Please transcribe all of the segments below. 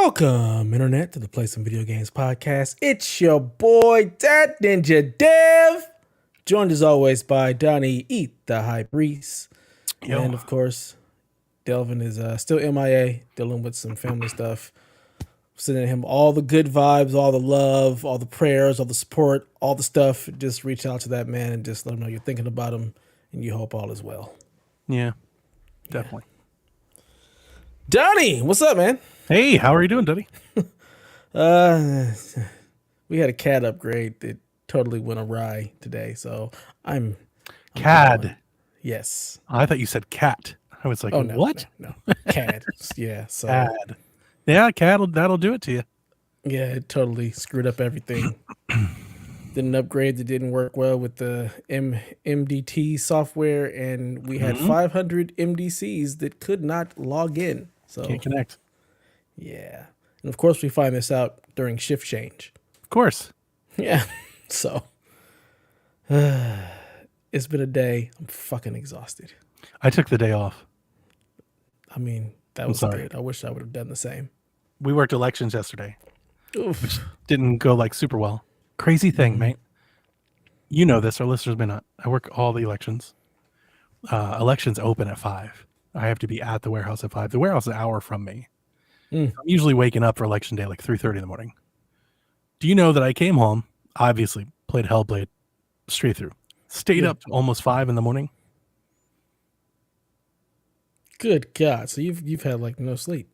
Welcome, Internet, to the Play Some Video Games podcast. It's your boy, Dat Ninja Dev, joined as always by Donnie Eat the High Priest. Yo. And of course, Delvin is still MIA, dealing with some family stuff. Sending him all the good vibes, all the love, all the prayers, all the support, all the stuff. Just reach out to that man and just let him know you're thinking about him and you hope all is well. Yeah, definitely. Donnie, what's up, man? Hey, how are you doing, Duddy? We had a CAD upgrade that totally went awry today, so I'm CAD. going. Yes. I thought you said cat. I was like, Oh, no, what? No. CAD. Yeah. So CAD. Yeah, CAD, that'll do it to you. yeah, it totally screwed up everything. Did an upgrade that didn't work well with the MDT software, and we had 500 MDCs that could not log in. So Can't connect. yeah. And of course, we find this out during shift change. Of course. Yeah. So it's been a day. I'm fucking exhausted. I took the day off. I mean, that was good. I wish I would have done the same. We worked elections yesterday, Oof. which didn't go like super well. Crazy thing, mate. You know this, our listeners may not. I work all the elections. Elections open at 5. I have to be at the warehouse at 5. The warehouse is an hour from me. I'm usually waking up for election day like 3:30 in the morning. Do you know that I came home, obviously played Hellblade straight through, stayed up to almost 5 in the morning? Good God. So you've had like no sleep.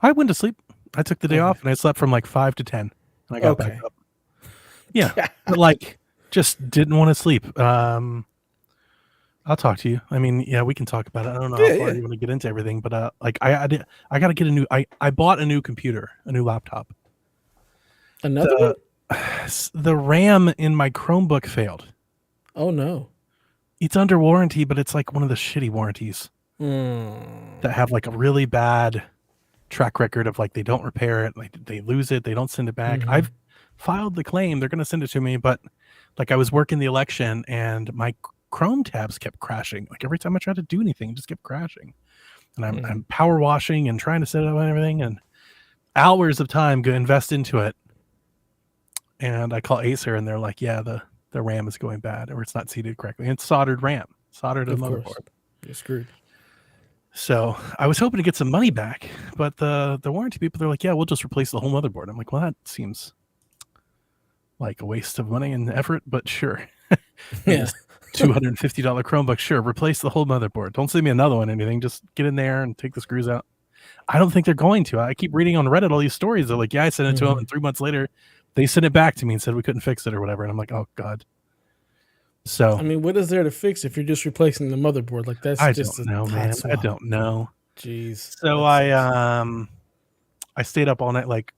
I went to sleep. I took the day off and I slept from like 5 to 10 and I got back up. Yeah. But like just didn't want to sleep. I'll talk to you. I mean, yeah, we can talk about it. I don't know how far you want to get into everything, but like I got to get a new, I bought a new computer, a new laptop. Another one? The RAM in my Chromebook failed. Oh no. It's under warranty, but it's like one of the shitty warranties that have like a really bad track record of like they don't repair it, like they lose it, they don't send it back. I've filed the claim, they're going to send it to me, but like I was working the election and my Chrome tabs kept crashing. Like every time I tried to do anything, it just kept crashing. And I'm power washing and trying to set it up and everything, and hours of time go invest into it. And I call Acer and they're like, yeah, the RAM is going bad or it's not seated correctly. And it's soldered RAM, soldered to the motherboard. You're screwed. So I was hoping to get some money back, but the warranty people, they're like, yeah, we'll just replace the whole motherboard. I'm like, well, that seems like a waste of money and effort, but sure. Yeah. $250 Chromebook, sure, replace the whole motherboard. Don't send me another one, anything. Just get in there and take the screws out. I don't think they're going to. I keep reading on Reddit all these stories. They're like, yeah, I sent it to them, and 3 months later, they sent it back to me and said we couldn't fix it or whatever. And I'm like, oh, God. So I mean, what is there to fix if you're just replacing the motherboard? Like that's just I don't know, man. I don't know. Jeez. So I stayed up all night, like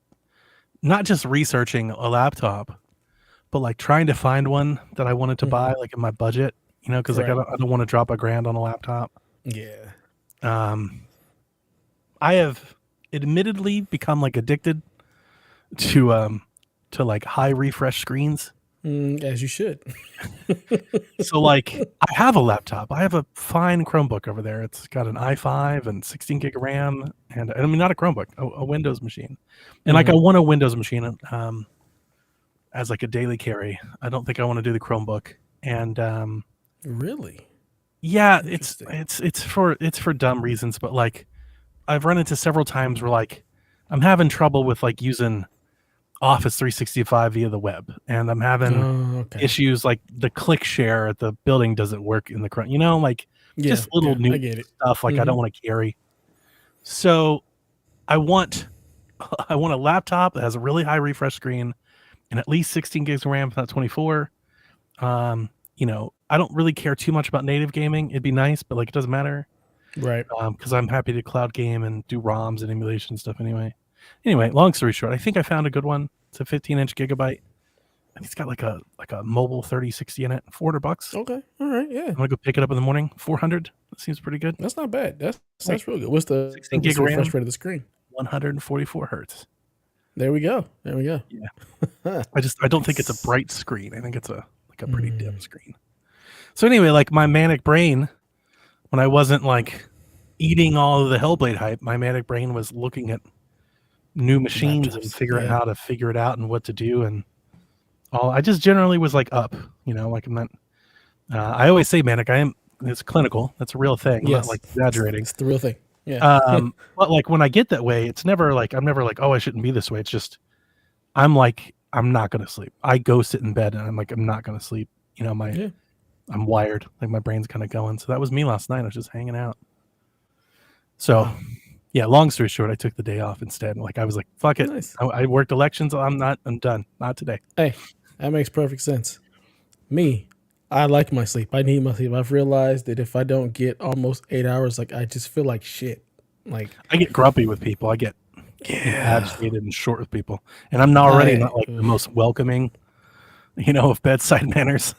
not just researching a laptop, but like trying to find one that I wanted to buy, like in my budget, you know, because like I don't want to drop $1,000 on a laptop. Yeah. I have admittedly become like addicted to like high refresh screens. As you should. So like I have a laptop. I have a fine Chromebook over there. It's got an i5 and 16 gig of RAM, and I mean not a Chromebook, a Windows machine. And like I want a Windows machine as like a daily carry. I don't think I want to do the Chromebook. And really? Yeah, it's for dumb reasons, but like I've run into several times where like I'm having trouble with like using Office 365 via the web, and I'm having issues like the click share at the building doesn't work in the Chrome, you know, like just little new stuff like I don't want to carry. So I want a laptop that has a really high refresh screen and at least 16 gigs of RAM, if not 24. You know, I don't really care too much about native gaming. It'd be nice, but like it doesn't matter. Right. Because I'm happy to cloud game and do ROMs and emulation stuff anyway. Anyway, long story short, I think I found a good one. It's a 15-inch gigabyte. I think it's got like a mobile 3060 in it. $400. Okay. All right. Yeah. I'm gonna go pick it up in the morning. 400. That seems pretty good. That's not bad. That's real good. What's the 16 gig RAM? Refresh rate of the screen? 144 hertz. There we go. Yeah. I don't think it's a bright screen. I think it's a pretty dim screen. So anyway, like my manic brain, when I wasn't like eating all of the Hellblade hype, my manic brain was looking at new machines and laptops. figuring Yeah. how to figure it out and what to do and all. I just generally was like up, like I'm not. I always say manic. I am. It's clinical. That's a real thing. I'm not Yes. like exaggerating. It's the real thing. Yeah. But like when I get that way, it's never like I'm never like, oh, I shouldn't be this way. It's just I'm like I'm not gonna sleep. I go sit in bed and I'm like I'm not gonna sleep. Yeah. I'm wired. Like my brain's kind of going. So that was me last night. I was just hanging out. So Wow. yeah, long story short, I took the day off instead. Like I was like, fuck it. Nice. I worked elections. I'm done. Not today. Hey, that makes perfect sense. Me, I like my sleep. I need my sleep. I've realized that if I don't get almost 8 hours, like I just feel like shit. Like I get grumpy with people. I get agitated and short with people. And I'm already not like the most welcoming, of bedside manners.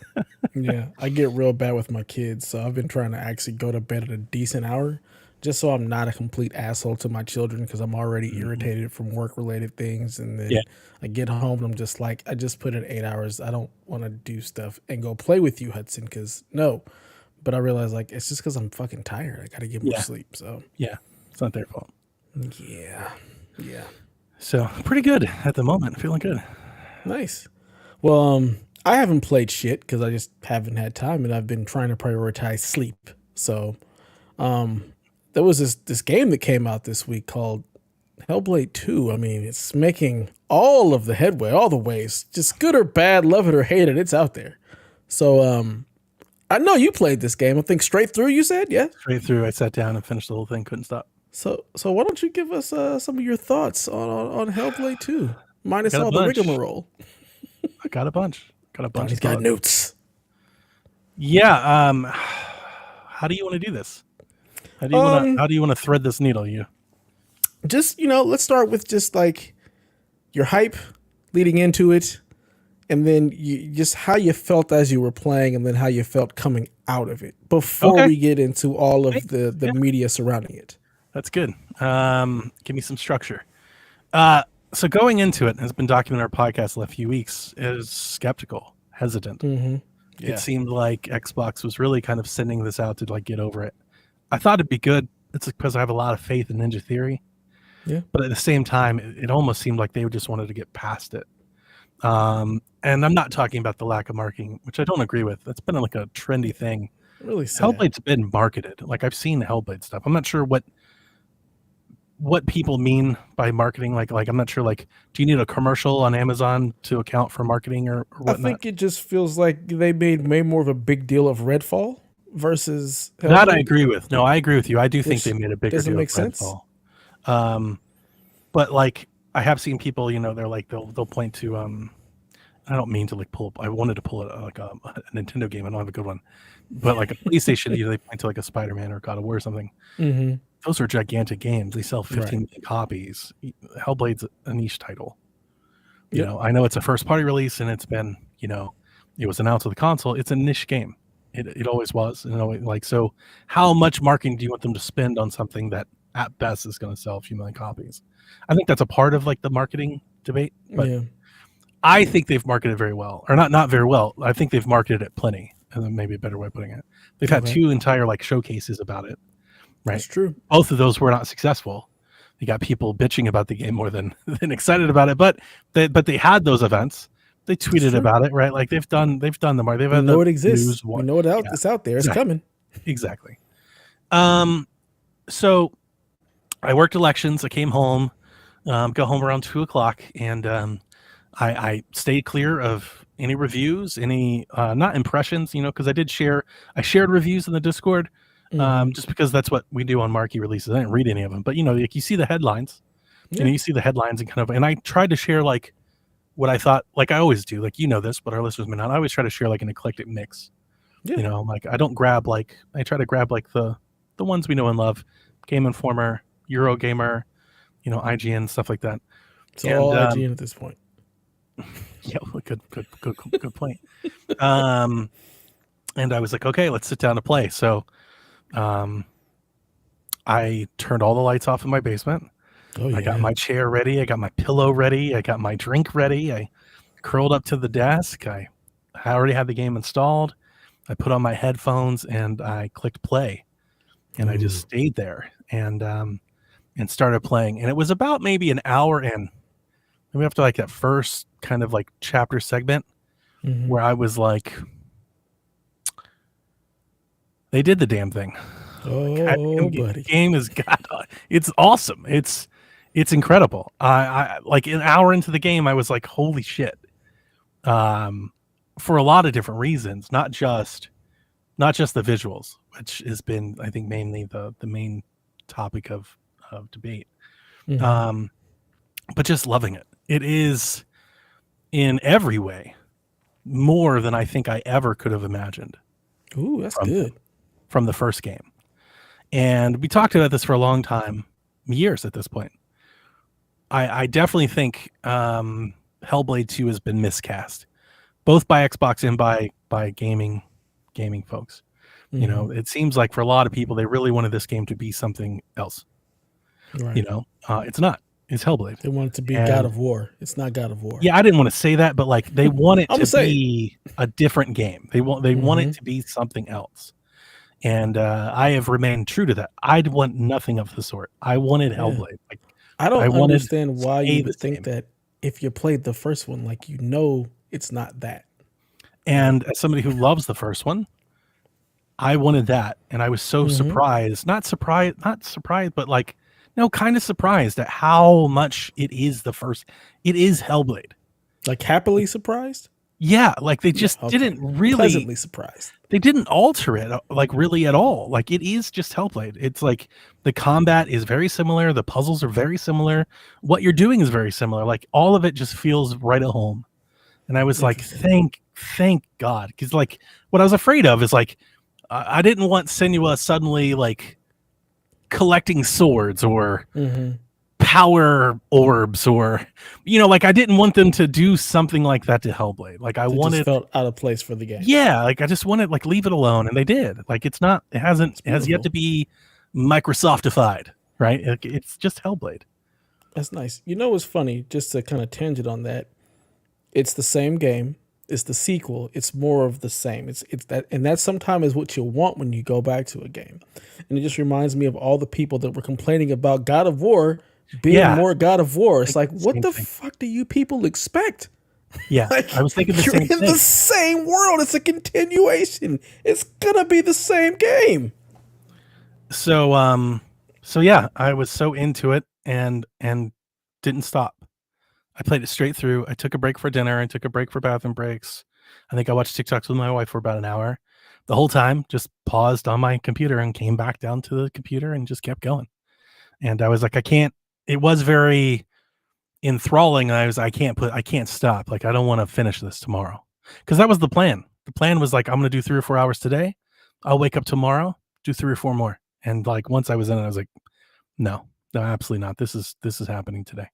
Yeah, I get real bad with my kids, so I've been trying to actually go to bed at a decent hour, just so I'm not a complete asshole to my children because I'm already irritated from work related things, and then Yeah. I get home and I'm just like, I just put in 8 hours. I don't want to do stuff and go play with you, Hudson, because no. But I realize like it's just because I'm fucking tired. I gotta get more sleep. So Yeah, it's not their fault. yeah, yeah, So pretty good at the moment. Feeling good. nice. Well, I haven't played shit because I just haven't had time, and I've been trying to prioritize sleep. So, there was this game that came out this week called Hellblade 2. I mean, it's making all of the headway, all the ways, just good or bad, love it or hate it, it's out there. So, I know you played this game. I think straight through. You said, yeah. Straight through. I sat down and finished the whole thing. Couldn't stop. So why don't you give us some of your thoughts on Hellblade 2, minus all the bunch. rigmarole? I got a bunch. Got a bunch. He's got notes. Yeah. How do you want to do this? How do you want to thread this needle? You just let's start with just like your hype leading into it, and then just how you felt as you were playing, and then how you felt coming out of it before we get into all of the media surrounding it. That's good. Give me some structure. So going into it, has been documented in our podcast the last few weeks, is skeptical, hesitant. Mm-hmm. Yeah. It seemed like Xbox was really kind of sending this out to like get over it. I thought it'd be good. It's because I have a lot of faith in Ninja Theory. Yeah. But at the same time, it almost seemed like they just wanted to get past it. And I'm not talking about the lack of marketing, which I don't agree with. That's been like a trendy thing. Really sad. Hellblade's been marketed. Like I've seen the Hellblade stuff. I'm not sure what people mean by marketing. Like I'm not sure. Like, do you need a commercial on Amazon to account for marketing or whatnot? I think it just feels like they made more of a big deal of Redfall versus Hellblade. That I agree with. No, I agree with you. I do think they made a bigger deal of Redfall. But like I have seen people, they're like they'll point to I don't mean to like pull up. I wanted to pull it like a Nintendo game. I don't have a good one, but like a PlayStation, they point to like a Spider-Man or God of War or something. Mm-hmm. Those are gigantic games. They sell 15 million copies. Hellblade's a niche title. You know, I know it's a first-party release, and it's been, it was announced with the console. It's a niche game. It always was, and always, like, so. How much marketing do you want them to spend on something that at best is going to sell a few million copies? I think that's a part of like the marketing debate, but I think they've marketed very well, or not very well. I think they've marketed it plenty, and then maybe a better way of putting it. They've had 2 entire like showcases about it. Right. That's true. Both of those were not successful. You got people bitching about the game more than excited about it, but they had those events. They tweeted about it, right? Like they've done the market. They've had it exists. We know it's out there. It's coming. Exactly. So I worked elections. I came home, got home around 2:00, and I stayed clear of any reviews, any not impressions, because I shared reviews in the Discord. Just because that's what we do on marquee releases. I didn't read any of them, but like you see the headlines, you see the headlines and I tried to share like what I thought, like I always do, like this, but our listeners may not. I always try to share like an eclectic mix. Like I don't grab like I try to grab like the ones we know and love, Game Informer, Eurogamer, IGN, stuff like that. It's all IGN at this point. Yeah, good point. And I was like, okay, let's sit down to play. So. I turned all the lights off in my basement. I got my chair ready. I got my pillow ready. I got my drink ready. I curled up to the desk. I already had the game installed. I put on my headphones and I clicked play, and I just stayed there. And and started playing, and it was about maybe an hour in, maybe after like that first kind of like chapter segment, where I was like, they did the damn thing. Oh, buddy. Game is it's awesome. It's incredible. I like an hour into the game, I was like, holy shit. For a lot of different reasons, not just the visuals, which has been, I think, mainly the main topic of debate. But just loving it. It is in every way more than I think I ever could have imagined. Ooh, that's good. From the first game. And we talked about this for a long time, years at this point. I definitely think Hellblade 2 has been miscast, both by Xbox and by gaming folks. You know, it seems like for a lot of people, they really wanted this game to be something else. Right. You know, it's not. It's Hellblade. They want it to be God of War. It's not God of War. Yeah, I didn't want to say that, but like they want it to be a different game. They want it to be something else. And I have remained true to that. I want nothing of the sort. I wanted Hellblade. Like, I don't understand why you would think that if you played the first one, like, you know, it's not that. And as somebody who loves the first one, I wanted that. And I was so surprised, not surprised, but like, no, kind of surprised at how much it is it is Hellblade. Like, happily surprised? Yeah, like they just didn't really pleasantly surprised. They didn't alter it like really at all. Like it is just Hellblade. It's like the combat is very similar, the puzzles are very similar, what you're doing is very similar. Like all of it just feels right at home. And I was like, thank God, because like what I was afraid of is like I didn't want Senua suddenly like collecting swords or power orbs, or you know, like I didn't want them to do something like that to Hellblade. Like I wanted, just felt out of place for the game. Yeah, like I just wanted, like, leave it alone, and they did. Like it has yet to be Microsoftified, right? It's just Hellblade. That's nice. You know what's funny? Just to kind of tangent on that, it's the same game. It's the sequel. It's more of the same. It's that, and that sometimes is what you want when you go back to a game. And it just reminds me of all the people that were complaining about God of War being more God of War. It's like, what the fuck do you people expect? Yeah, like, I was thinking the same thing. You're in the same world. It's a continuation. It's gonna be the same game. So yeah, I was so into it and didn't stop. I played it straight through. I took a break for dinner. I took a break for bathroom breaks. I think I watched TikToks with my wife for about an hour. The whole time, just paused on my computer and came back down to the computer and just kept going. And I was like, I can't. It was very enthralling. I can't stop. Like, I don't want to finish this tomorrow, because that was the plan. The plan was like, I'm going to do 3 or 4 hours today. I'll wake up tomorrow, do 3 or 4 more. And like, once I was in it, I was like, no, absolutely not. This is happening today.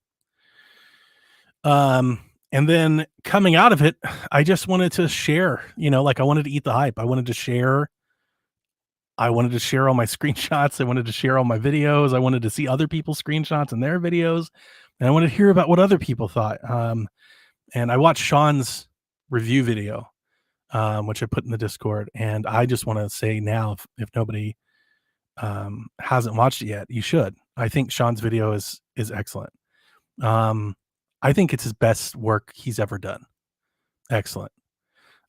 And then coming out of it, I just wanted to share, you know, like I wanted to eat the hype. I wanted to share all my screenshots. I wanted to share all my videos. I wanted to see other people's screenshots and their videos. And I wanted to hear about what other people thought. And I watched Sean's review video, which I put in the Discord. And I just want to say now, if nobody hasn't watched it yet, you should. I think Sean's video is excellent. I think it's his best work he's ever done. Excellent.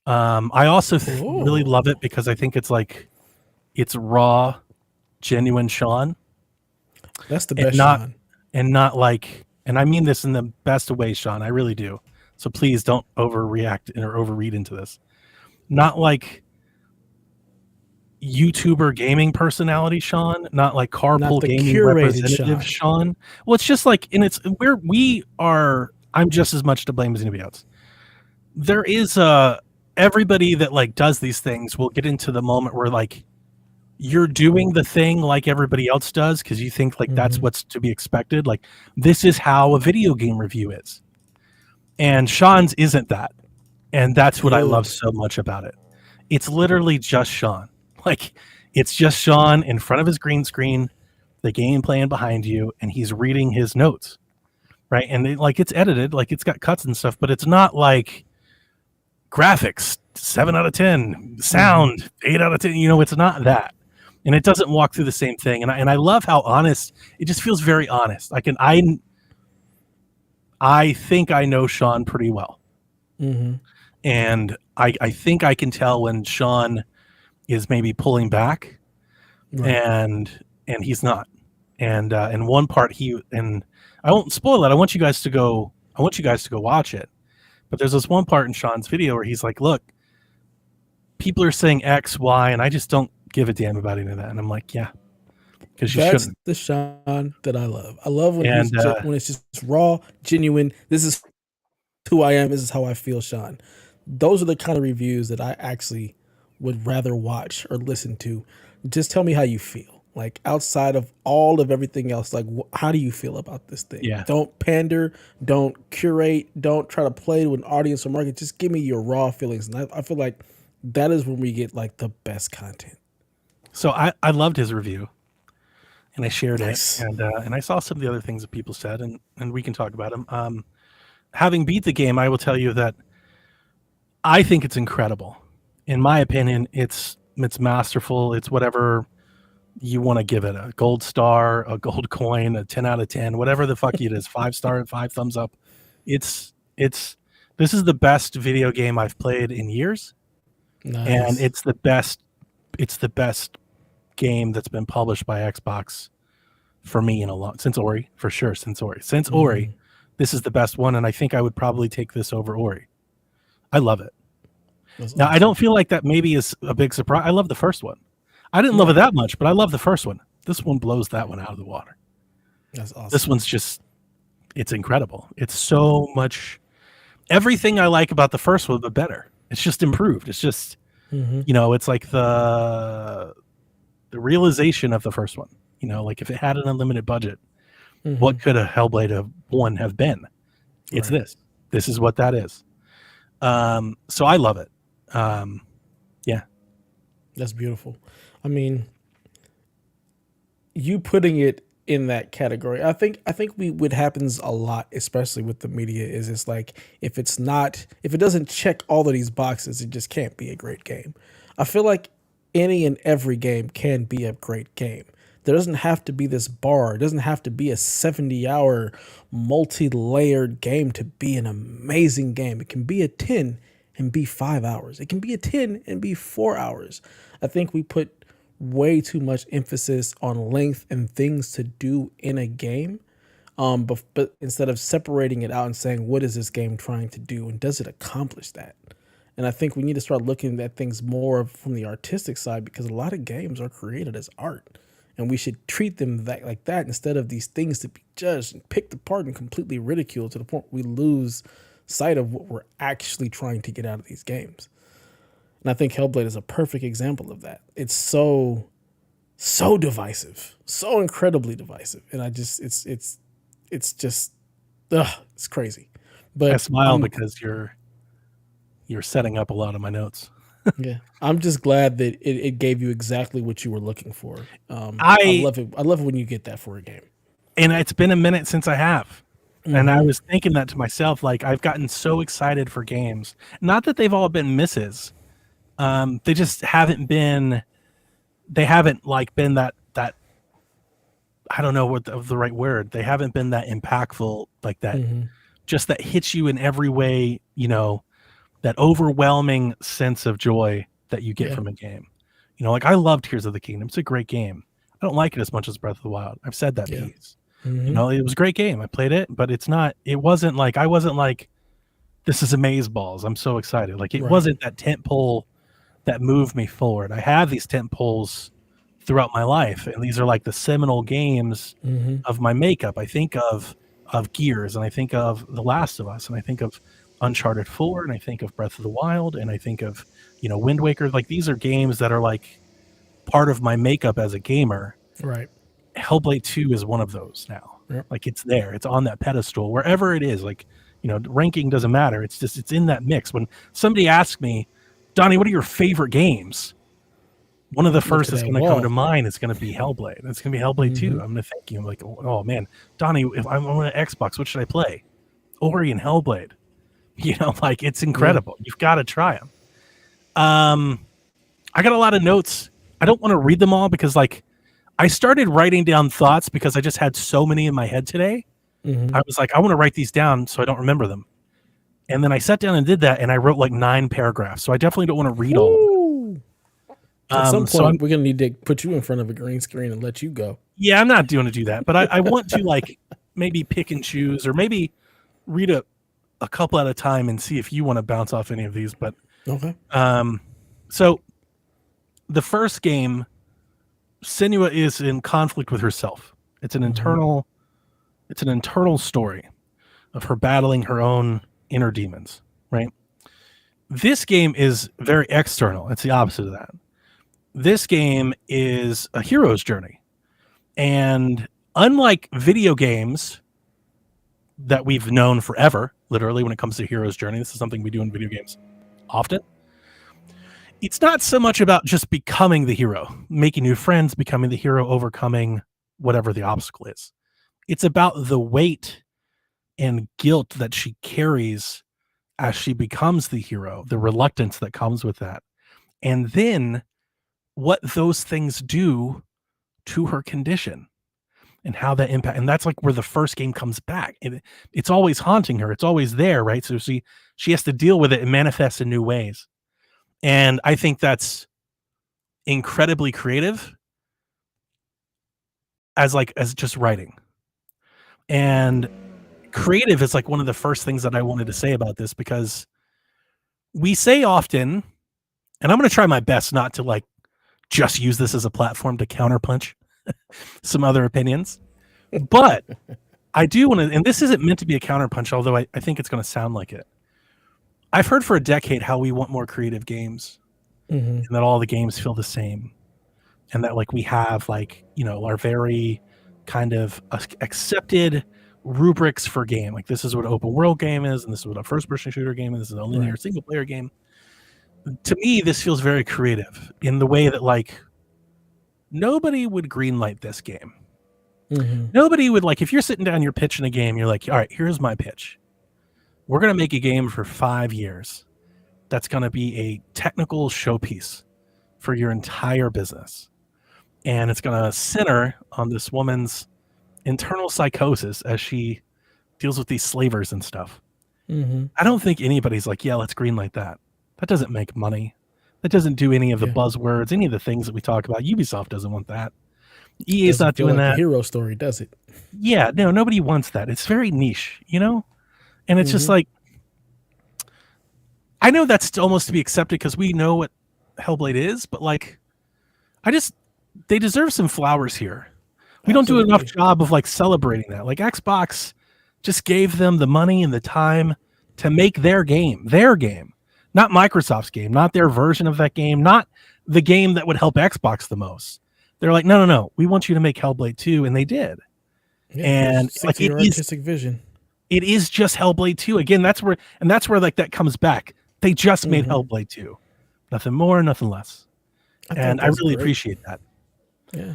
I also really love it because I think it's like, it's raw, genuine Sean. That's the best Sean. And not like, and I mean this in the best of ways, Sean. I really do. So please don't overreact or overread into this. Not like YouTuber gaming personality Sean, not like carpool gaming representative Sean. Well, it's just like, and it's where I'm just as much to blame as anybody else. There is everybody that like does these things will get into the moment where like you're doing the thing like everybody else does because you think like that's what's to be expected. Like, this is how a video game review is. And Sean's isn't that. And that's what I love so much about it. It's literally just Sean. Like, it's just Sean in front of his green screen, the game playing behind you, and he's reading his notes. Right? And it's edited, like it's got cuts and stuff, but it's not like graphics 7 out of 10, sound 8 out of 10. You know, it's not that. and it doesn't walk through the same thing. And I love how honest it just feels. Very honest. I think I know Sean pretty well, and I think I can tell when Sean is maybe pulling back, Right. and he's not. And in one part, and I won't spoil it. I want you guys to go watch it. But there's this one part in Sean's video where he's like, "Look, people are saying X, Y, and I just don't give a damn about any of that." And I'm like, "Yeah, because you That's shouldn't." the Sean that I love. I love when And when it's just raw, genuine. This is who I am. This is how I feel, Sean. Those are the kind of reviews that I actually would rather watch or listen to. Just tell me how you feel. Like outside of all of everything else, like how do you feel about this thing? Yeah. Don't pander, don't curate, don't try to play to an audience or market. Just give me your raw feelings, and I feel like that is when we get like the best content. So I loved his review, and I shared Nice. it, and I saw some of the other things that people said, and we can talk about them. Having beat the game, I will tell you that I think it's incredible. In my opinion, it's masterful. It's whatever you want to give it, a gold star, a gold coin, a 10 out of 10, whatever the fuck it is, 5-star, 5 thumbs up. This is the best video game I've played in years. Nice. And it's the best game that's been published by Xbox for me in a long, since Ori, for sure. Since Ori, this is the best one, and I think I would probably take this over Ori. I love it. That's Now, awesome. I don't feel like that maybe is a big surprise. I love the first one. I didn't love it that much, but I love the first one. This one blows that one out of the water. That's awesome. This one's just, it's incredible. It's so much, everything I like about the first one, but better. It's just improved. It's just, it's like the realization of the first one. Like if it had an unlimited budget, what could a Hellblade 1 have been? It's Right. this. This is what that is. So I love it. Yeah. That's beautiful. I mean, you putting it in that category, I think what happens a lot, especially with the media, is it's like if it doesn't check all of these boxes, it just can't be a great game. I feel like any and every game can be a great game. There doesn't have to be this bar. It doesn't have to be a 70-hour multi-layered game to be an amazing game. It can be a 10 and be 5 hours. It can be a 10 and be 4 hours. I think we put way too much emphasis on length and things to do in a game. But instead of separating it out and saying, what is this game trying to do? And does it accomplish that? And I think we need to start looking at things more from the artistic side, because a lot of games are created as art. And we should treat them like that instead of these things to be judged and picked apart and completely ridiculed to the point we lose sight of what we're actually trying to get out of these games. And I think Hellblade is a perfect example of that. It's so divisive, so incredibly divisive. And it's just, it's crazy. But I smile because you're setting up a lot of my notes. Yeah, I'm just glad that it gave you exactly what you were looking for. I love it. I love it when you get that for a game. And it's been a minute since I have. And I was thinking that to myself, like I've gotten so excited for games. Not that they've all been misses. They just haven't been. They haven't like been that. I don't know what the right word. They haven't been that impactful, like that. Just that hits you in every way. That overwhelming sense of joy that you get from a game. Like I loved Tears of the Kingdom. It's a great game. I don't like it as much as Breath of the Wild. I've said that piece. It was a great game. I played it, but I wasn't like, this is amazeballs. I'm so excited. Like it wasn't that tent pole that moved me forward. I have these tent poles throughout my life, and these are like the seminal games of my makeup. I think of Gears, and I think of The Last of Us, and I think of Uncharted 4, and I think of Breath of the Wild, and I think of Wind Waker. Like these are games that are like part of my makeup as a gamer. Right. Hellblade 2 is one of those now. Like it's there. It's on that pedestal wherever it is. Like, ranking doesn't matter. It's just it's in that mix. When somebody asks me, Donnie, what are your favorite games? One of the first that's going to come to mind is going to be Hellblade. It's going to be Hellblade 2. I'm going to thank you. I'm like, oh man, Donnie, if I'm on an Xbox, what should I play? Ori and Hellblade. It's incredible. You've got to try them. I got a lot of notes I don't want to read them all because like I started writing down thoughts because I just had so many in my head today. Mm-hmm. I was like, I want to write these down so I don't remember them. And then I sat down and did that, and I wrote like 9 paragraphs. So I definitely don't want to read all of Woo! At some it. So point, we're gonna need to put you in front of a green screen and let you go. I'm not doing to do that, but I want to like maybe pick and choose, or maybe read a couple at a time and see if you want to bounce off any of these. But Okay. So the first game, Senua is in conflict with herself. It's an internal story of her battling her own inner demons, right? This game is very external. It's the opposite of that. This game is a hero's journey. And unlike video games that we've known forever, literally, when it comes to hero's journey, this is something we do in video games often. It's not so much about just becoming the hero, making new friends, becoming the hero, overcoming whatever the obstacle is. It's about the weight and guilt that she carries as she becomes the hero, the reluctance that comes with that. And then what those things do to her condition and how that impact. And that's like where the first game comes back. It's always haunting her. It's always there, right? So she has to deal with it and manifest in new ways. And I think that's incredibly creative as just writing. And creative is like one of the first things that I wanted to say about this, because we say often, and I'm going to try my best not to like just use this as a platform to counterpunch some other opinions, but I do want to, and this isn't meant to be a counterpunch, although I think it's going to sound like it. I've heard for a decade how we want more creative games, and that all the games feel the same, and that like we have like, you know, our very kind of accepted rubrics for game. Like this is what an open world game is, and this is what a first person shooter game is, this is a linear single player game. To me, this feels very creative in the way that like nobody would greenlight this game. Nobody would, like, if you're sitting down, you're pitching a game, you're like, all right, here's my pitch. We're going to make a game for 5 years that's going to be a technical showpiece for your entire business. And it's going to center on this woman's internal psychosis as she deals with these slavers and stuff. I don't think anybody's like, yeah, let's greenlight that. That doesn't make money. That doesn't do any of the buzzwords, any of the things that we talk about. Ubisoft doesn't want that. EA is not doing like that. A hero story, does it? Yeah, no, nobody wants that. It's very niche, you know? And it's just like, I know that's almost to be accepted because we know what Hellblade is, but like, they deserve some flowers here. We don't do enough job of like celebrating that. Like Xbox just gave them the money and the time to make their game, not Microsoft's game, not their version of that game, not the game that would help Xbox the most. They're like, no, we want you to make Hellblade 2, and they did. Yeah, and like your artistic vision. It is just Hellblade 2. Again, that's where like that comes back. They just made Hellblade 2. Nothing more, nothing less. And I really appreciate that. Yeah.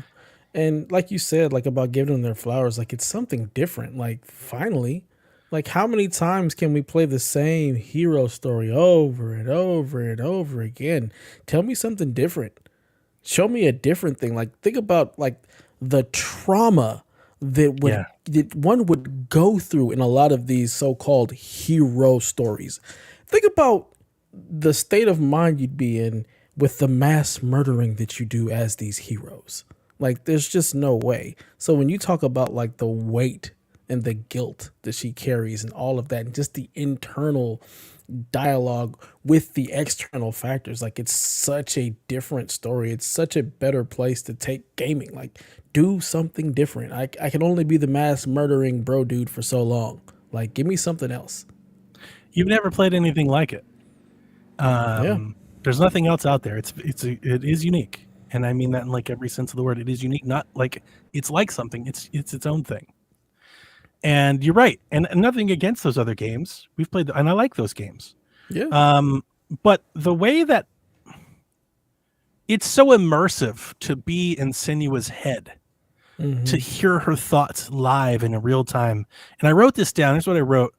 And like you said, like about giving them their flowers, like it's something different. Like finally, like how many times can we play the same hero story over and over and over again? Tell me something different. Show me a different thing. Like think about like the trauma that one would go through in a lot of these so-called hero stories. Think about the state of mind you'd be in with the mass murdering that you do as these heroes. Like there's just no way. So when you talk about like the weight and the guilt that she carries and all of that, and just the internal dialogue with the external factors, like it's such a different story. It's such a better place to take gaming. Like do something different. I can only be the mass murdering bro dude for so long. Like give me something else. You've never played anything like it. There's nothing else out there. It is unique, and I mean that in like every sense of the word. It is unique, not like it's like something. It's its own thing. And you're right. And nothing against those other games. We've played, and I like those games. Yeah. But the way that it's so immersive to be in Senua's head, to hear her thoughts live in a real time. And I wrote this down. Here's what I wrote.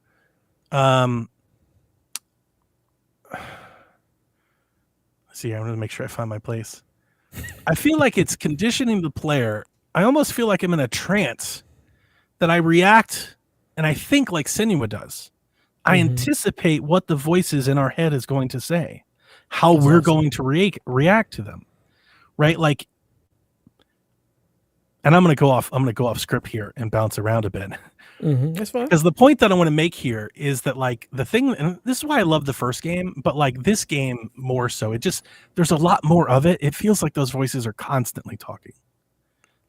See, I'm going to make sure I find my place. I feel like it's conditioning the player. I almost feel like I'm in a trance that I react and I think like Senua does. I anticipate what the voices in our head is going to say, how That's we're awesome. going to react to them, right? Like, and I'm going to go off script here and bounce around a bit. That's fine. Because the point that I want to make here is that like the thing, and this is why I love the first game, but like this game more so, it just, there's a lot more of it. It feels like those voices are constantly talking.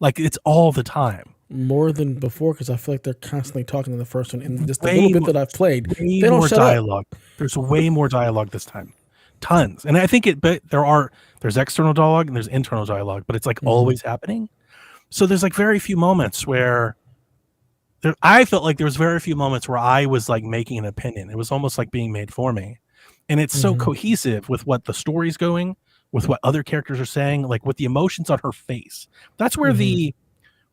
Like it's all the time. More than before, because I feel like they're constantly talking in the first one. And just the Way little bit more, that I've played, way they don't more shut up. dialogue. There's way more dialogue this time. Tons. And I think but there's external dialogue and there's internal dialogue, but it's like always happening. So there's like very few moments where I felt like there was very few moments where I was like making an opinion. It was almost like being made for me. And it's so cohesive with what the story's going, with what other characters are saying, like with the emotions on her face. That's where the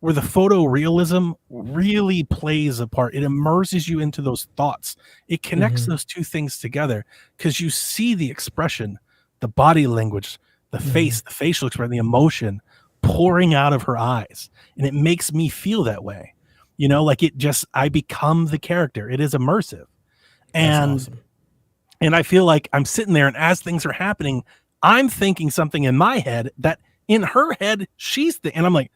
photorealism really plays a part. It immerses you into those thoughts. It connects those two things together because you see the expression, the body language, the face, the facial expression, the emotion pouring out of her eyes. And it makes me feel that way. You know, like I become the character. It is immersive. And That's awesome. and I feel like I'm sitting there and as things are happening, I'm thinking something in my head that in her head, and I'm like,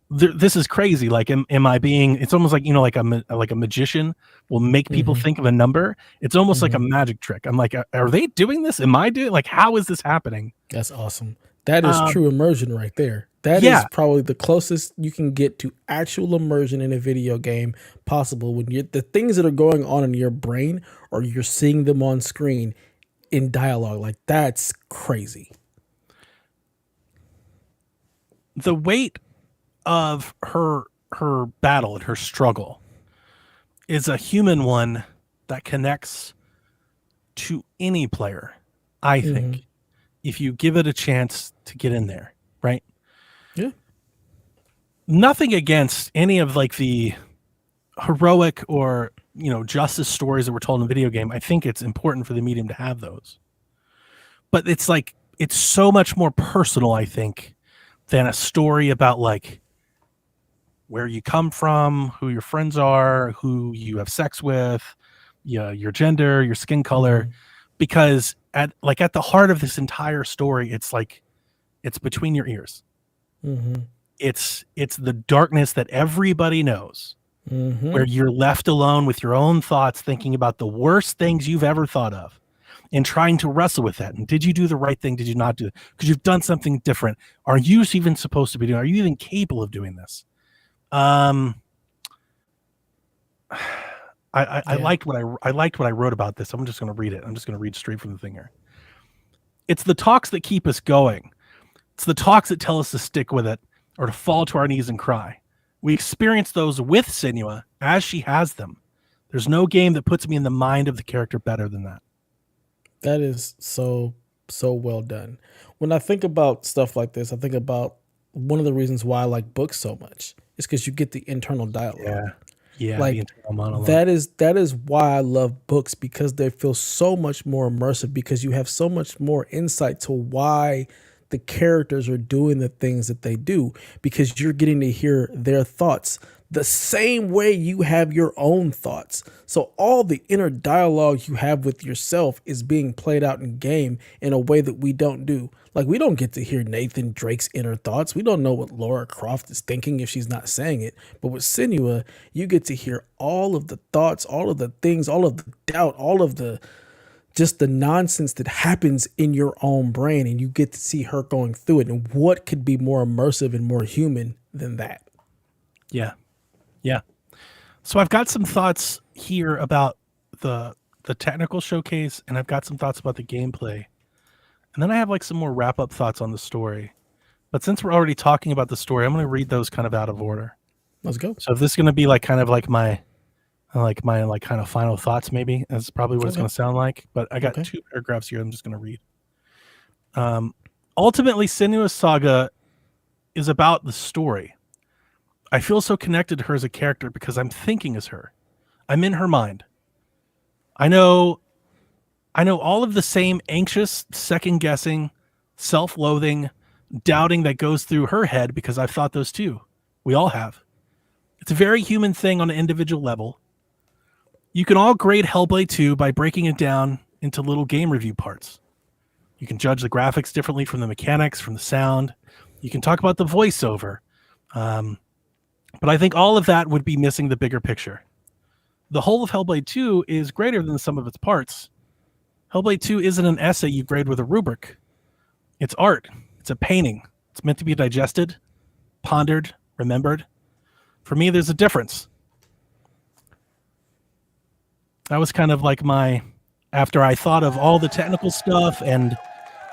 this is crazy. Like, am I being, it's almost like, you know, like a magician will make people think of a number. It's almost like a magic trick. I'm like, are they doing this? Am I doing, like, how is this happening? That's awesome. That is true immersion right there. That Yeah. is probably the closest you can get to actual immersion in a video game possible when the things that are going on in your brain or you're seeing them on screen in dialogue. Like that's crazy. The weight of her battle and her struggle is a human one that connects to any player, I think, if you give it a chance to get in there, right? Yeah. Nothing against any of like the heroic or, you know, justice stories that were told in a video game. I think it's important for the medium to have those. But it's like, it's so much more personal, I think, than a story about like where you come from, who your friends are, who you have sex with, your gender, your skin color, because at the heart of this entire story, it's like, it's between your ears. It's the darkness that everybody knows, where you're left alone with your own thoughts, thinking about the worst things you've ever thought of and trying to wrestle with that. And did you do the right thing? Did you not do it? Because you've done something different. Are you even supposed to be doing? Are you even capable of doing this? I liked what I wrote about this. I'm just going to read it. I'm just going to read straight from the thing here. It's the talks that keep us going. It's the talks that tell us to stick with it or to fall to our knees and cry. We experience those with Senua as she has them. There's no game that puts me in the mind of the character better than that. That is so well done. When I think about stuff like this, I think about one of the reasons why I like books so much is because you get the internal dialogue. Yeah, like the internal monologue. that is why I love books, because they feel so much more immersive, because you have so much more insight to why the characters are doing the things that they do, because you're getting to hear their thoughts the same way you have your own thoughts. So all the inner dialogue you have with yourself is being played out in game in a way that we don't do. Like, we don't get to hear Nathan Drake's inner thoughts. We don't know what Laura Croft is thinking if she's not saying it. But with Senua, you get to hear all of the thoughts, all of the things, all of the doubt, all of the just the nonsense that happens in your own brain, and you get to see her going through it. And what could be more immersive and more human than that? Yeah. Yeah. So I've got some thoughts here about the technical showcase, and I've got some thoughts about the gameplay. And then I have like some more wrap up thoughts on the story. But since we're already talking about the story, I'm going to read those kind of out of order. Let's go. So if this is going to be like kind of like my kind of final thoughts, maybe that's probably what it's going to sound like. But I got 2 paragraphs here. I'm just going to read. Ultimately, Senua's Saga is about the story. I feel so connected to her as a character because I'm thinking as her. I'm in her mind. I know all of the same anxious, second-guessing, self-loathing, doubting that goes through her head because I've thought those too. We all have. It's a very human thing on an individual level. You can all grade Hellblade 2 by breaking it down into little game review parts. You can judge the graphics differently from the mechanics, from the sound. You can talk about the voiceover. But I think all of that would be missing the bigger picture. The whole of Hellblade 2 is greater than the sum of its parts. Hellblade 2 isn't an essay you grade with a rubric. It's art. It's a painting. It's meant to be digested, pondered, remembered. For me, there's a difference. That was kind of like after I thought of all the technical stuff, and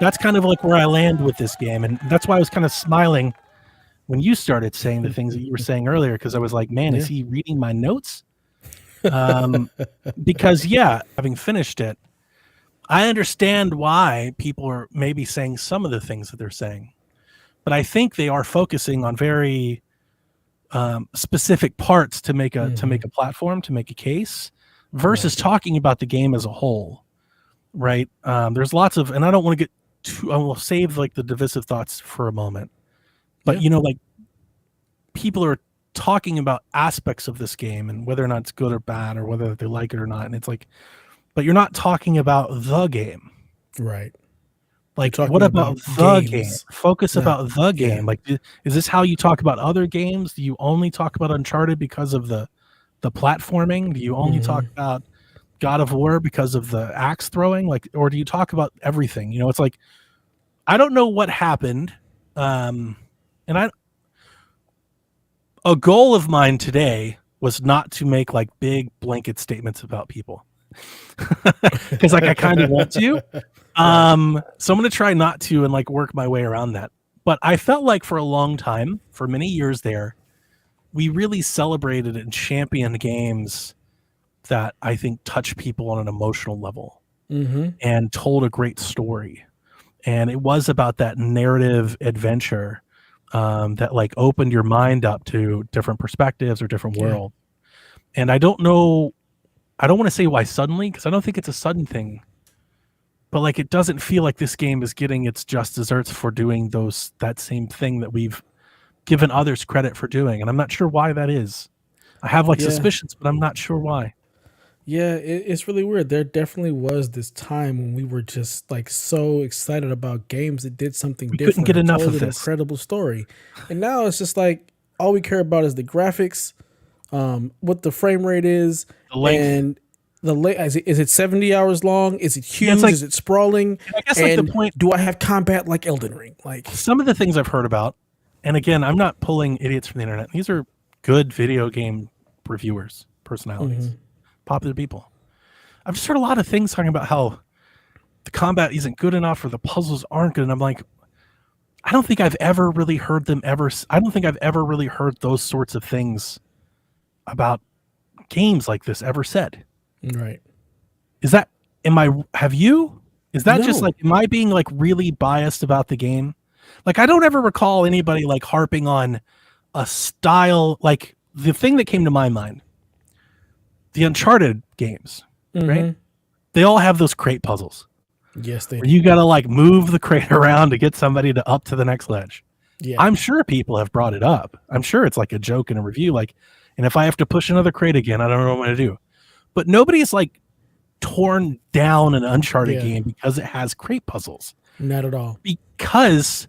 that's kind of like where I land with this game. And that's why I was kind of smiling when you started saying the things that you were saying earlier, because I was like, man, is he reading my notes? Because, having finished it, I understand why people are maybe saying some of the things that they're saying. But I think they are focusing on very specific parts to make a platform, to make a case, versus talking about the game as a whole, right? There's lots of, and I don't want to get too, I will save like the divisive thoughts for a moment. But, like people are talking about aspects of this game and whether or not it's good or bad or whether they like it or not. And it's like, but you're not talking about the game. Right. Like, what about the game? Focus about the game. Like, is this how you talk about other games? Do you only talk about Uncharted because of the platforming? Do you only talk about God of War because of the axe throwing? Like, or do you talk about everything? It's like, I don't know what happened. And a goal of mine today was not to make like big blanket statements about people. Because like I kind of want to. So I'm going to try not to and like work my way around that. But I felt like for a long time, for many years there, we really celebrated and championed games that I think touch people on an emotional level and told a great story. And it was about that narrative adventure that like opened your mind up to different perspectives or different world. And I don't know, I don't want to say why suddenly, because I don't think it's a sudden thing, but like it doesn't feel like this game is getting its just desserts for doing that same thing that we've given others credit for doing. And I'm not sure why that is. I have like suspicions, but I'm not sure why. Yeah, it's really weird. There definitely was this time when we were just like so excited about games that did something different. Couldn't get enough told of an this incredible story. And now it's just like all we care about is the graphics, what the frame rate is, the length. and the is it 70 hours long? Is it huge? Is it sprawling? I guess like the point, do I have combat like Elden Ring? Like some of the things I've heard about, and again, I'm not pulling idiots from the internet. These are good video game reviewers, personalities, popular people. I've just heard a lot of things talking about how the combat isn't good enough or the puzzles aren't good. And I'm like, I don't think I've ever really heard those sorts of things about games like this ever said. Right. Is that, have you? Is that just like, am I being like really biased about the game? Like, I don't ever recall anybody like harping on a style. Like the thing that came to my mind, the Uncharted games, right? They all have those crate puzzles. Yes, they do. You got to like move the crate around to get somebody up to the next ledge. Yeah. I'm sure people have brought it up. I'm sure it's like a joke in a review. Like, and if I have to push another crate again, I don't know what I'm going to do. But nobody's like torn down an Uncharted game because it has crate puzzles. Not at all. Because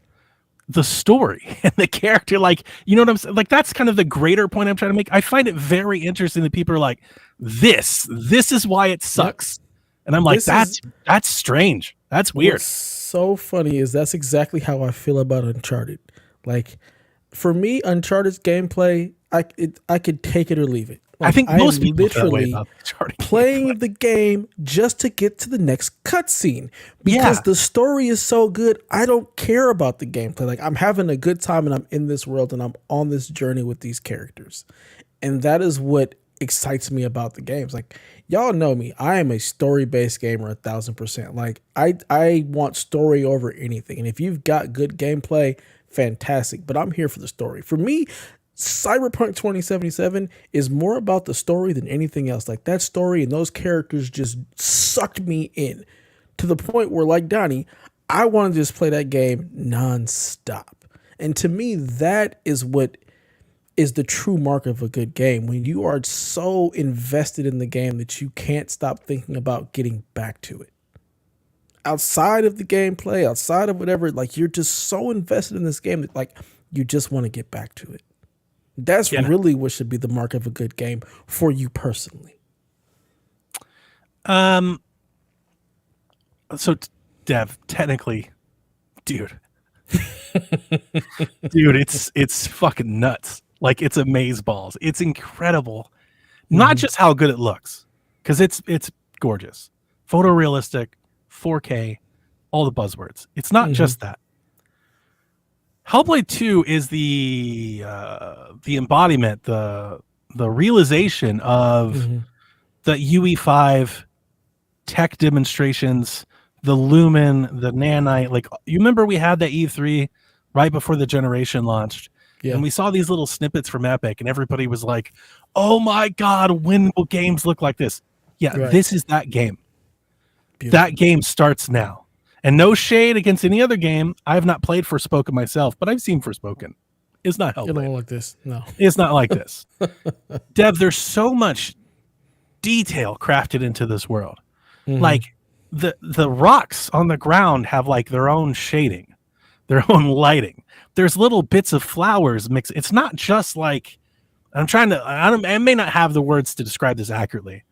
the story and the character, like, you know what I'm saying? Like, that's kind of the greater point I'm trying to make. I find it very interesting that people are like, this is why it sucks. Yep. And I'm like, that's strange. That's weird. What's so funny is that's exactly how I feel about Uncharted. Like, for me, Uncharted's gameplay, I could take it or leave it. Like, I think most people literally playing the game just to get to the next cutscene because the story is so good. I don't care about the gameplay. Like, I'm having a good time and I'm in this world and I'm on this journey with these characters, and that is what excites me about the games. Like, y'all know me. I am a story-based gamer 1000%. Like, I want story over anything, and if you've got good gameplay, fantastic. But I'm here for the story. For me, Cyberpunk 2077 is more about the story than anything else. Like, that story and those characters just sucked me in to the point where, like Donnie, I want to just play that game nonstop. And to me, that is what is the true mark of a good game. When you are so invested in the game that you can't stop thinking about getting back to it. Outside of the gameplay, outside of whatever, like you're just so invested in this game that like you just want to get back to it. That's really what should be the mark of a good game for you personally. So Dev, technically, dude, it's fucking nuts. Like it's amazeballs. It's incredible. Not just how good it looks, because it's gorgeous, photorealistic, 4K, all the buzzwords. It's not just that. Hellblade 2 is the embodiment, the realization of the UE5 tech demonstrations, the Lumen, the Nanite. Like, you remember we had that E3 right before the generation launched, and we saw these little snippets from Epic, and everybody was like, "Oh my god, when will games look like this?" Yeah, this is that game. Beautiful. That game starts now. And no shade against any other game. I have not played Forspoken myself, but I've seen Forspoken. It's not Hellblade. It's not like this. No. It's not like this. Dev, there's so much detail crafted into this world. Like the rocks on the ground have like their own shading, their own lighting. There's little bits of flowers mixed. It's not just like, I may not have the words to describe this accurately.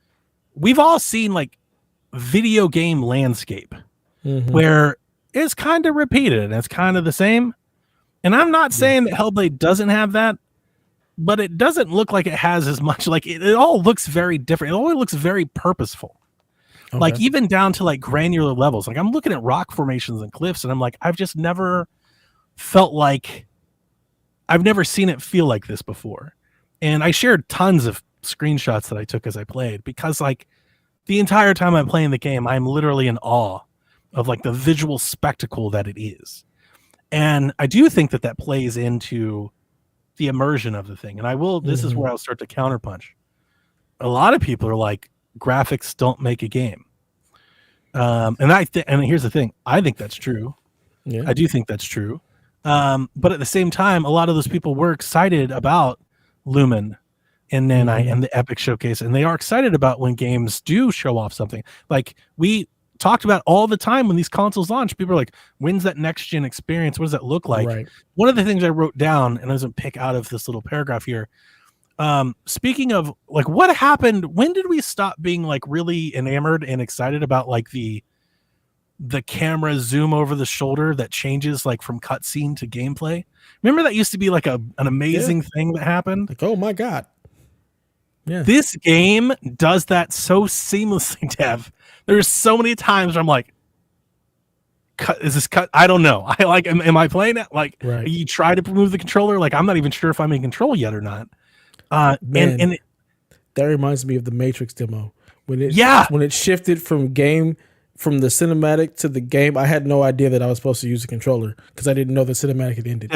We've all seen like video game landscape where it's kind of repeated and it's kind of the same. And I'm not saying that Hellblade doesn't have that, but it doesn't look like it has as much. Like it all looks very different. It all looks very purposeful. Okay. Like even down to like granular levels. Like I'm looking at rock formations and cliffs and I'm like, I've just never felt like, I've never seen it feel like this before. And I shared tons of screenshots that I took as I played, because like the entire time I'm playing the game, I'm literally in awe of like the visual spectacle that it is. And I do think that that plays into the immersion of the thing. And I will, this is where I'll start to counterpunch. A lot of people are like, graphics don't make a game. And here's the thing. I think that's true. Yeah. I do think that's true. But at the same time, a lot of those people were excited about Lumen and Nanite and the Epic Showcase. And they are excited about when games do show off something. Like we talked about all the time when these consoles launch, people are like, when's that next gen experience? What does that look like? Right. One of the things I wrote down, and I was going to pick out of this little paragraph here. Speaking of like what happened, when did we stop being like really enamored and excited about like the camera zoom over the shoulder that changes like from cutscene to gameplay? Remember that used to be like an amazing thing that happened? Like, oh my God. Yeah. This game does that so seamlessly, Dev. There's so many times where I'm like, is this cut? I don't know. I like, am I playing it? Like, you try to move the controller. Like, I'm not even sure if I'm in control yet or not. Man, that reminds me of the Matrix demo when it shifted from the cinematic to the game. I had no idea that I was supposed to use a controller because I didn't know the cinematic had ended.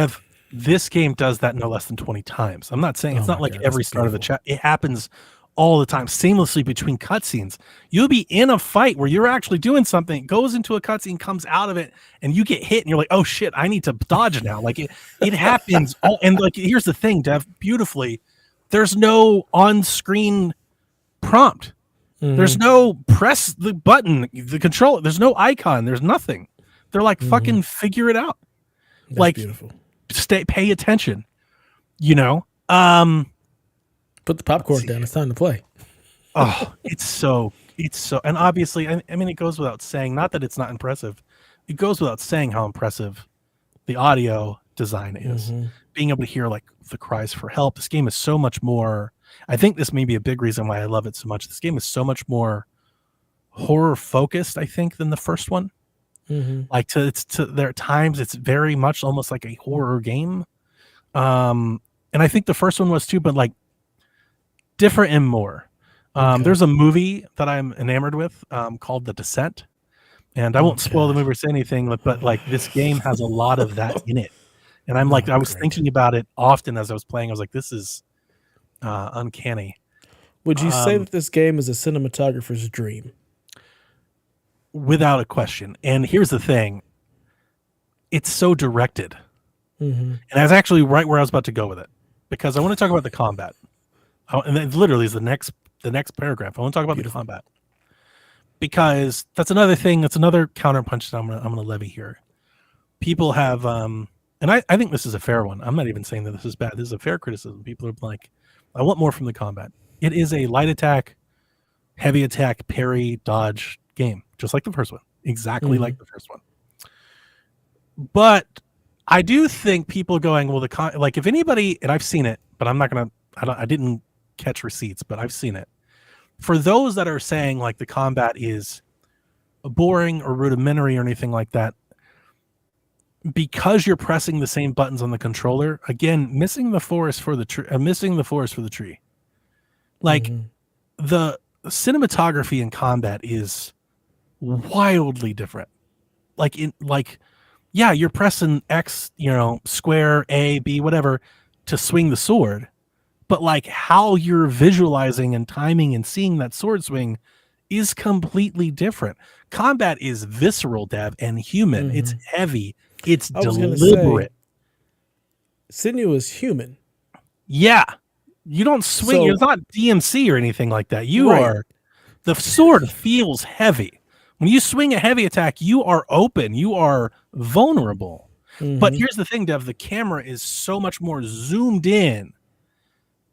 This game does that no less than 20 times. I'm not saying it's not like every start of the chat. It happens all the time, seamlessly between cutscenes. You'll be in a fight where you're actually doing something, goes into a cutscene, comes out of it, and you get hit, and you're like, "Oh shit, I need to dodge now." Like it happens. And like, here's the thing, Dev, beautifully, there's no on-screen prompt. There's no press the button, the controller. There's no icon. There's nothing. They're like, fucking figure it out. That's like beautiful. Pay attention. You know. Put the popcorn down. It's time to play. Oh, it's so, and obviously, I mean, it goes without saying, not that it's not impressive. It goes without saying how impressive the audio design is. Being able to hear like the cries for help. This game is so much more. I think this may be a big reason why I love it so much. This game is so much more horror focused, I think, than the first one. Like there are times it's very much almost like a horror game. And I think the first one was too, but like different and more. There's a movie that I'm enamored with called The Descent. And I won't spoil the movie or say anything, but like this game has a lot of that in it. And I'm like, I was thinking about it often as I was playing. I was like, this is uncanny. Would you say that this game is a cinematographer's dream? Without a question. And here's the thing. it's so directed. Mm-hmm. And that's actually right where I was about to go with it, because I want to talk about the combat. And it literally is the next paragraph. I want to talk about the Beautiful. combat, because that's another thing. That's another counterpunch that I'm gonna levy here. People have, and I think this is a fair one. I'm not even saying that this is bad. This is a fair criticism. People are like, I want more from the combat. It is a light attack, heavy attack, parry, dodge game, just like the first one, exactly like the first one. But I do think people going, well, like if anybody, and I've seen it, but I'm not gonna, I didn't catch receipts, but I've seen it. For those that are saying like the combat is boring or rudimentary or anything like that, because you're pressing the same buttons on the controller, again, missing the forest for the tree. Like the cinematography in combat is wildly different. Yeah, you're pressing X, square, A, B, whatever to swing the sword, but like how you're visualizing and timing and seeing that sword swing is completely different. Combat is visceral, Dev, and human. It's heavy. It's deliberate. Sinew is human. Yeah. You don't swing. It's not DMC or anything like that. The sword feels heavy. When you swing a heavy attack, you are open. You are vulnerable. But here's the thing, Dev. The camera is so much more zoomed in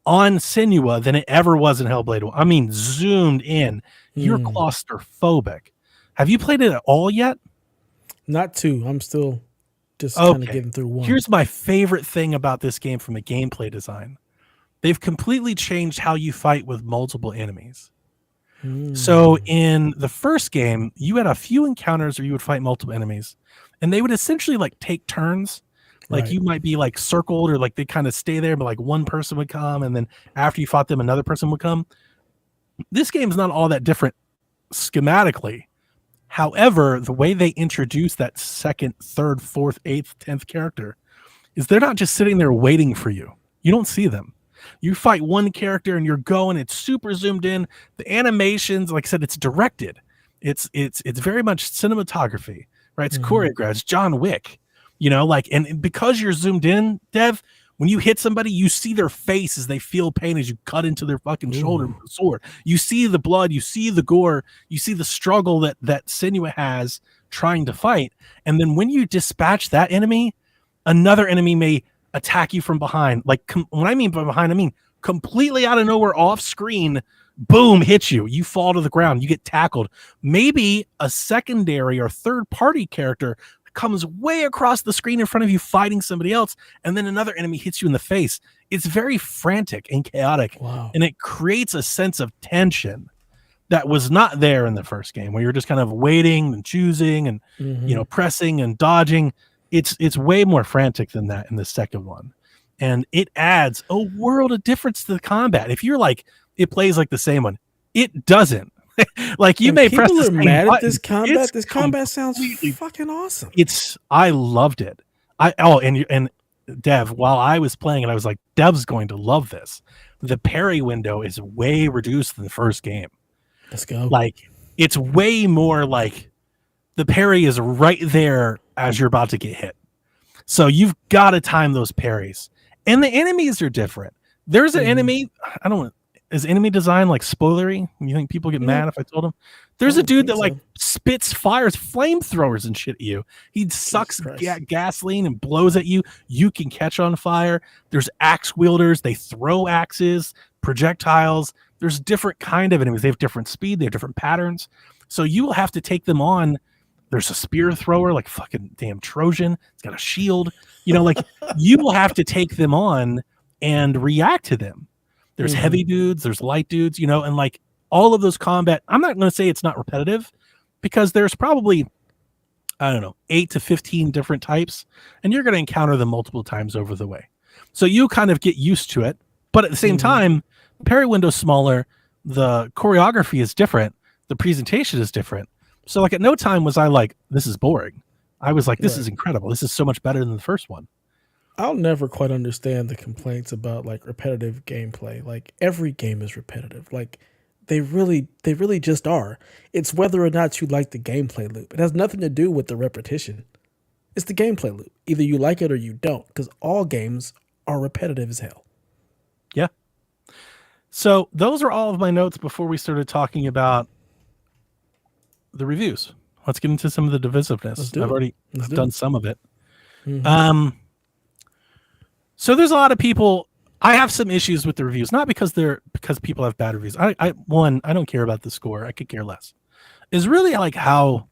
on Senua than it ever was in Hellblade. I mean, zoomed in. You're claustrophobic. Have you played it at all yet? Not 2. I'm still just kind of getting through 1. Here's my favorite thing about this game from a gameplay design. They've completely changed how you fight with multiple enemies. So in the first game, you had a few encounters where you would fight multiple enemies, and they would essentially like take turns. Like you might be like circled, or like they kind of stay there, but like one person would come, and then after you fought them, another person would come. This game's not all that different schematically. However, the way they introduce that second, third, fourth, eighth, 10th character is they're not just sitting there waiting for you. You don't see them. You fight one character and you're going, it's super zoomed in. The animations, like I said, it's directed. It's very much cinematography, right? It's choreographed. It's John Wick, and because you're zoomed in, Dev, when you hit somebody, you see their face as they feel pain as you cut into their fucking shoulder with the sword. You see the blood, you see the gore, you see the struggle that Senua has trying to fight. And then when you dispatch that enemy, another enemy may attack you from behind. Like when I mean from behind, I mean completely out of nowhere, off screen, boom, hits you. You fall to the ground. You get tackled. Maybe a secondary or third party character comes way across the screen in front of you fighting somebody else, and then another enemy hits you in the face. It's very frantic and chaotic, and it creates a sense of tension that was not there in the first game, where you're just kind of waiting and choosing and pressing and dodging. It's way more frantic than that in the second one, and it adds a world of difference to the combat. If you're like, it plays like the same one, it doesn't. Like you may press the same mad button. at this combat. This combat sounds fucking awesome. I loved it. And Dev, while I was playing it, I was like, Dev's going to love this. The parry window is way reduced than the first game. Let's go. Like it's way more like the parry is right there as you're about to get hit. So you've got to time those parries. And the enemies are different. There's an enemy, is enemy design like spoilery? You think people get mad if I told them? There's a dude that like spits flamethrowers and shit at you. He sucks gasoline and blows at you. You can catch on fire. There's axe wielders. They throw axes, projectiles. There's different kind of enemies. They have different speed. They have different patterns. So you will have to take them on. There's a spear thrower, like fucking damn Trojan. It's got a shield. Like you will have to take them on and react to them. There's heavy dudes, there's light dudes, and like all of those combat, I'm not going to say it's not repetitive, because there's probably, 8 to 15 different types, and you're going to encounter them multiple times over the way. So you kind of get used to it, but at the same time, the parry window's smaller, the choreography is different, the presentation is different. So like at no time was I like, this is boring. I was like, this is incredible. This is so much better than the first one. I'll never quite understand the complaints about like repetitive gameplay. Like every game is repetitive. Like they really just are. It's whether or not you like the gameplay loop. It has nothing to do with the repetition. It's the gameplay loop. Either you like it or you don't, because all games are repetitive as hell. Yeah. So those are all of my notes before we started talking about the reviews. Let's get into some of the divisiveness. I've done some of it. Mm-hmm. So there's a lot of people. I have some issues with the reviews, not because people have bad reviews. I don't care about the score. I could care less. Is really like how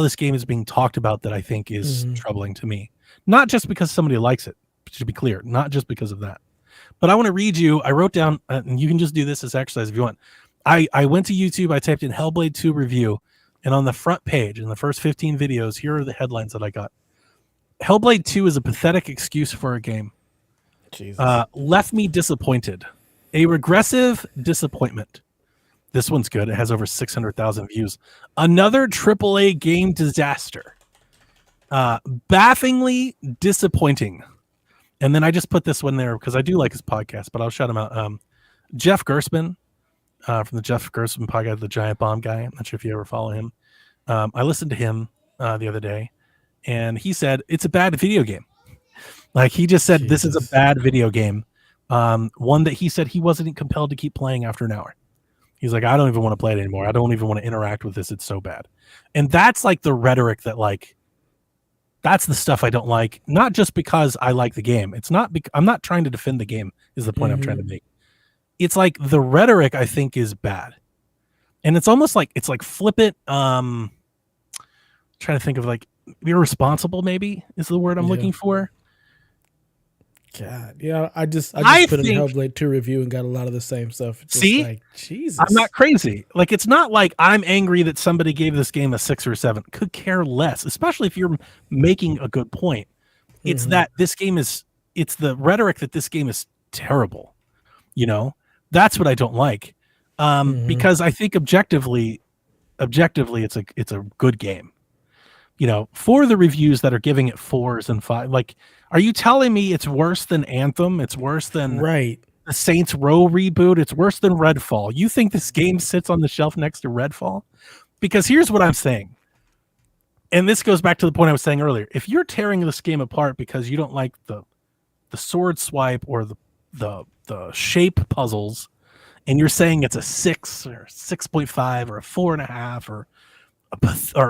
this game is being talked about that I think is troubling to me. Not just because somebody likes it, to be clear, not just because of that. But I want to read you. I wrote down, and you can just do this as exercise if you want. I went to YouTube. I typed in Hellblade 2 review, and on the front page, in the first 15 videos, here are the headlines that I got. Hellblade 2 is a pathetic excuse for a game. Jesus. Left me disappointed. A regressive disappointment. This one's good. It has over 600,000 views. Another AAA game disaster. Bafflingly disappointing. And then I just put this one there because I do like his podcast, but I'll shout him out. Jeff Gersman from the Jeff Gersman podcast, the Giant Bomb guy. I'm not sure if you ever follow him. I listened to him the other day, and he said it's a bad video game. Like he just said, this is a bad video game. One that he said he wasn't compelled to keep playing after an hour. He's like, I don't even want to play it anymore. I don't even want to interact with this. It's so bad. And that's like the rhetoric that like, that's the stuff I don't like. Not just because I like the game. It's not, I'm not trying to defend the game is the point I'm trying to make. It's like the rhetoric I think is bad. And it's almost like, it's like flippant. Trying to think of like irresponsible maybe is the word I'm looking for. God, yeah, I just put in Hellblade 2 review and got a lot of the same stuff. Just see, like, Jesus, I'm not crazy. Like, it's not like I'm angry that somebody gave this game a 6 or 7. Could care less, especially if you're making a good point. It's that this game is. It's the rhetoric that this game is terrible. You know, that's what I don't like. Because I think objectively, it's a good game. You know, for the reviews that are giving it 4s and 5, like, are you telling me it's worse than Anthem? It's worse than the Saints Row reboot? It's worse than Redfall? You think this game sits on the shelf next to Redfall? Because here's what I'm saying. And this goes back to the point I was saying earlier. If you're tearing this game apart because you don't like the sword swipe or the shape puzzles, and you're saying it's a 6 or 6.5 or a 4.5 or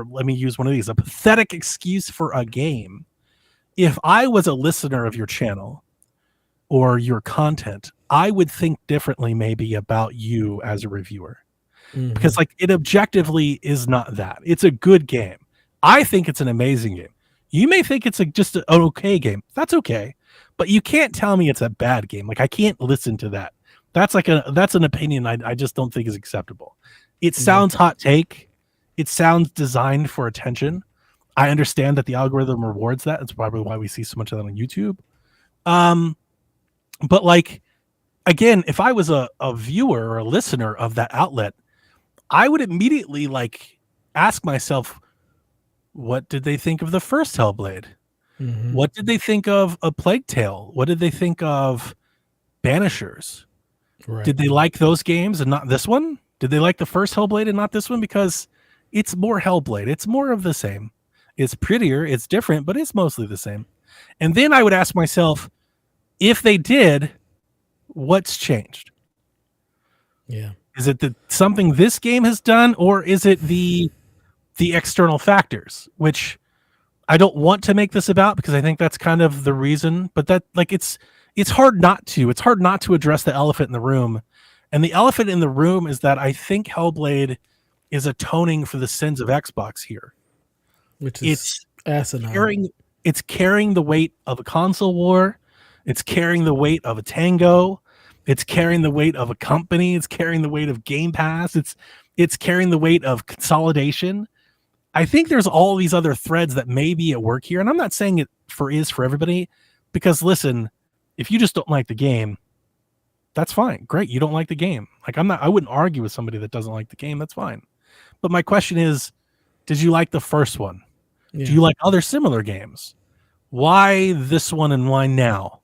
let me use one of these, a pathetic excuse for a game. If I was a listener of your channel or your content, I would think differently maybe about you as a reviewer. Because like it objectively is not that. It's a good game. I think it's an amazing game. You may think it's just an okay game. That's okay. But you can't tell me it's a bad game. Like I can't listen to that. That's an opinion I just don't think is acceptable. It sounds hot take. It sounds designed for attention. I understand that the algorithm rewards that. It's probably why we see so much of that on YouTube. But like, again, if I was a viewer or a listener of that outlet, I would immediately like ask myself, what did they think of the first Hellblade? What did they think of A Plague Tale? What did they think of Banishers? Did they like those games and not this one? Did they like the first Hellblade and not this one? Because it's more Hellblade. It's more of the same. It's prettier. It's different, but it's mostly the same. And then I would ask myself, if they did, what's changed? Yeah. Is it something this game has done, or is it the external factors, which I don't want to make this about because I think that's kind of the reason, but that like it's hard not to. It's hard not to address the elephant in the room. And the elephant in the room is that I think Hellblade is atoning for the sins of Xbox here. Which is asinine. It's carrying the weight of a console war. It's carrying the weight of a Tango. It's carrying the weight of a company. It's carrying the weight of Game Pass. It's carrying the weight of consolidation. I think there's all these other threads that may be at work here. And I'm not saying it is for everybody, because listen, if you just don't like the game, that's fine. Great. You don't like the game. Like I wouldn't argue with somebody that doesn't like the game. That's fine. But my question is, did you like the first one? Yeah. Do you like other similar games? Why this one and why now?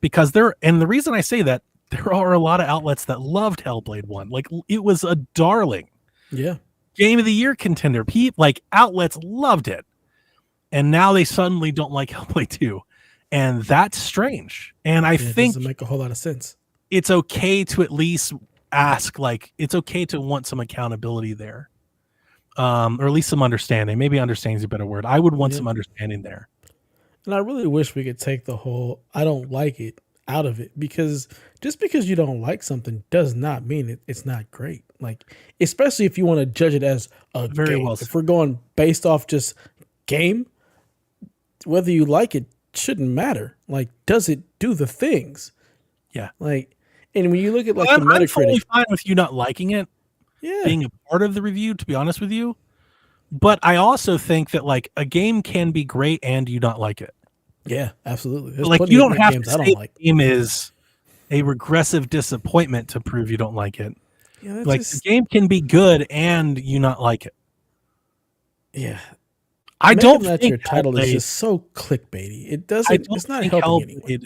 Because the reason I say that, there are a lot of outlets that loved Hellblade 1. Like it was a darling. Yeah. Game of the year contender. Outlets loved it. and now they suddenly don't like Hellblade 2, and that's strange. And I It think doesn't make a whole lot of sense. it's okay to at least ask, like, it's okay to want some accountability there, or at least some understanding. Maybe understanding is a better word. I would want some understanding there. And I really wish we could take the whole "I don't like it" out of it, because just because you don't like something does not mean it's not great. Like, especially if you want to judge it as a Very game. well If said. we're going based off just game, whether you like it shouldn't matter. Like, does it do the things? Yeah. Like, and when you look at like I'm the totally Metacritic, fine with you not liking it, yeah, being a part of the review, to be honest with you. But I also think that like a game can be great and you not like it. yeah, absolutely. There's Like plenty you of don't great have games to I say don't like. the game is a regressive disappointment to prove you don't like it. Yeah, that's Like the just game can be good and you not like it. yeah. I Making don't that think your title is Hellblade. just so clickbaity. It I doesn't. don't It's not think helping anyone. Hellblade.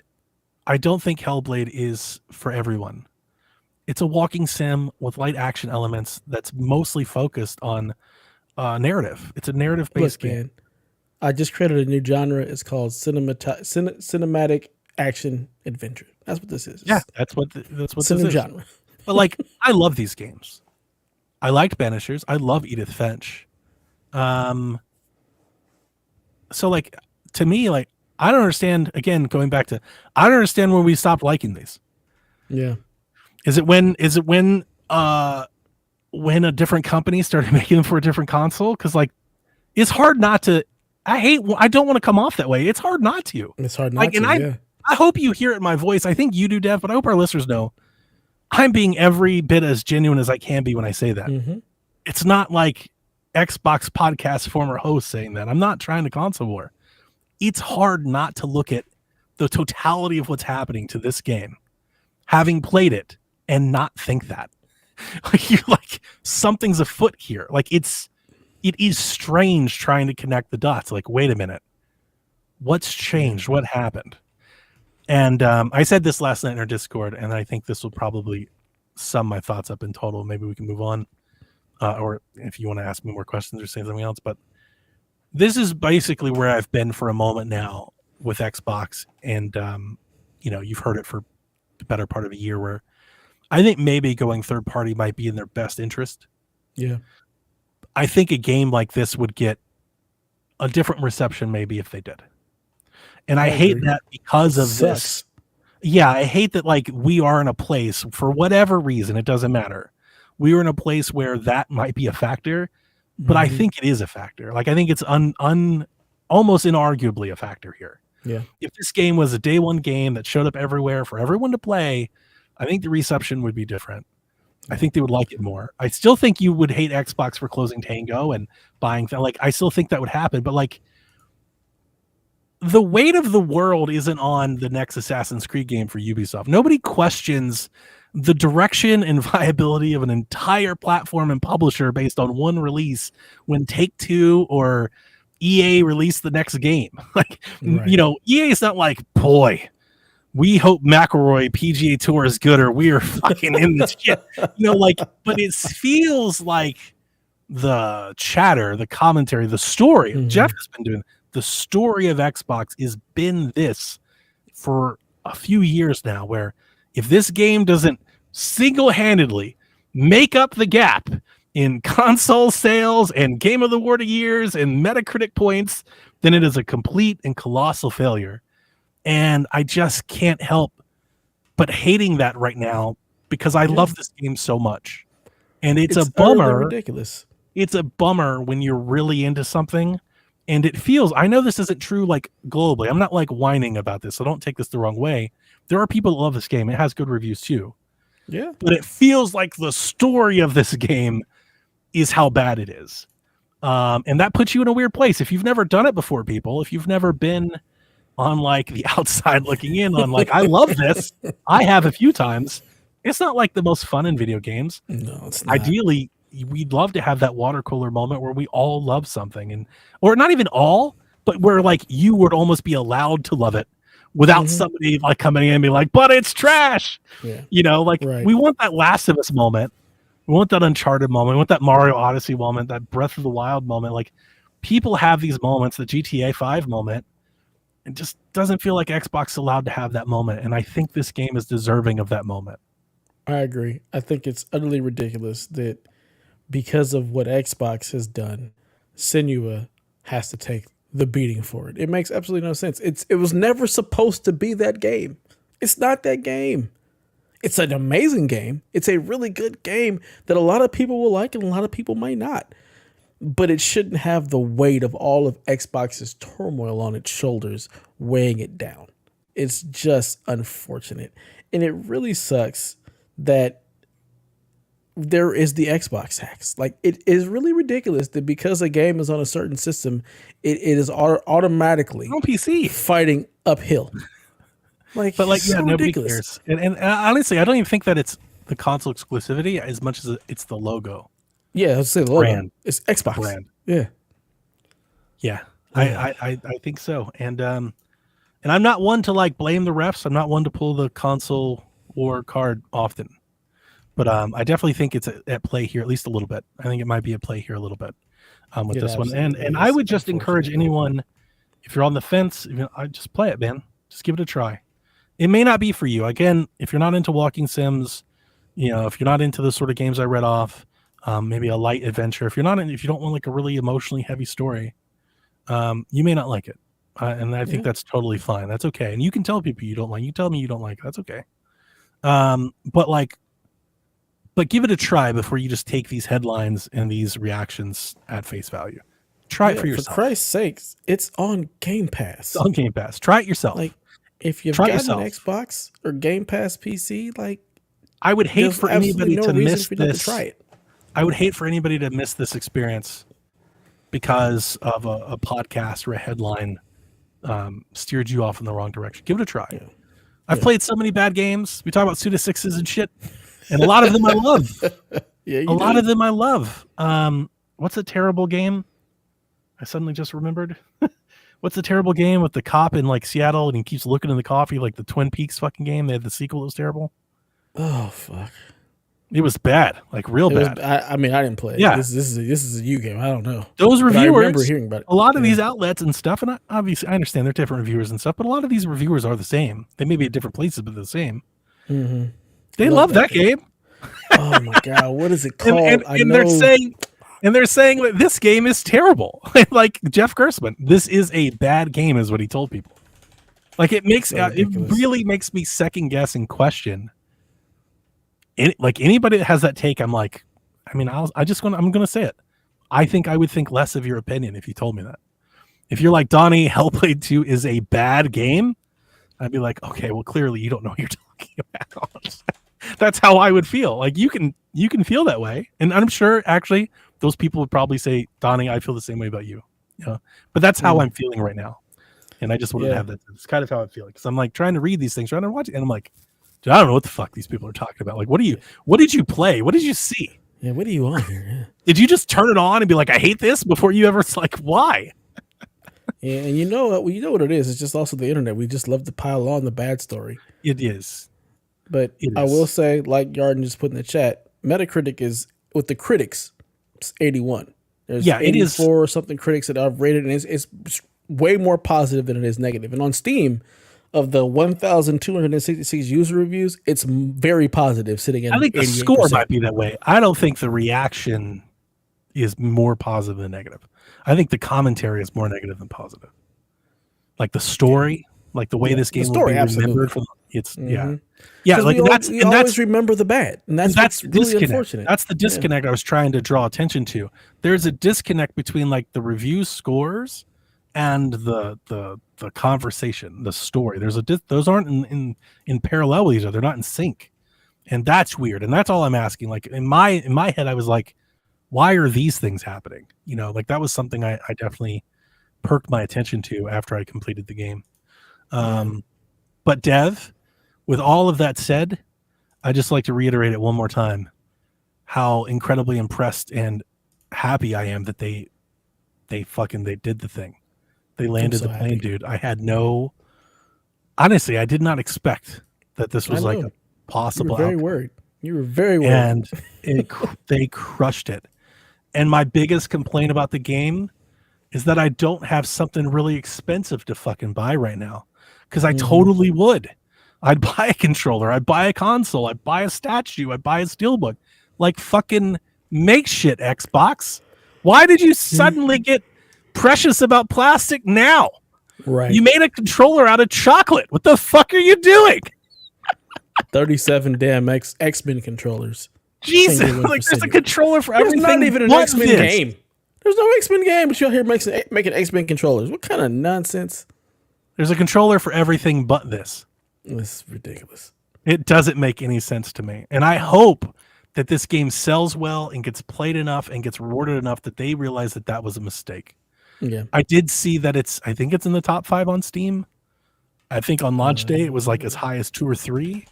I don't think Hellblade is for everyone. It's a walking sim with light action elements that's mostly focused on narrative. It's a narrative-based Look, game. man, I just created a new genre. It's called cinematic action adventure. That's what this is. Yeah, that's what It's a this new is. genre. But like, I love these games. I liked Banishers. I love Edith Finch. So like, to me, like, I don't understand. Again, going back to, I don't understand when we stopped liking these. Yeah, Is it when when a different company started making them for a different console? Because like, it's hard not to. I don't want to come off that way. It's hard not to. it's hard not Like, to. and Yeah, I hope you hear it in my voice. I think you do, Dev, but I hope our listeners know I'm being every bit as genuine as I can be when I say that. mm-hmm. It's not like Xbox podcast former host saying that. I'm not trying to console war. It's hard not to look at the totality of what's happening to this game, having played it, and not think that. Like, you're like, something's afoot here. Like, it is strange trying to connect the dots. Like, wait a minute. What's changed? What happened? And I said this last night in our Discord, and I think this will probably sum my thoughts up in total. Maybe we can move on. Or if you want to ask me more questions or say something else. But this is basically where I've been for a moment now with Xbox. And, you've heard it for the better part of a year, where I think maybe going third party might be in their best interest. Yeah, I think a game like this would get a different reception maybe if they did. And I hate that because of this. Yeah, I hate that, like, we are in a place, for whatever reason, it doesn't matter. We are in a place where that might be a factor, but I think it is a factor. Like, I think it's almost inarguably a factor here. Yeah. If this game was a day one game that showed up everywhere for everyone to play, I think the reception would be different. I think they would like it more. I still think you would hate Xbox for closing Tango and buying like, I still think that would happen, but like, the weight of the world isn't on the next Assassin's Creed game for Ubisoft. Nobody questions the direction and viability of an entire platform and publisher based on one release when Take-Two or EA release the next game. Like, Right. EA is not like, boy, we hope McElroy PGA Tour is good or we are fucking in this shit. But it feels like the chatter, the commentary, the story. Jeff has been doing the story of Xbox has been this for a few years now, where if this game doesn't single-handedly make up the gap in console sales and Game of the War of years and Metacritic points, then it is a complete and colossal failure. And I just can't help but hating that right now, because I love this game so much. And it's a bummer. Ridiculous. It's a bummer when you're really into something. And it feels, I know this isn't true like globally. I'm not like whining about this, so don't take this the wrong way. There are people that love this game. It has good reviews too. Yeah. But it feels like the story of this game is how bad it is. And that puts you in a weird place. If you've never done it before, people, if you've never been on like the outside looking in on like, I love this. I have a few times. It's not like the most fun in video games. No, it's not. Ideally, we'd love to have that water cooler moment where we all love something, or not even all, but where like you would almost be allowed to love it without somebody like coming in and be like, but it's trash. Yeah. We want that Last of Us moment. We want that Uncharted moment. We want that Mario Odyssey moment, that Breath of the Wild moment. Like, people have these moments, the GTA 5 moment. It just doesn't feel like Xbox allowed to have that moment. And I think this game is deserving of that moment. I agree. I think it's utterly ridiculous that because of what Xbox has done, Senua has to take the beating for it. It makes absolutely no sense. It was never supposed to be that game. It's not that game. It's an amazing game. It's a really good game that a lot of people will like and a lot of people might not. But it shouldn't have the weight of all of Xbox's turmoil on its shoulders weighing it down. It's just unfortunate. And it really sucks that there is the Xbox tax. Like, it is really ridiculous that because a game is on a certain system, it is automatically on PC fighting uphill. Like, but like, so nobody ridiculous. cares. And honestly, I don't even think that it's the console exclusivity as much as it's the logo. Yeah, let's say the logo. Brand. It's Xbox. Brand. Yeah. Yeah. I think so. And I'm not one to like blame the refs. I'm not one to pull the console war card often. But I definitely think it's at play here at least a little bit. I think it might be at play here a little bit with this one. And I would just encourage anyone, if you're on the fence, I just play it, man. Just give it a try. It may not be for you. Again, if you're not into walking sims, if you're not into the sort of games I read off, maybe a light adventure. If you don't want like a really emotionally heavy story, you may not like it. And I think that's totally fine. That's okay. And you can tell people you don't like. You tell me you don't like it. That's okay. But give it a try before you just take these headlines and these reactions at face value. Try it for yourself. For Christ's sakes, it's on Game Pass. It's on Game Pass. Try it yourself. Like, if you've got an Xbox or Game Pass PC, like, I would hate for anybody to miss this. To try it. I would hate for anybody to miss this experience because of a podcast or a headline steered you off in the wrong direction. Give it a try. Yeah. I've played so many bad games. We talk about Suda Sixes and shit, and a lot of them I love. Lot of them I love. What's a terrible game? I suddenly just remembered. What's the terrible game with the cop in like Seattle and he keeps looking in the coffee, like the Twin Peaks fucking game? They had the sequel that was terrible. Oh fuck! It was bad, like real bad. I mean, I didn't play it. Yeah, this is a you game. I don't know. Those reviewers. I remember hearing about it. A lot of these outlets and stuff, and obviously I understand they're different reviewers and stuff, but a lot of these reviewers are the same. They may be at different places, but they're the same. Mm-hmm. They love that game. Oh my god, what is it called? and they're saying that this game is terrible. Like Jeff Gerstmann, this is a bad game, is what he told people. Like it really makes me second guess and question. Like anybody that has that take, I'm like, I'm gonna say it. I think I would think less of your opinion if you told me that. If you're like, Donnie, Hellblade 2 is a bad game, I'd be like, okay, well clearly you don't know what you're talking about. That's how I would feel. Like you can feel that way, and I'm sure actually those people would probably say, Donnie, I feel the same way about you. But that's how I'm feeling right now, and I just wanted to have that. It's kind of how I'm feeling because I'm like trying to read these things, trying to watch it, and I'm like, dude, I don't know what the fuck these people are talking about. Like, what did you play? What did you see? Yeah, what are you on here? Yeah. Did you just turn it on and be like, I hate this before you ever? It's like, why? Yeah, and you know what it is. It's just also the internet. We just love to pile on the bad story. It is. But I will say, like Yarden just put in the chat, Metacritic is, with the critics, it's 81. There's 84 or something critics that I've rated, and it's way more positive than it is negative. And on Steam, of the 1,266 user reviews, it's very positive, sitting at 88%. I think the score might be that way. I don't think the reaction is more positive than negative. I think the commentary is more negative than positive. Like the story, like the way this game will be remembered from like we always remember the bad, and that's really unfortunate. That's the disconnect I was trying to draw attention to. There's a disconnect between like the review scores and the conversation, the story. Those aren't in parallel with each other. They're not in sync, and that's weird. And that's all I'm asking. Like in my head, I was like, why are these things happening? Like that was something I definitely perked my attention to after I completed the game. But Dev, with all of that said, I just like to reiterate it one more time, how incredibly impressed and happy I am that they did the thing. They landed the plane, dude. Honestly, I did not expect that this was like a possible outcome. You were very worried. And they crushed it. And my biggest complaint about the game is that I don't have something really expensive to fucking buy right now. Because I totally would. I'd buy a controller, I'd buy a console, I'd buy a statue, I'd buy a steelbook. Like fucking make shit, Xbox. Why did you suddenly get precious about plastic now? Right. You made a controller out of chocolate. What the fuck are you doing? 37 damn X-Men controllers. Jesus, like there's a controller for everything. There's not even an X-Men this. game. There's no X-Men game, but you're here making X-Men controllers. What kind of nonsense? There's a controller for everything but this. This is ridiculous. It doesn't make any sense to me. And I hope that this game sells well and gets played enough and gets rewarded enough that they realize that that was a mistake. Yeah. I did see that I think it's in the top 5 on Steam. I think on launch day it was like as high as 2 or 3.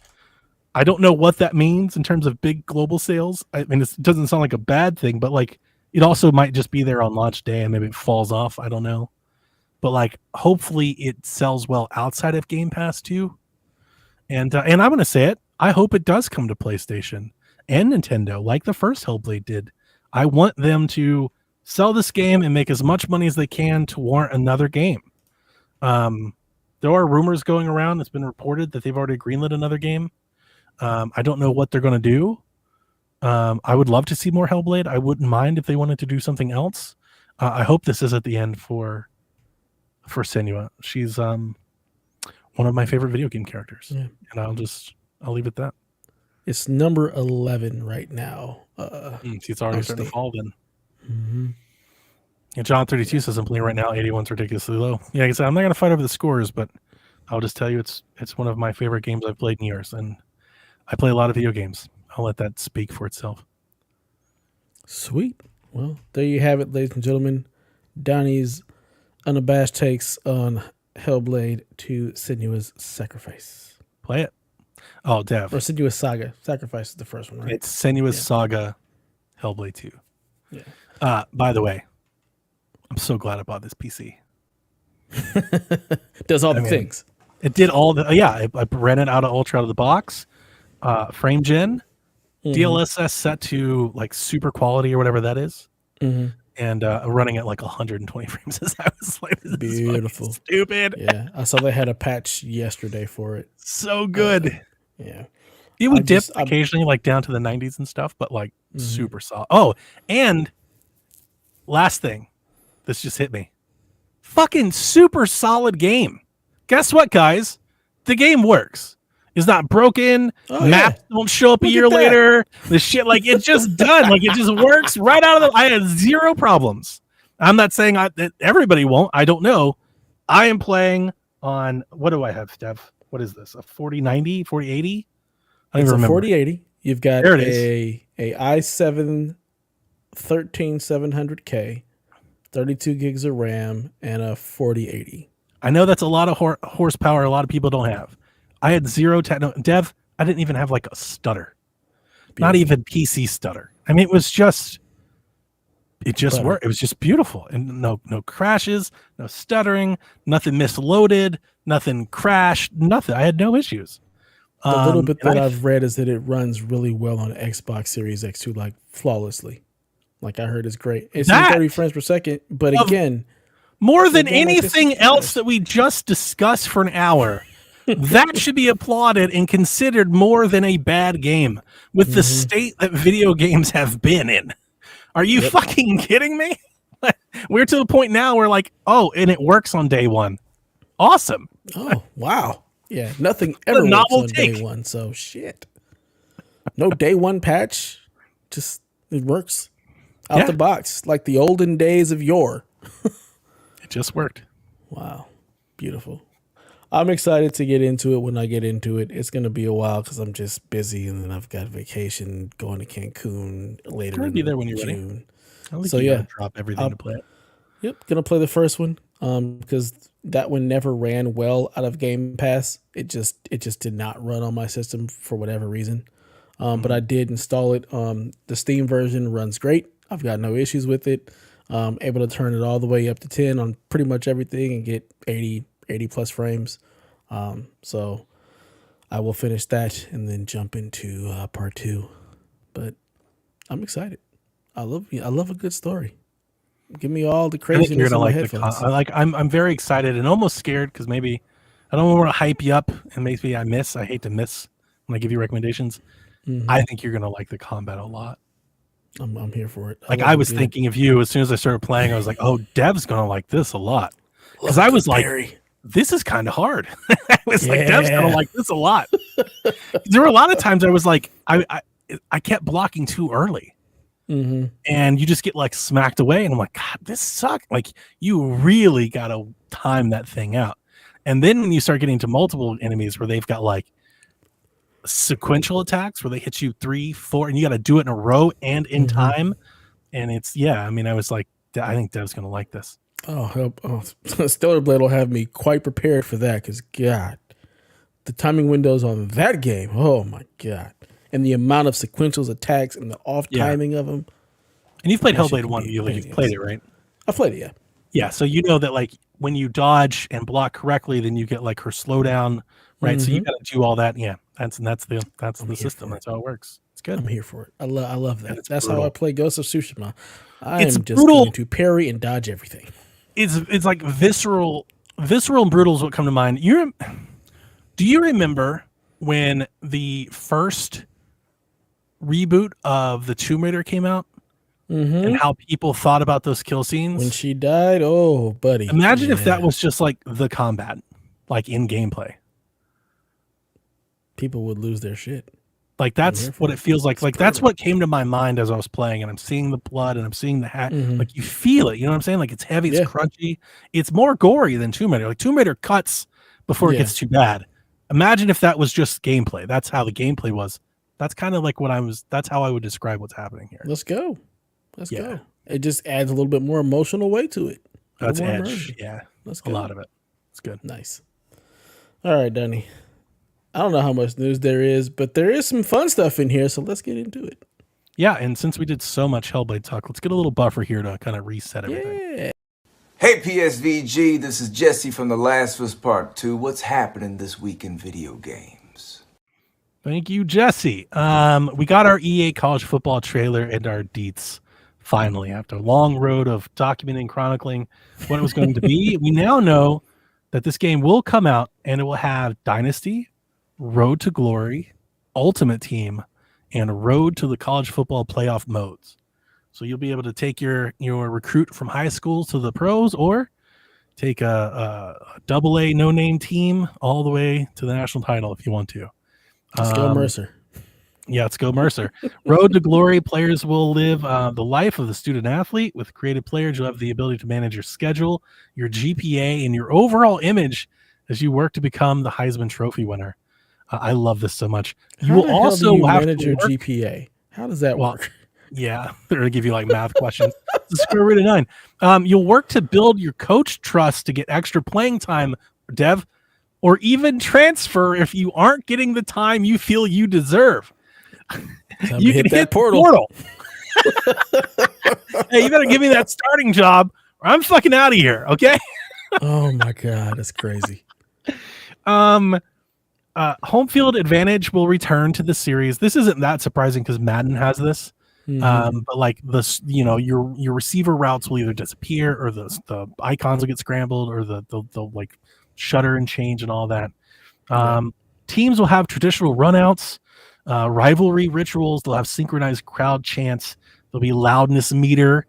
I don't know what that means in terms of big global sales. I mean, it doesn't sound like a bad thing, but like it also might just be there on launch day and maybe it falls off. I don't know. But like, hopefully it sells well outside of Game Pass too. And I'm going to say it. I hope it does come to PlayStation and Nintendo like the first Hellblade did. I want them to sell this game and make as much money as they can to warrant another game. There are rumors going around. It's been reported that they've already greenlit another game. I don't know what they're going to do. I would love to see more Hellblade. I wouldn't mind if they wanted to do something else. I hope this is at the end for Senua. She's one of my favorite video game characters. Yeah. And I'll leave it at that. It's number 11 right now. It's already starting to fall then. Mm-hmm. And John 32 says I'm playing right now. 81's ridiculously low. Yeah, like I said, I'm not going to fight over the scores, but I'll just tell you it's one of my favorite games I've played in years, and I play a lot of video games. I'll let that speak for itself. Sweet. Well, there you have it, ladies and gentlemen. Donnie's unabashed takes on Hellblade to Senua's Sacrifice. Play it. Oh, Dev. Or Senua's Saga. Sacrifice is the first one, right? It's Senua's Saga, Hellblade 2. Yeah. By the way, I'm so glad I bought this PC. Does all the things. It did all the I ran it out of Ultra out of the box. Frame gen, DLSS set to like super quality or whatever that is. Mm-hmm. And running at like 120 frames as I was like, this beautiful, is stupid. Yeah, I saw they had a patch yesterday for it. So good. Yeah, it would dip occasionally, like down to the 90s and stuff, but like super solid. Oh, and last thing, this just hit me. Fucking super solid game. Guess what, guys? The game works. It's not broken. Maps don't show up a year later. The shit, like, it's just done. Like, it just works right out of the... I had zero problems. I'm not saying that everybody won't. I don't know. I am playing on... What do I have, Steph? What is this? A 4090? 4080? I don't even remember. 4080. You've got a i7 13700K, 32 gigs of RAM, and a 4080. I know that's a lot of horsepower a lot of people don't have. I had zero Dev, I didn't even have like a stutter. Beautiful. Not even PC stutter. I mean, it just worked. It was just beautiful. And no crashes, no stuttering, nothing misloaded, nothing crashed, nothing. I had no issues. The little bit that I've read is that it runs really well on Xbox Series X2, like flawlessly. Like I heard it's great. It's 30 frames per second, but again, more than anything else that we just discussed for an hour, that should be applauded and considered more than a bad game with the state that video games have been in. Are you fucking kidding me? We're to the point now where like, oh, and it works on day one. Awesome. Oh, wow. Yeah, nothing ever works on day one, so shit. No day one patch. Just, it works out the box like the olden days of yore. It just worked. Wow. Beautiful. I'm excited to get into it when I get into it. It's going to be a while because I'm just busy, and then I've got vacation going to Cancun later in June. Be there when you're ready. So yeah, drop everything to play it. Yep, gonna play the first one because that one never ran well out of Game Pass. It just did not run on my system for whatever reason. But I did install it. The Steam version runs great. I've got no issues with it. Able to turn it all the way up to 10 on pretty much everything and get 80 plus frames. So I will finish that and then jump into part 2. But I'm excited. I love a good story. Give me all the I think you're craziness gonna in my like headphones. I'm very excited and almost scared because maybe I don't want to hype you up and maybe I miss. I hate to miss when I give you recommendations. I think you're gonna like the combat a lot. I'm here for it. I Like love I a was good thinking of you as soon as I started playing. I was like, oh, Dev's gonna like this a lot because love a I good was like, parry. this is kind of hard. I was like, Dev's gonna Yeah. like this a lot. There were a lot of times I was like, I kept blocking too early. And you just get like smacked away, and I'm like, God, this sucks. Like you really gotta time that thing out. And then when you start getting to multiple enemies where they've got like sequential attacks where they hit you 3, 4, and you got to do it in a row and in time. And it's I mean, I was like, I think Dev's gonna like this. Stellar Blade will have me quite prepared for that because God, the timing windows on that game. Oh my God, and the amount of sequentials attacks and the off timing of them. And you've played That shit Hellblade can 1, be you've played it, right? I played it, yeah. Yeah, so you know that like when you dodge and block correctly, then you get like her slowdown, right? So you got to do all that. Yeah, that's the system. That's how it works. It's good. I'm here for it. I love that. That's brutal. how I play Ghost of Tsushima. It's I'm just brutal. going to parry and dodge everything. It's like visceral and brutal is what come to mind. Do you remember when the first reboot of the Tomb Raider came out? And how people thought about those kill scenes when she died. Oh, buddy! Imagine if that was just like the combat, like in gameplay. People would lose their shit. Like that's what it feels like. Like that's what came to my mind as I was playing, and I'm seeing the blood and I'm seeing the hat. Like you feel it. You know what I'm saying? Like it's heavy, it's crunchy. It's more gory than Tomb Raider. Like Tomb Raider cuts before it gets too bad. Imagine if that was just gameplay. That's how the gameplay was. That's kind of like that's how I would describe what's happening here. Let's go. Let's go. It just adds a little bit more emotional weight to it. That's edge. Yeah. Let's go. A lot of it. It's good. Nice. All right, Donnie. I don't know how much news there is, but there is some fun stuff in here, so let's get into it. Yeah, and since we did so much Hellblade talk, let's get a little buffer here to kind of reset everything. Yeah. Hey PSVG, this is Jesse from The Last of Us Part 2. What's happening this week in video games? Thank you, Jesse. We got our EA college football trailer and our deets finally after a long road of documenting, chronicling what it was going to be. We now know that this game will come out and it will have Dynasty, Road to Glory, Ultimate Team, and Road to the College Football Playoff modes. So you'll be able to take your recruit from high school to the pros, or take a AA no-name team all the way to the national title if you want to. Let's go Mercer. Yeah, let's go Mercer. Road to Glory players will live the life of the student athlete. With creative players, you'll have the ability to manage your schedule, your GPA, and your overall image as you work to become the Heisman Trophy winner. I love this so much. You will also have manage to your GPA. How does that work? Yeah, they're going to give you like math questions. The square root of 9. You'll work to build your coach trust to get extra playing time, Dev, or even transfer if you aren't getting the time you feel you deserve. You can hit that portal. Hey, you better give me that starting job or I'm fucking out of here, okay? Oh my God, that's crazy. Home field advantage will return to the series. This isn't that surprising because Madden has this. But like this, your receiver routes will either disappear or the icons will get scrambled or they'll like shutter and change and all that. Teams will have traditional runouts, rivalry rituals. They'll have synchronized crowd chants. There'll be loudness meter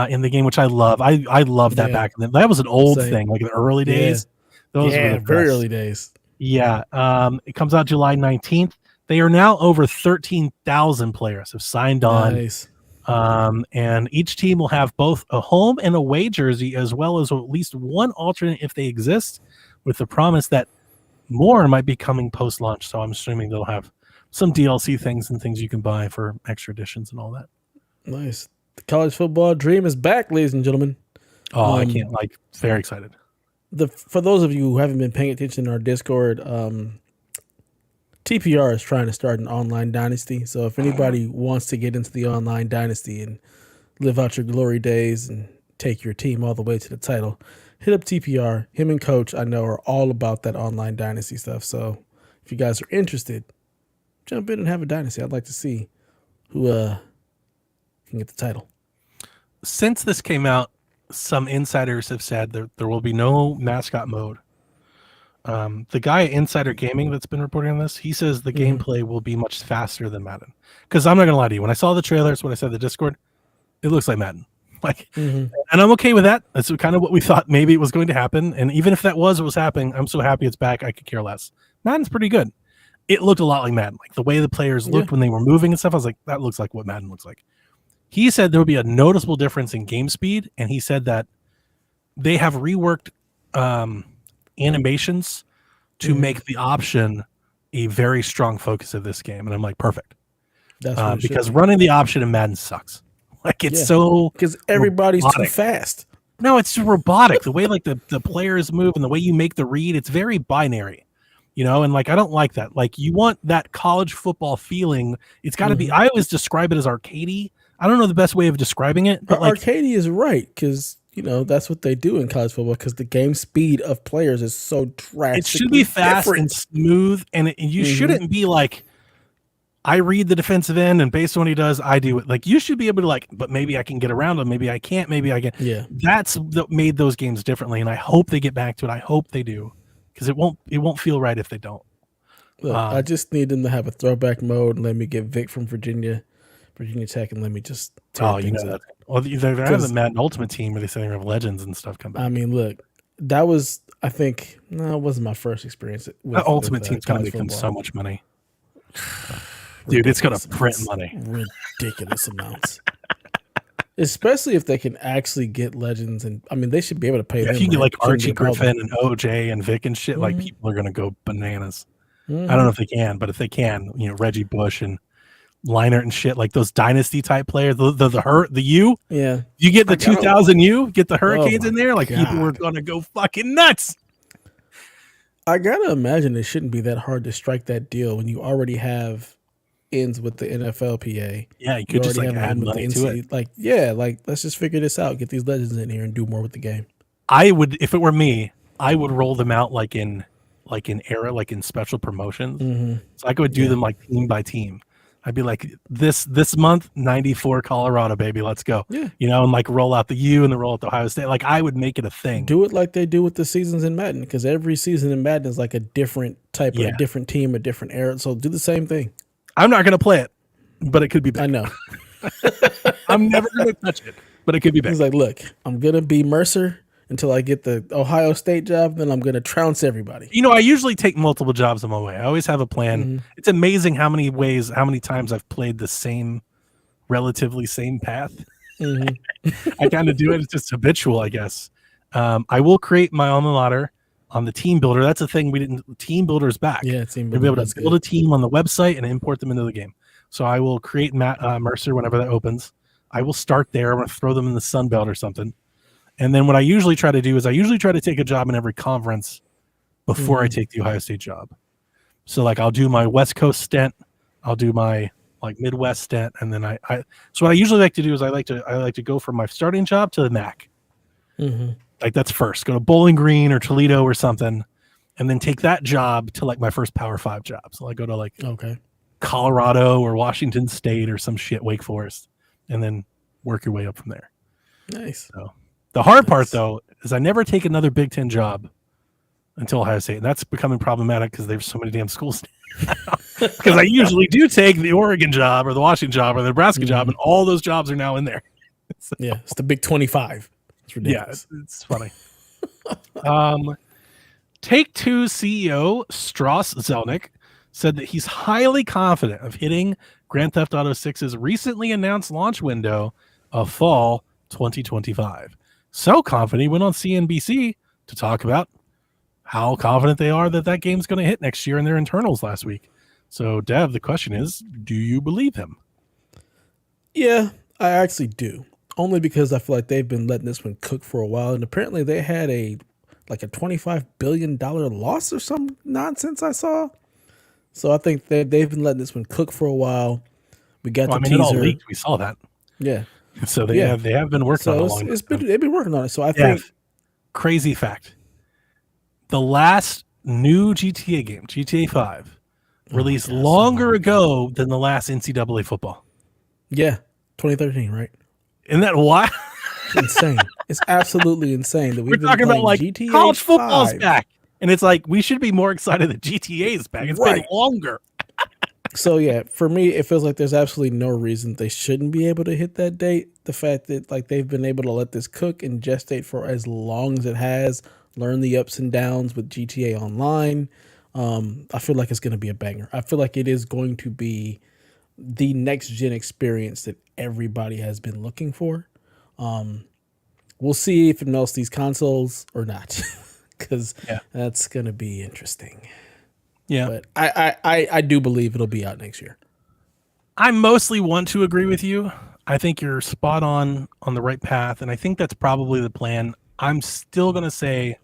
in the game, which I love. I love that back then. That was an old thing, like in the early days. Those were the very early days. Yeah. It comes out July 19th. They are now over 13,000 players have signed on. Nice. And each team will have both a home and away jersey, as well as at least one alternate if they exist, with the promise that more might be coming post-launch. So I'm assuming they'll have some DLC things and things you can buy for extra editions and all that. Nice. The college football dream is back, ladies and gentlemen. Oh, I can't, very excited. For those of you who haven't been paying attention in our Discord, TPR is trying to start an online dynasty. So if anybody wants to get into the online dynasty and live out your glory days and take your team all the way to the title, hit up TPR. Him and Coach, I know, are all about that online dynasty stuff. So if you guys are interested, jump in and have a dynasty. I'd like to see who can get the title. Since this came out, some insiders have said that there will be no mascot mode. The guy at Insider Gaming that's been reporting on this, he says the gameplay will be much faster than Madden. Because I'm not gonna lie to you, when I saw the trailers, when I said the Discord, it looks like Madden. Like, and I'm okay with that. That's kind of what we thought maybe it was going to happen. And even if that was what was happening, I'm so happy it's back. I could care less. Madden's pretty good. It looked a lot like Madden, like the way the players looked when they were moving and stuff. I was like, that looks like what Madden looks like. He said there would be a noticeable difference in game speed, and he said that they have reworked animations to make the option a very strong focus of this game. And I'm like, perfect. That's because running the option in Madden sucks. Like, it's so because everybody's robotic. too fast. No, it's just robotic. The way like the players move and the way you make the read, it's very binary, and like I don't like that. Like, you want that college football feeling. It's got to be. I always describe it as arcadey. I don't know the best way of describing it, but like, arcadey is right because that's what they do in college football because the game speed of players is so drastically it should be fast different. and smooth, and you shouldn't be like, I read the defensive end, and based on what he does, I do it. Like, you should be able to but maybe I can get around him, maybe I can't, maybe I can. Yeah, that's what made those games differently, and I hope they get back to it. I hope they do, because it won't feel right if they don't. Look, I just need them to have a throwback mode and let me get Vic from Virginia Tech, and let me just tear things up. Well, they have the Madden Ultimate Team where they say they have legends and stuff come back. I mean, look, that was it wasn't my first experience. The Ultimate Team's going to make them so much money. Dude, it's going to print money. Ridiculous amounts. Especially if they can actually get legends. And I mean, they should be able to pay them. If you get like Archie Griffin and OJ and Vic and shit, like, people are going to go bananas. I don't know if they can, but if they can, Reggie Bush and Leinart and shit, like those dynasty type players, the U. Yeah. You get the 2000 U, get the Hurricanes in there, like, people were going to go fucking nuts. I got to imagine it shouldn't be that hard to strike that deal when you already have ends with the NFLPA. Yeah, you could just like add money to it. Like, let's just figure this out, get these legends in here and do more with the game. I would, if it were me, I would roll them out like in special promotions. So I could do them like team by team. I'd be like, this month, 94 Colorado, baby, let's go. Yeah. And like roll out the U and then roll out the Ohio State. Like, I would make it a thing. Do it like they do with the seasons in Madden, because every season in Madden is like a different type of a different team, a different era. So do the same thing. I'm not going to play it, but it could be big. I know. I'm never going to touch it, but it could be big. He's like, look, I'm going to be Mercer until I get the Ohio State job, then I'm going to trounce everybody. I usually take multiple jobs on my way. I always have a plan. It's amazing how many times I've played the relatively same path. I kind of do it. It's just habitual, I guess. I will create my alma mater on the team builder. That's a thing team builder's back. Yeah, team builder. We'll be able to build a team on the website and import them into the game. So I will create Mercer whenever that opens. I will start there. I'm going to throw them in the Sun Belt or something. And then what I usually try to do is to take a job in every conference before I take the Ohio State job. So like, I'll do my West Coast stint, I'll do my like Midwest stint, and then so what I usually like to do is I like to go from my starting job to the MAC. Like, that's first. Go to Bowling Green or Toledo or something, and then take that job to like my first Power 5 job. So I go to like Colorado or Washington State or some shit, Wake Forest, and then work your way up from there. Nice. So the hard part, though, is I never take another Big Ten job until Ohio State. And that's becoming problematic because there's so many damn schools. Because I usually do take the Oregon job or the Washington job or the Nebraska job, and all those jobs are now in there. So, yeah, it's the Big 25. It's ridiculous. Yeah, it's funny. Take-Two CEO Strauss Zelnick said that he's highly confident of hitting Grand Theft Auto 6's recently announced launch window of fall 2025. So confident he went on CNBC to talk about how confident they are that game's going to hit next year in their internals last week. So, Dev, the question is, do you believe him? Yeah, I actually do. Only because I feel like they've been letting this one cook for a while. And apparently they had a $25 billion loss or some nonsense I saw. So I think they've been letting this one cook for a while. We got the teaser. It all leaked. We saw that. Yeah. So they have been working on it a long time. They've been working on it. So I think crazy fact. The last new GTA game, GTA 5, released longer ago than the last NCAA football. Yeah. 2013, right? Isn't that wild? insane. It's absolutely insane that We're we've been talking about playing like GTA college football's 5. back, and it's like we should be more excited that GTA is back. It's been Right. longer. So yeah, for me, it feels like there's absolutely no reason they shouldn't be able to hit that date. The fact that like they've been able to let this cook and gestate for as long as it has, learn the ups and downs with GTA Online. I feel like it's going to be a banger. I feel like it is going to be the next gen experience that everybody has been looking for. We'll see if it melts these consoles or not, because that's going to be interesting. Yeah, But I do believe it'll be out next year. I mostly want to agree with you. I think you're spot on the right path, and I think that's probably the plan. I'm still going to say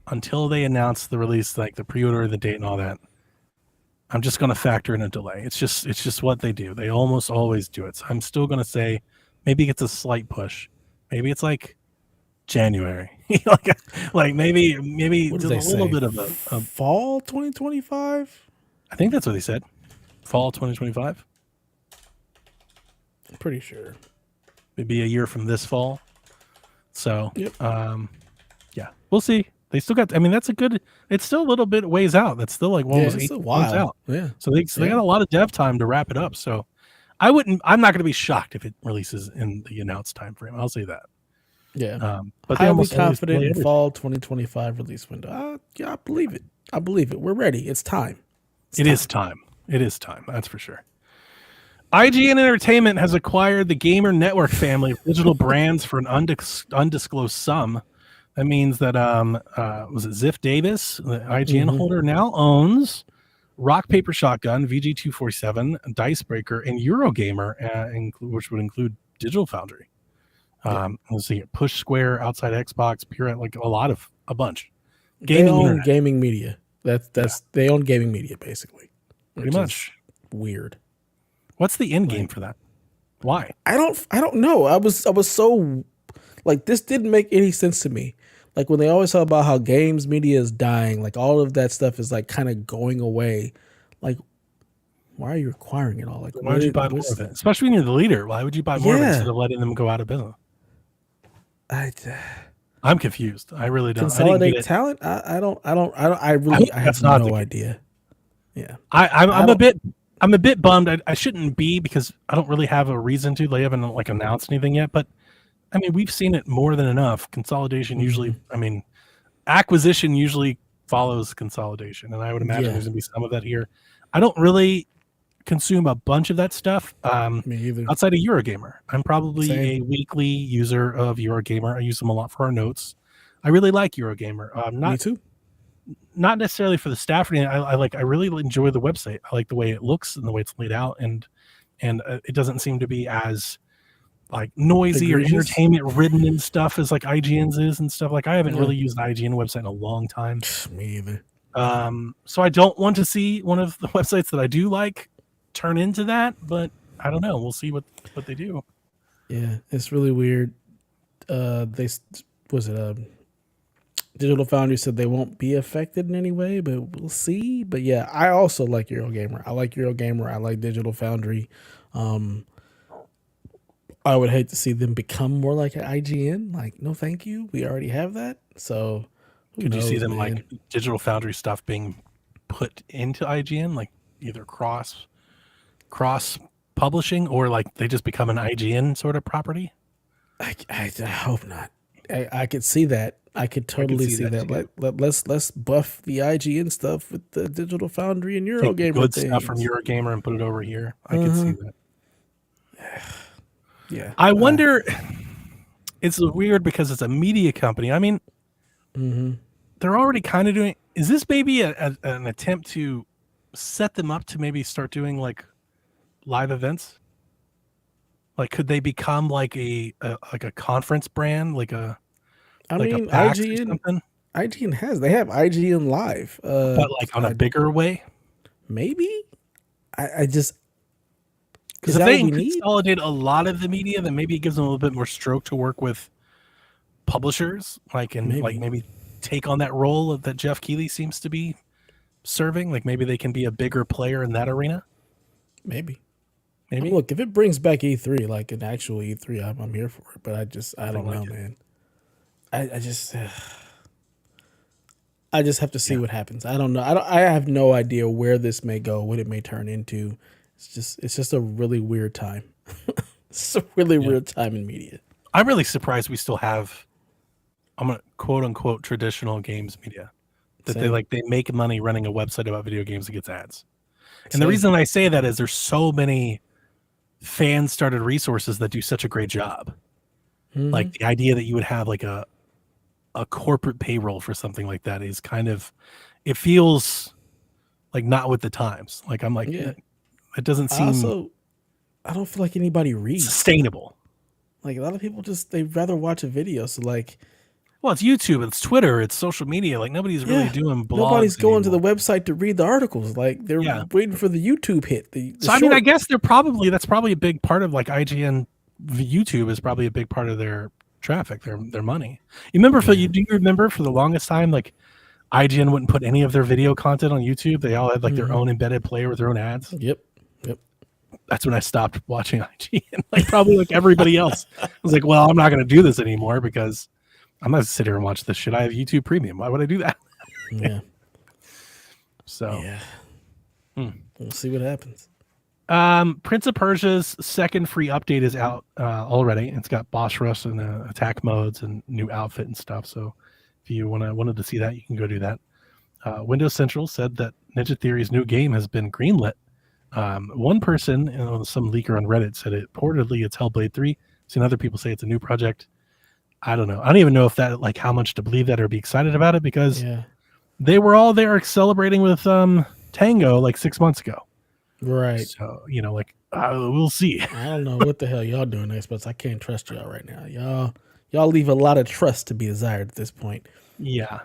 until they announce the release, like the pre-order, the date, and all that, I'm just going to factor in a delay. It's just what they do. They almost always do it. So I'm still going to say maybe it's a slight push. Maybe it's like January, like maybe What just did a they little say? bit of a. Fall 2025. I think that's what they said. Fall 2025. I'm pretty sure. Maybe a year from this fall. So, Yep. yeah, we'll see. They still got. I mean, that's a good. It's still a little bit ways out. That's still like almost it's 8 a months while. out. Yeah. So they got a lot of dev time to wrap it up. So, I'm not going to be shocked if it releases in the announced time frame. I'll say that. Yeah. But they Highly almost always confident delay in everything. fall 2025 release window. Yeah, I believe it. I believe it. We're ready. It's time. It is time. It is time. That's for sure. IGN Entertainment has acquired the Gamer Network family of digital brands for an undisclosed sum. That means that was it Ziff Davis, the IGN holder, now owns Rock Paper Shotgun, VG247, Dicebreaker, and Eurogamer, which would include Digital Foundry. Let's see, Push Square, Outside Xbox, Pure, like a bunch. They own gaming media. They own gaming media basically. Pretty much weird. What's the end game for that? Why? I don't know. I was so like, this didn't make any sense to me. Like when they always talk about how games media is dying, like all of that stuff is like kind of going away. Like, why are you acquiring it all? Like, why would you buy more of it? Especially when you're the leader. Why would you buy more of it instead of letting them go out of business? I'm confused. I really don't. Consolidate talent? I have no idea. Yeah. I'm a bit bummed. I shouldn't be, because I don't really have a reason to. They haven't like announced anything yet, but I mean, we've seen it more than enough. Consolidation usually, I mean, acquisition usually follows consolidation, and I would imagine there's gonna be some of that here. I don't really consume a bunch of that stuff. Me either. Outside of Eurogamer, I'm probably a weekly user of Eurogamer. I use them a lot for our notes. I really like Eurogamer. Me too. Not necessarily for the staff. I really enjoy the website. I like the way it looks and the way it's laid out, and it doesn't seem to be as like noisy or entertainment ridden and stuff as like IGN's is and stuff. Like I haven't really used the IGN website in a long time. Me either. So I don't want to see one of the websites that I do like turn into that, but I don't know. We'll see what they do. Yeah, it's really weird. Digital Foundry said they won't be affected in any way, but we'll see. But yeah, I also like Eurogamer. I like Eurogamer. I like Digital Foundry. I would hate to see them become more like an IGN. Like, no, thank you. We already have that. So could you see them like Digital Foundry stuff being put into IGN, like either cross publishing, or like they just become an IGN sort of property? I hope not. I could see that. I could totally see that. Let's buff the IGN stuff with the Digital Foundry and Eurogamer. Take good stuff from Eurogamer and put it over here. I could see that. Yeah. I wonder. It's weird because it's a media company. I mean, they're already kind of doing. Is this maybe an attempt to set them up to maybe start doing like live events? Like, could they become like a conference brand, like a? I like mean, a PAX or something? IGN they have IGN Live, but like on a bigger way. Maybe. I just, because if they consolidate a lot of the media, then maybe it gives them a little bit more stroke to work with publishers, like maybe take on that role that Jeff Keighley seems to be serving. Like maybe they can be a bigger player in that arena. Maybe. maybe. Look, if it brings back E3, like an actual E3, I'm here for it. But I don't know, man. I just have to see what happens. I don't know. I have no idea where this may go, what it may turn into. It's just a really weird time. It's a really weird time in media. I'm really surprised we still have, I'm gonna quote unquote traditional games media that they make money running a website about video games that gets ads. And the reason I say that is there's so many fan started resources that do such a great job. Mm-hmm. Like the idea that you would have like a corporate payroll for something like that is kind of, it feels like not with the times. Like I'm like, it doesn't seem. I don't feel like anybody reads sustainable. Like a lot of people they'd rather watch a video. So like, well, it's YouTube, it's Twitter, it's social media. Like nobody's really doing blogs. Nobody's going to the website to read the articles. Like they're waiting for the YouTube hit. So I mean, I guess that's probably a big part of like IGN. YouTube is probably a big part of their traffic, their money. Do you remember for the longest time, like IGN wouldn't put any of their video content on YouTube? They all had like their own embedded player with their own ads. Yep. That's when I stopped watching IGN. Like probably like everybody else. I was like, well, I'm not going to do this anymore because I'm not going to sit here and watch this shit. I have YouTube Premium. Why would I do that? Yeah. So we'll see what happens. Prince of Persia's second free update is out already. It's got boss rush and attack modes and new outfit and stuff. So if you wanted to see that, you can go do that. Windows Central said that Ninja Theory's new game has been greenlit. One person, some leaker on Reddit, said it reportedly it's Hellblade 3. Seen other people say it's a new project. I don't know. I don't even know if that, like, how much to believe that or be excited about it, because they were all there celebrating with Tango like 6 months ago. Right. So, like, we'll see. I don't know what the hell y'all doing, Xbox. I can't trust y'all right now. Y'all leave a lot of trust to be desired at this point. Yeah.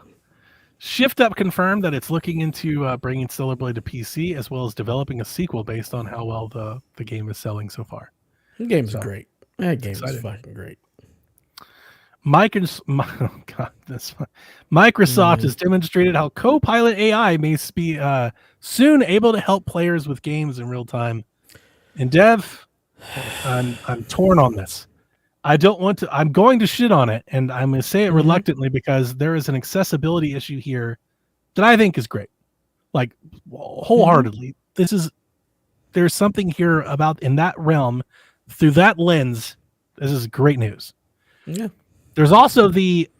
Shift Up confirmed that it's looking into bringing Stellar Blade to PC, as well as developing a sequel based on how well the game is selling so far. The game's great. That game is fucking great. Microsoft has demonstrated how Copilot AI may be soon able to help players with games in real time. And Dev, I'm torn on this. I'm going to shit on it, and I'm going to say it reluctantly because there is an accessibility issue here that I think is great. Like, wholeheartedly. There's something here about in that realm, through that lens, this is great news. Yeah. There's also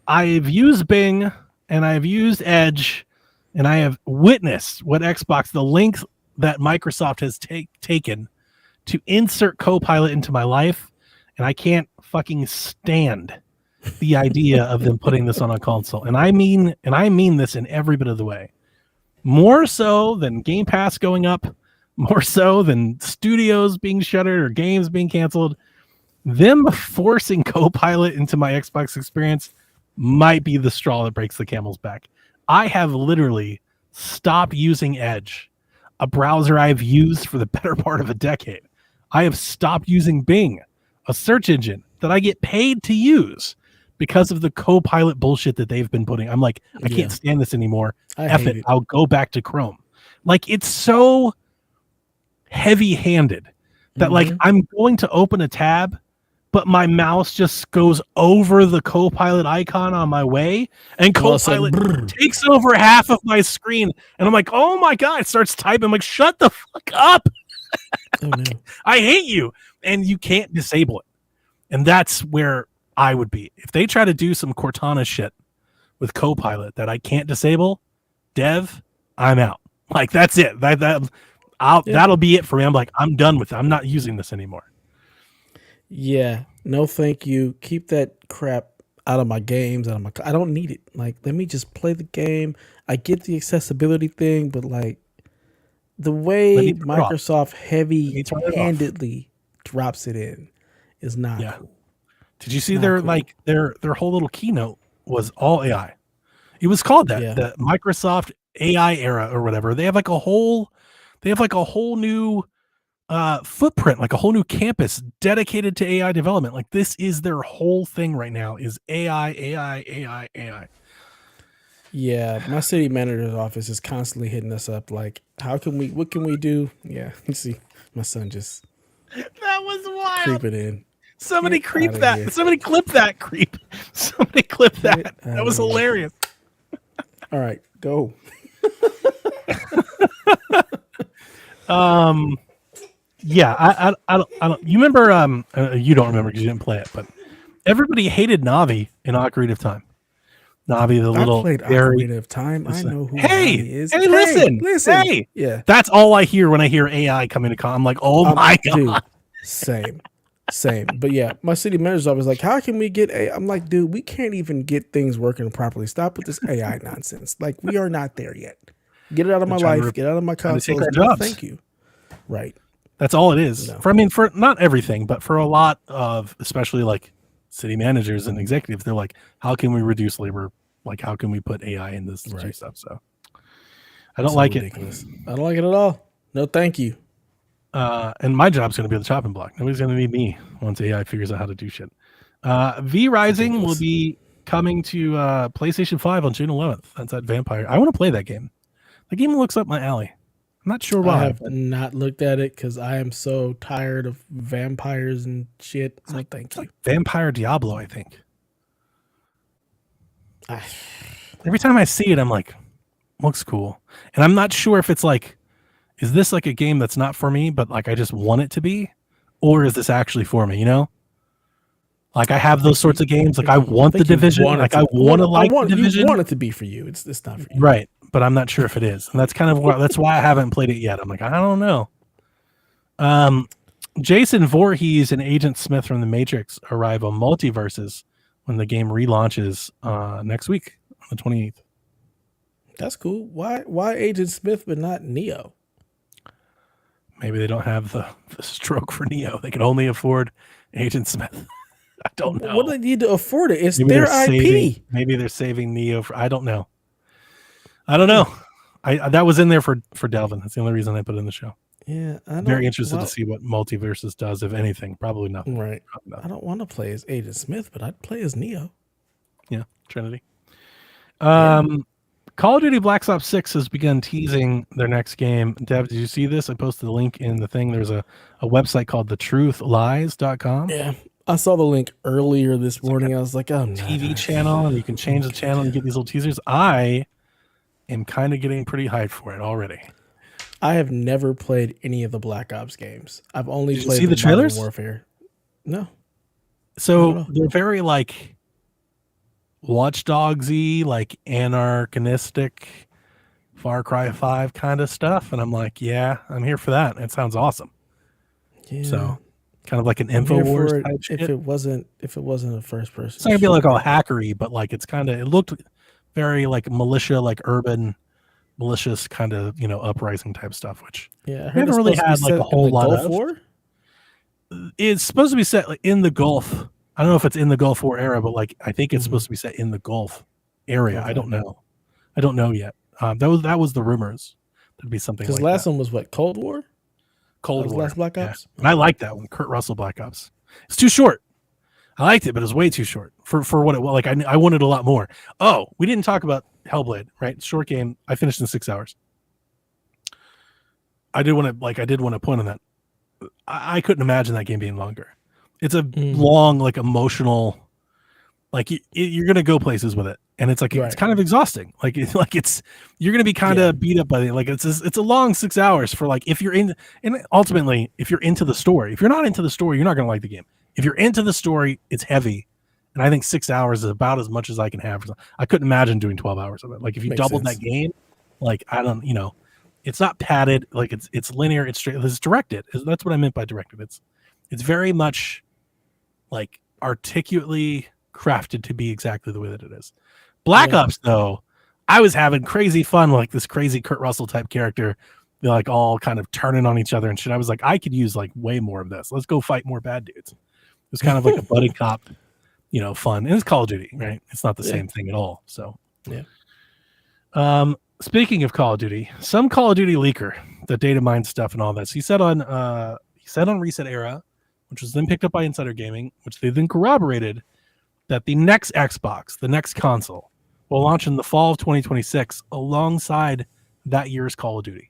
I've used Bing and I've used Edge and I have witnessed what the length that Microsoft has taken to insert Copilot into my life. And I can't fucking stand the idea of them putting this on a console. And I mean this in every bit of the way. More so than Game Pass going up, more so than studios being shuttered or games being canceled. Them forcing Copilot into my Xbox experience might be the straw that breaks the camel's back. I have literally stopped using Edge, a browser I've used for the better part of a decade. I have stopped using Bing, a search engine that I get paid to use, because of the Copilot bullshit that they've been putting. I'm like, I can't stand this anymore. F it. I'll go back to Chrome. Like, it's so heavy-handed that like I'm going to open a tab, but my mouse just goes over the Copilot icon on my way, and Copilot takes over half of my screen. And I'm like, oh my God, it starts typing. I'm like, shut the fuck up. Oh, no. I hate you. And you can't disable it. And that's where I would be. If they try to do some Cortana shit with Copilot that I can't disable, Dev, I'm out. Like, that's it. That'll be it for me. I'm like, I'm done with it. I'm not using this anymore. Yeah. No, thank you. Keep that crap out of my games. I don't need it. Like, let me just play the game. I get the accessibility thing, but like the way Microsoft heavy-handedly drops it in is not cool. Did you see their whole little keynote was all AI? It was called that, the Microsoft AI era or whatever. They have like a whole new footprint, like a whole new campus dedicated to AI development. Like, this is their whole thing right now is AI. Yeah, my city manager's office is constantly hitting us up like, what can we do? Yeah, you see, my son just That was wild. Creeping in. Somebody Get creep outta that. here. Somebody clip that creep. Somebody clip that. Get That was outta here. hilarious. All right, go. Yeah, I don't. You remember? You don't remember because you didn't play it, but everybody hated Navi in Ocarina of Time. Navi, the I little played fairy. Ocarina of Time. I know who Hey, Navi is. hey, listen, hey. Yeah, That's all I hear when I hear AI come into I'm like, oh my god. dude. Same. But yeah, my city manager's always like, "How can we get AI?" I'm like, dude, we can't even get things working properly. Stop with this AI nonsense. Like, we are not there yet. Get it out of my life. Get out of my trying to take consoles. our No, jobs. thank you. Right. That's all it is. No. For not everything, but for a lot of, especially like city managers and executives, they're like, how can we reduce labor? Like, how can we put AI in this stuff? So I don't like ridiculous. I don't like it at all. No, thank you. And my job's going to be the chopping block. Nobody's going to need me once AI figures out how to do shit. V Rising will be coming to PlayStation 5 on June 11th. That's that Vampire. I want to play that game. The game looks up my alley. I'm not sure why. I have not looked at it because I am so tired of vampires and shit. No, thank you. Like Vampire Diablo, I think. Every time I see it, I'm like, looks cool. And I'm not sure if it's like, is this like a game that's not for me, but like I just want it to be? Or is this actually for me, you know? Like I have those sorts of games. Like I want the Division. Like I want to like the Division. You want it to be for you. It's not for you. Right. But I'm not sure if it is. And that's kind of that's why I haven't played it yet. I'm like, I don't know. Jason Voorhees and Agent Smith from The Matrix arrive on Multiverses when the game relaunches next week on the 28th. That's cool. Why Agent Smith but not Neo? Maybe they don't have the stroke for Neo. They can only afford Agent Smith. I don't know. What do they need to afford it? It's maybe their IP. Maybe they're saving Neo for. I don't know. That was in there for Delvin. That's the only reason I put it in the show. Yeah, I'm very interested to see what Multiverses does, if anything. Probably nothing. Right. I don't want to play as Agent Smith, but I'd play as Neo. Yeah, Trinity. Call of Duty Black Ops 6 has begun teasing their next game. Dev, did you see this? I posted the link in the thing. There's a website called thetruthlies.com. Yeah. I saw the link earlier this morning. I was like, oh, no. TV channel, and you can change the channel and get these little teasers. I am kind of getting pretty hyped for it already. I have never played any of the Black Ops games. I've only played the trailers? Modern Warfare. No. So they're very like Watch Dogs-y, like anarchistic Far Cry 5 kind of stuff. And I'm like, yeah, I'm here for that. It sounds awesome. Yeah. So kind of like an InfoWars type shit. If it wasn't a first person. It's not gonna be like all hackery, but like it looked very like militia, like urban malicious kind of, uprising type stuff, which I heard haven't really had like a whole lot of. War? It's supposed to be set like in the Gulf. I don't know if it's in the Gulf War era, but like I think it's supposed to be set in the Gulf area. Okay. I don't know yet. That was the rumors. There'd be something. Because last one was what, Cold War? Cold War. Last Black Ops. Yeah. And I like that one, Kurt Russell Black Ops. It's too short. I liked it, but it was way too short for what it was. Like I wanted a lot more. Oh, we didn't talk about Hellblade, right? Short game. I finished in 6 hours. I did want to point on that. I couldn't imagine that game being longer. It's a long, like emotional, like you're gonna go places with it, and it's like it's kind of exhausting. Like you're gonna be kind of beat up by it. Like it's a long 6 hours for like if you're in, and ultimately if you're into the story. If you're not into the story, you're not gonna like the game. If you're into the story, it's heavy, and I think 6 hours is about as much as I can have. I couldn't imagine doing 12 hours of it. Like if you doubled that game, like I don't, it's not padded. Like it's linear. It's straight. It's directed. That's what I meant by directed. It's very much like articulately crafted to be exactly the way that it is. Black Ops, though, I was having crazy fun, like this crazy Kurt Russell type character, like all kind of turning on each other and shit. I was like, I could use like way more of this. Let's go fight more bad dudes. It was kind of like a buddy cop, fun. And it's Call of Duty, right? It's not the same thing at all. So speaking of Call of Duty, some Call of Duty leaker, the data mine stuff and all this, he said on Reset Era, which was then picked up by Insider Gaming, which they then corroborated, that the next Xbox, the next console, will launch in the fall of 2026 alongside that year's Call of Duty.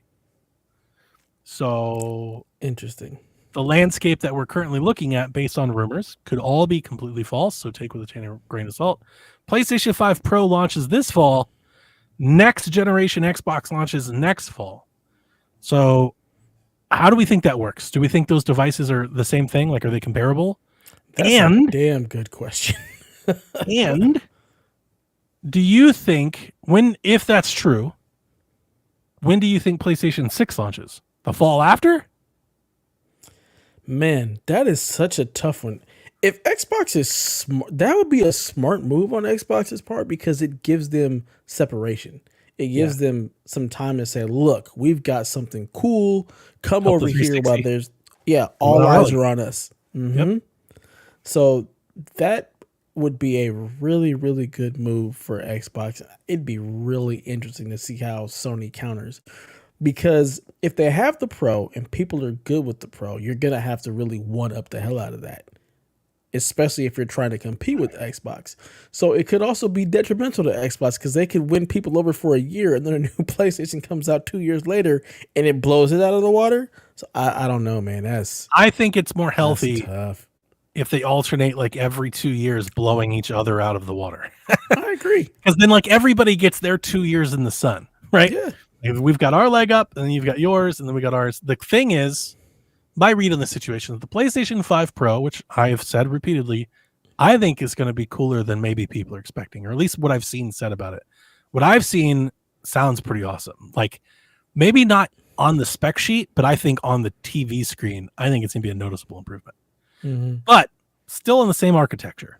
So interesting. the landscape that we're currently looking at based on rumors could all be completely false, so take with a tiny grain of salt. PlayStation 5 Pro launches this fall. Next generation Xbox launches next fall. So how do we think that works? Do we think those devices are the same thing? Like, are they comparable? That's a damn good question. And do you think if that's true, when do you think PlayStation 6 launches? The fall after? Man, that is such a tough one. If Xbox is smart, that would be a smart move on Xbox's part because it gives them separation. It gives them some time to say, look, we've got something cool. Come Help over the here while 360. there's, all Well, eyes early. are on us. Yep. So that would be a really, really good move for Xbox. It'd be really interesting to see how Sony counters. Because if they have the Pro and people are good with the Pro, you're going to have to really one-up the hell out of that. Especially if you're trying to compete with Xbox. So it could also be detrimental to Xbox because they could win people over for a year and then a new PlayStation comes out 2 years later and it blows it out of the water. So I don't know, man. I think it's more healthy tough. if they alternate like every 2 years blowing each other out of the water. I agree. Because then like everybody gets their 2 years in the sun, right? Yeah. We've got our leg up, and then you've got yours, and then we got ours. The thing is, my read on the situation, the PlayStation 5 Pro, which I have said repeatedly, I think is going to be cooler than maybe people are expecting, or at least what I've seen said about it. What I've seen sounds pretty awesome. Like maybe not on the spec sheet, but I think on the TV screen, I think it's going to be a noticeable improvement. Mm-hmm. But still in the same architecture,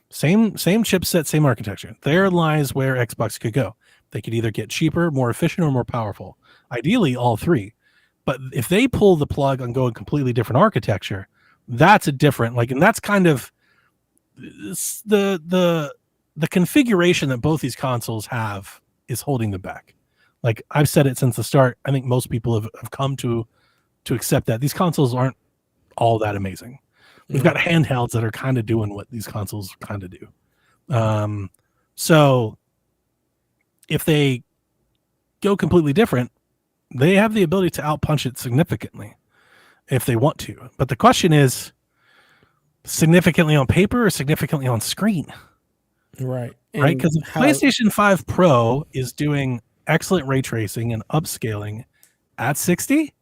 same chipset, same architecture. There lies where Xbox could go. They could either get cheaper, more efficient, or more powerful. Ideally, all three. But if they pull the plug on going completely different architecture, that's a different, and that's kind of the configuration that both these consoles have is holding them back. Like I've said it since the start. I think most people have come to accept that these consoles aren't all that amazing. We've got handhelds that are kind of doing what these consoles kind of do. So if they go completely different, they have the ability to outpunch it significantly if they want to. But the question is, significantly on paper or significantly on screen? Right. Right? Because PlayStation 5 Pro is doing excellent ray tracing and upscaling at 60.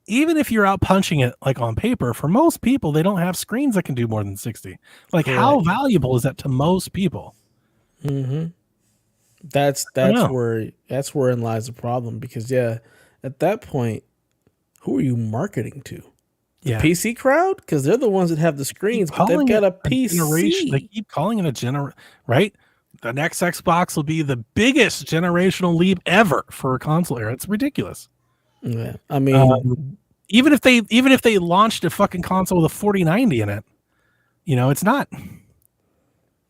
Even if you're outpunching it like on paper, for most people, they don't have screens that can do more than 60. Like, how valuable is that to most people? Mm-hmm. That's wherein lies the problem because at that point, who are you marketing to? The PC crowd? Because they're the ones that have the screens, but they've got a PC. They keep calling it right? The next Xbox will be the biggest generational leap ever for a console era. It's ridiculous. Yeah, I mean, even if they launched a fucking console with a 4090 in it, it's not.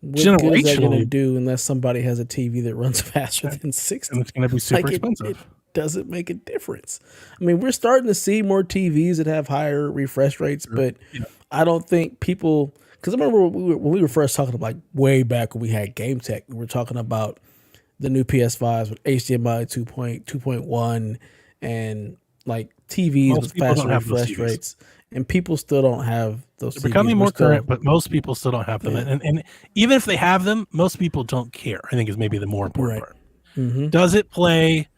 What good is that going to do unless somebody has a TV that runs faster than 60? And it's going to be super expensive. It doesn't make a difference. I mean, we're starting to see more TVs that have higher refresh rates, but I don't think people. Because I remember when we were first talking about way back when we had Game Tech, we were talking about the new PS5s with HDMI 2.1 and like TVs with faster refresh rates. And people still don't have those. They're becoming more current, but most people still don't have them. Yeah. And even if they have them, most people don't care, I think is maybe the more important part. Mm-hmm. Does it play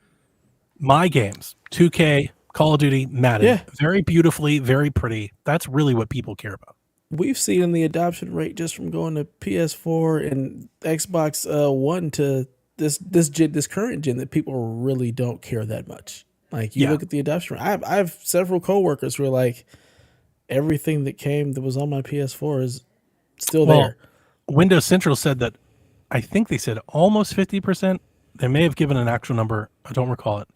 my games? 2K, Call of Duty, Madden. Very beautifully, very pretty. That's really what people care about. We've seen the adoption rate just from going to PS4 and Xbox One to this current gen that people really don't care that much. Like you look at the adoption rate. I have several coworkers who are like, everything that was on my PS4 is still there. Windows Central said that, I think they said almost 50%. They may have given an actual number. I don't recall it.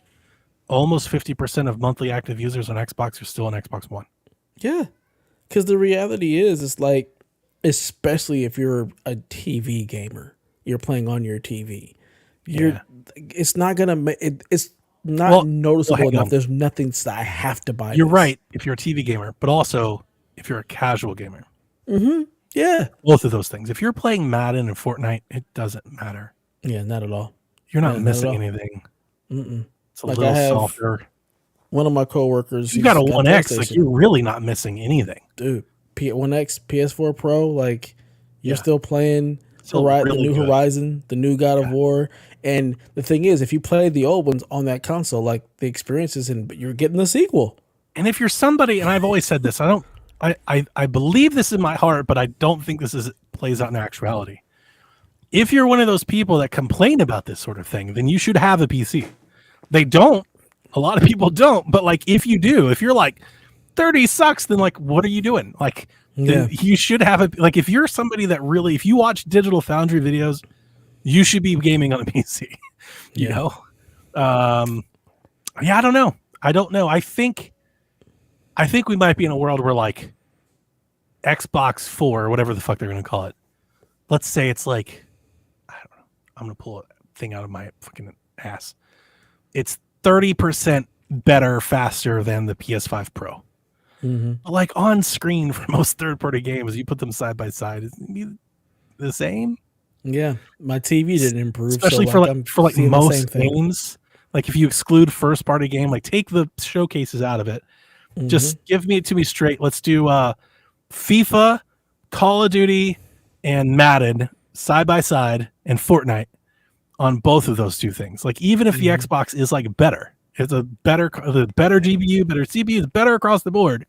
Almost 50% of monthly active users on Xbox are still on Xbox One. Yeah. Because the reality is, it's like, especially if you're a TV gamer, you're playing on your TV. It's not going to make it's not noticeable enough. There's nothing that I have to buy. You're right if you're a TV gamer, but also if you're a casual gamer. Mm-hmm. Yeah. Both of those things. If you're playing Madden and Fortnite, it doesn't matter. Yeah, not at all. You're not missing anything. Mm-mm. It's a little softer. one of my coworkers, You got a he's One X, like PlayStation. you're really not missing anything, Dude. One X, PS4 Pro, like you're still playing Still the really new good. Horizon, the new God of War, and the thing is, if you play the old ones on that console, like the experiences, and you're getting the sequel. And if you're somebody, and I've always said this, I believe this in my heart, but I don't think this plays out in actuality. If you're one of those people that complain about this sort of thing, then you should have a PC. They don't. A lot of people don't. But like, if you do, if you're like 30 sucks, then like, what are you doing? Like, you should have like, if you're somebody that really, if you watch Digital Foundry videos, you should be gaming on a PC. You know? I don't know. I think we might be in a world where like Xbox 4 or whatever the fuck they're going to call it. Let's say it's like, I don't know. I'm going to pull a thing out of my fucking ass. It's 30% better, faster than the PS5 Pro. Mm-hmm. Like on screen for most third-party games, you put them side by side, is it the same? Yeah, my TV didn't improve, especially so for most games. Like if you exclude first-party game, like take the showcases out of it. Mm-hmm. Just give it to me straight. Let's do FIFA, Call of Duty, and Madden side by side, and Fortnite on both of those two things. Like even if the Xbox is like better, it's a better GPU, better CPU, better across the board.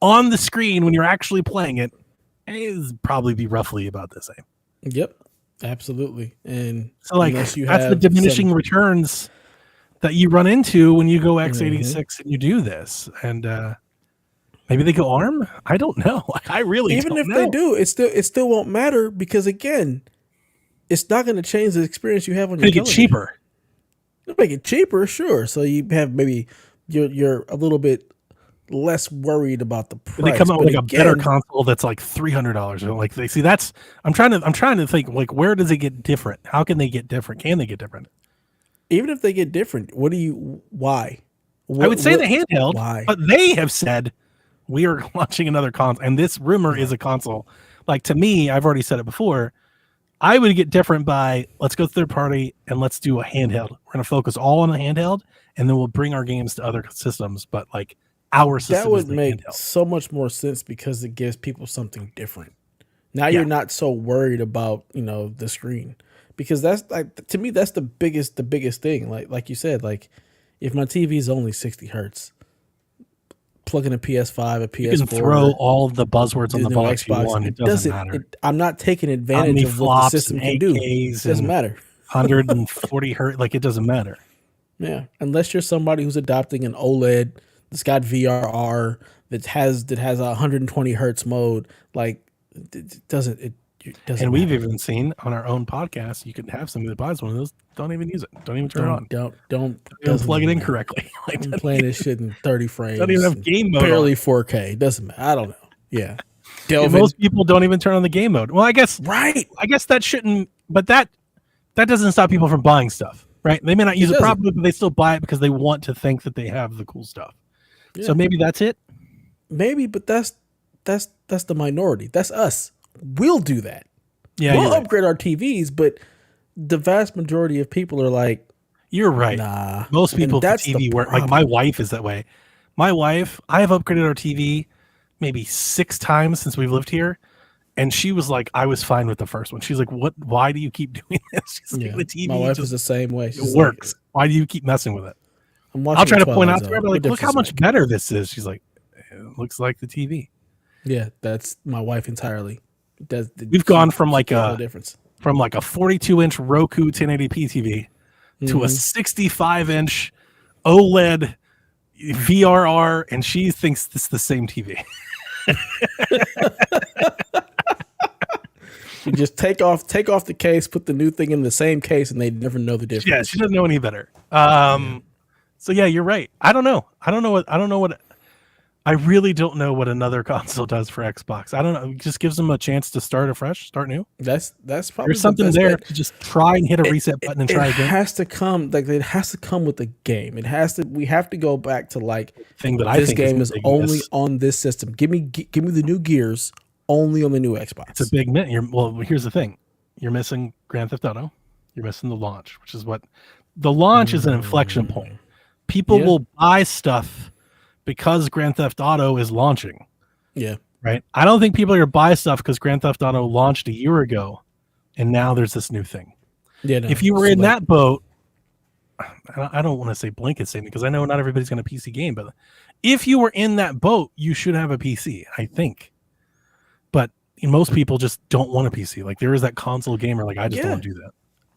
On the screen when you're actually playing it, is probably be roughly about the same. Yep, absolutely. And so like that's the diminishing returns that you run into when you go x86 and you do this. And maybe they go ARM. I don't know. I really even don't if know. they do, it still won't matter because again, it's not going to change the experience you have on your television. Make it cheaper. It'll make it cheaper, sure. So you have maybe you're a little bit less worried about the price. They come out with like a better console that's like $300. Like they see that's I'm trying to think like where does it get different? How can they get different? Can they get different? Even if they get different, why? I would say the handheld, but they have said we are launching another console, and this rumor is a console. Like to me, I've already said it before. I would get different by let's go third party and let's do a handheld. We're going to focus all on the handheld, and then we'll bring our games to other systems. But like our system, that would make so much more sense because it gives people something different. Now you're not so worried about the screen because that's like to me that's the biggest thing. Like you said, like if my TV is only 60 hertz. Plug in a PS5, a PS4. You can throw all of the buzzwords on the box you want. It doesn't matter. I'm not taking advantage of what the system can do. It doesn't matter. 140 hertz, like it doesn't matter. Yeah, unless you're somebody who's adopting an OLED that's got VRR that has a 120 hertz mode, like it doesn't. And we've even seen on our own podcast, you can have somebody that buys one of those, don't even use it, don't even turn it on, don't plug it in correctly. Like I'm playing this shit in 30 frames. Don't even have game mode. Barely 4K. Doesn't matter. I don't know. Yeah. Most people don't even turn on the game mode. Well, I guess that shouldn't, but that doesn't stop people from buying stuff, right? They may not use it properly, but they still buy it because they want to think that they have the cool stuff. Yeah. So maybe that's it. Maybe, but that's the minority. That's us. We'll do that. Yeah, we'll upgrade our TVs, but the vast majority of people are like, "You're right." Nah, most people for TV work. Like my wife is that way. My wife, I have upgraded our TV maybe 6 times since we've lived here, and she was like, "I was fine with the first one." She's like, "What? Why do you keep doing this?" She's like, "The TV." My wife is the same way. It works. Why do you keep messing with it? I'll try to point out to her, like, "Look how much better this is." She's like, "It looks like the TV." Yeah, that's my wife entirely. We've gone from like a 42-inch Roku 1080p TV to a 65-inch OLED VRR, and she thinks it's the same TV. You just take off the case, put the new thing in the same case, and they never know the difference. Yeah, she doesn't know any better. So yeah, you're right. I don't know what. I really don't know what another console does for Xbox. I don't know. It just gives them a chance to start afresh, start new. That's probably there's something there to just try and hit a reset button and try again. It has to come with the game. We have to go back to like thing that I think game is only on this system. Give me the new Gears only on the new Xbox. It's a big miss. Well, here's the thing. You're missing Grand Theft Auto. You're missing the launch, which is what the launch is an inflection point. People will buy stuff because Grand Theft Auto is launching. Yeah. Right. I don't think people are going to buy stuff because Grand Theft Auto launched a year ago, and now there's this new thing. Yeah. No, if you were in that boat, I don't want to say blanket statement because I know not everybody's going to PC game, but if you were in that boat, you should have a PC, I think. But most people just don't want a PC. Like there is that console gamer, like I just don't want to do that.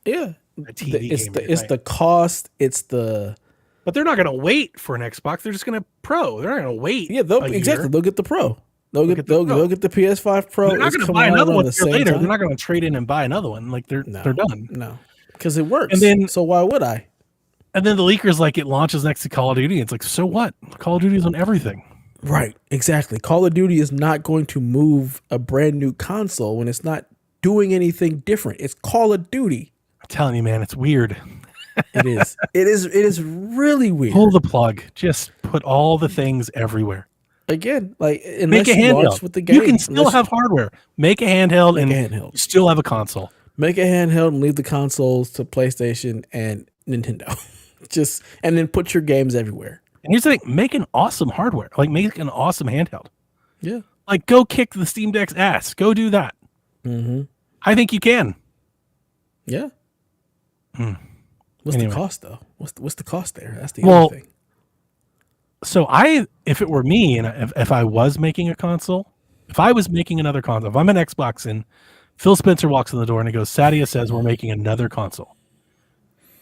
Yeah. It's the cost. It's the. But they're not going to wait for an Xbox. They're just going to Pro. They're not going to wait. Yeah, they'll get the Pro. They'll get the PS5 Pro. They're not going to buy another one later. They're not going to trade in and buy another one. Like they're done. No, because it works. And then, so why would I? And then the leakers like it launches next to Call of Duty. It's like, so what? Call of Duty is on everything. Right. Exactly. Call of Duty is not going to move a brand new console when it's not doing anything different. It's Call of Duty. I'm telling you, man, it's weird. It is. It is really weird. Pull the plug. Just put all the things everywhere. Again, like make a handheld with the game. You can still have hardware. Make a handheld and still have a console. Make a handheld and leave the consoles to PlayStation and Nintendo. And then put your games everywhere. And here's the thing: make an awesome hardware. Like make an awesome handheld. Yeah. Like go kick the Steam Deck's ass. Go do that. Mm-hmm. I think you can. Yeah. What's the cost though? What's the cost there? That's the other thing. So if it were me, and if I was making a console, if I was making another console, if I'm an Xbox and Phil Spencer walks in the door and he goes, Sadia says we're making another console.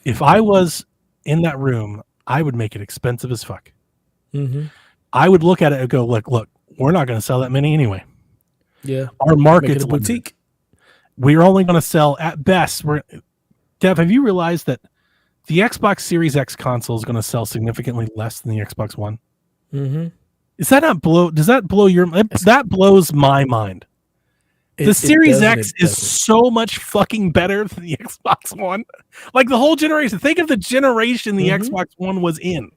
If I was in that room, I would make it expensive as fuck. Mm-hmm. I would look at it and go, look, we're not going to sell that many anyway. Yeah. Our market's a boutique. We're only going to sell at best. Dev, have you realized that the Xbox Series X console is going to sell significantly less than the Xbox One? Mm-hmm. Does that blow your mind? That blows my mind. The Series X is so much fucking better than the Xbox One. Like the whole generation. Think of the generation the Xbox One was in.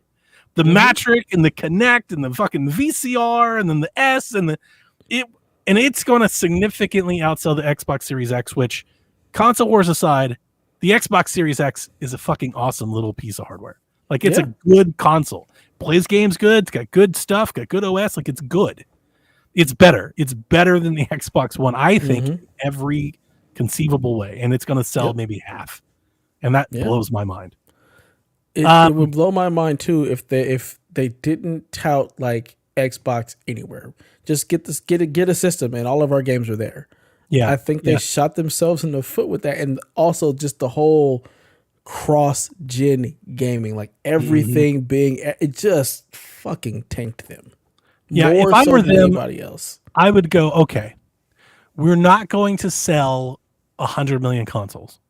The Matrix and the Kinect and the fucking VCR and then the S and it's going to significantly outsell the Xbox Series X, which, console wars aside, the Xbox Series X is a fucking awesome little piece of hardware. Like it's a good console. Plays games good. It's got good stuff. Got good OS. Like it's good. It's better. It's better than the Xbox One, I think, in every conceivable way. And it's going to sell maybe half. And that blows my mind. It would blow my mind too if they didn't tout like Xbox anywhere. Just get a system and all of our games are there. Yeah, I think they shot themselves in the foot with that, and also just the whole cross-gen gaming, like everything being, it just fucking tanked them. Yeah, more if I were them, anybody else, I would go, okay, we're not going to sell 100 million consoles.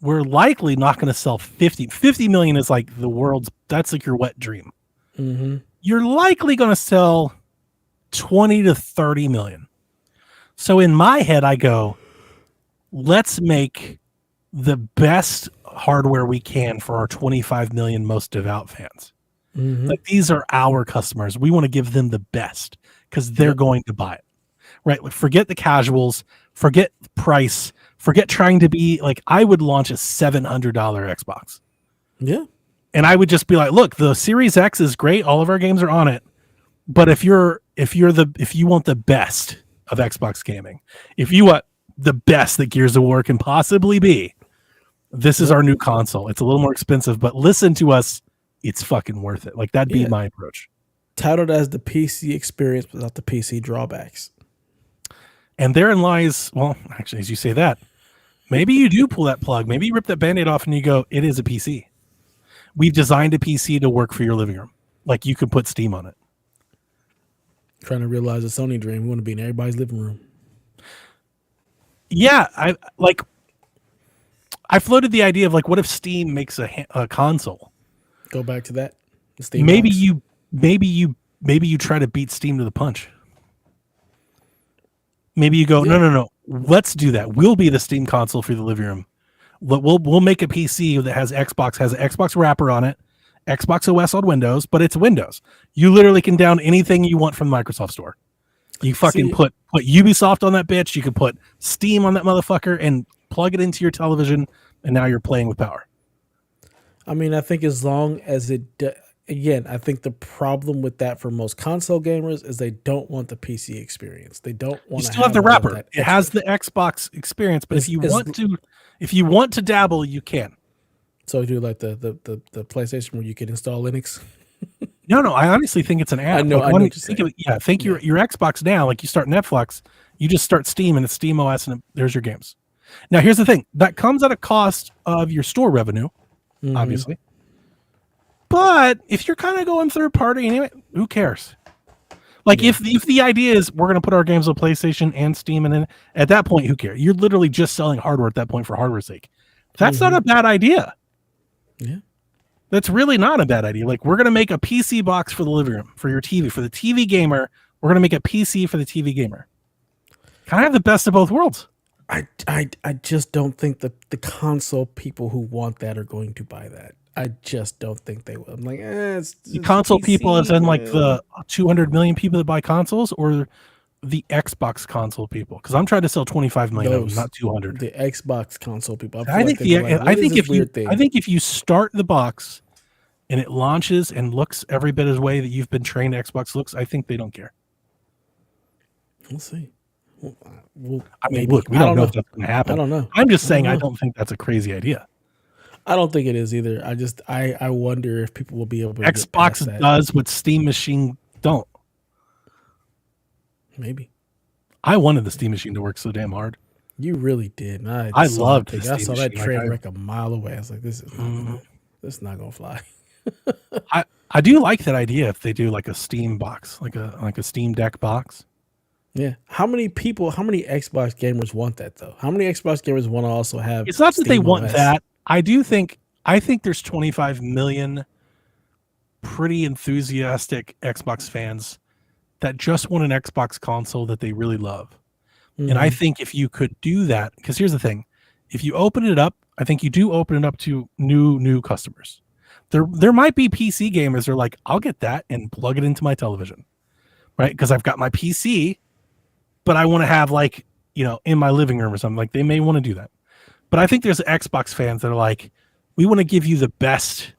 We're likely not going to sell 50. 50 million is like that's like your wet dream. Mm-hmm. You're likely going to sell 20 to 30 million. So in my head, I go, let's make the best hardware we can for our 25 million most devout fans. Mm-hmm. Like these are our customers. We want to give them the best because they're going to buy it. Right? Like, forget the casuals, forget price, forget trying to be like, I would launch a $700 Xbox. Yeah. And I would just be like, look, the Series X is great. All of our games are on it. But if you want the best of Xbox gaming, if you want the best that Gears of War can possibly be, this is our new console. It's a little more expensive, but listen to us. It's fucking worth it. Like that'd be my approach. Touted as the PC experience without the PC drawbacks. And therein lies, well, actually, as you say that, maybe you do pull that plug. Maybe you rip that Band-Aid off and you go, it is a PC. We've designed a PC to work for your living room. Like you could put Steam on it. Trying to realize a Sony dream. We want to be in everybody's living room. Yeah, I floated the idea of like, what if Steam makes a console? Go back to that. Steam maybe box. you try to beat Steam to the punch. Maybe you go, no. Let's do that. We'll be the Steam console for the living room. We'll make a PC that has an Xbox wrapper on it, Xbox OS on Windows, but it's Windows. You literally can down anything you want from the Microsoft Store. You fucking put Ubisoft on that bitch. You can put Steam on that motherfucker and plug it into your television, and now you're playing with power. I mean, I think as long as again, I think the problem with that for most console gamers is they don't want the PC experience. They don't You want to still have have the all of wrapper. that It extra. has the Xbox experience, but Is if you want to dabble, you can. so do like the PlayStation where you can install Linux. No, I honestly think it's an app. I know what you're saying. Think Yeah. your Xbox now, like you start Netflix, you just start Steam and it's Steam OS and there's your games. Now here's the thing. That comes at a cost of your store revenue, obviously. But if you're kind of going third party anyway, who cares? Like if the idea is we're going to put our games on PlayStation and Steam, and then at that point, who cares? You're literally just selling hardware at that point for hardware's sake. That's not a bad idea. Yeah. That's really not a bad idea. Like we're going to make a PC box for the living room, for your TV, for the TV gamer. We're going to make a PC for the TV gamer. Kind of have the best of both worlds. I just don't think the console people who want that are going to buy that. I just don't think they will. I'm like, it's The console PC, people, as in like the 200 million people that buy consoles, or the Xbox console people? Because I'm trying to sell 25 million of them, not 200. The Xbox console people. I think if you start the box and it launches and looks every bit as way that you've been trained Xbox looks, I think they don't care. We'll see. I mean, look, we don't know if that's going to happen. I don't know. I'm just saying I don't think that's a crazy idea. I don't think it is either. I wonder if people will be able to get Xbox past that. does what Steam Machine don't. Maybe. I wanted the Steam Machine to work so damn hard. You really did. I loved the I Steam saw that Machine. train wreck a mile away. I was like, this is not gonna fly. I do like that idea if they do like a Steam box, like a Steam Deck box. Yeah. How many Xbox gamers want that though? How many Xbox gamers want to also have It's not that they Steam want OS? that. I think there's 25 million pretty enthusiastic Xbox fans that just want an Xbox console that they really love. And I think if you could do that, because here's the thing, if you open it up, I think you do open it up to new customers. There might be PC gamers that are like, I'll get that and plug it into my television, right? Because I've got my PC, but I want to have like, in my living room or something. Like they may want to do that. But I think there's Xbox fans that are like, we want to give you the best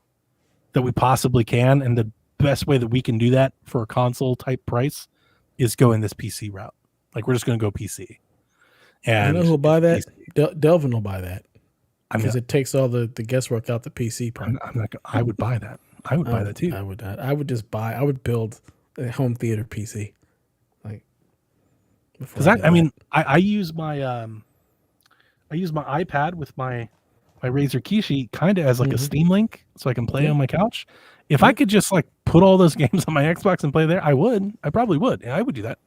that we possibly can, and the best way that we can do that for a console type price is go in this PC route. Like we're just going to go PC. And I know who'll buy that. Delvin will buy that because not, it takes all the guesswork out the PC part. I would buy that. I would buy that too. I would not. I would build a home theater PC. Like because I use my iPad with my Razer Kishi kind of as like a Steam Link, so I can play on my couch. If I could just like put all those games on my Xbox and play there, I would. I probably would. Yeah, I would do that.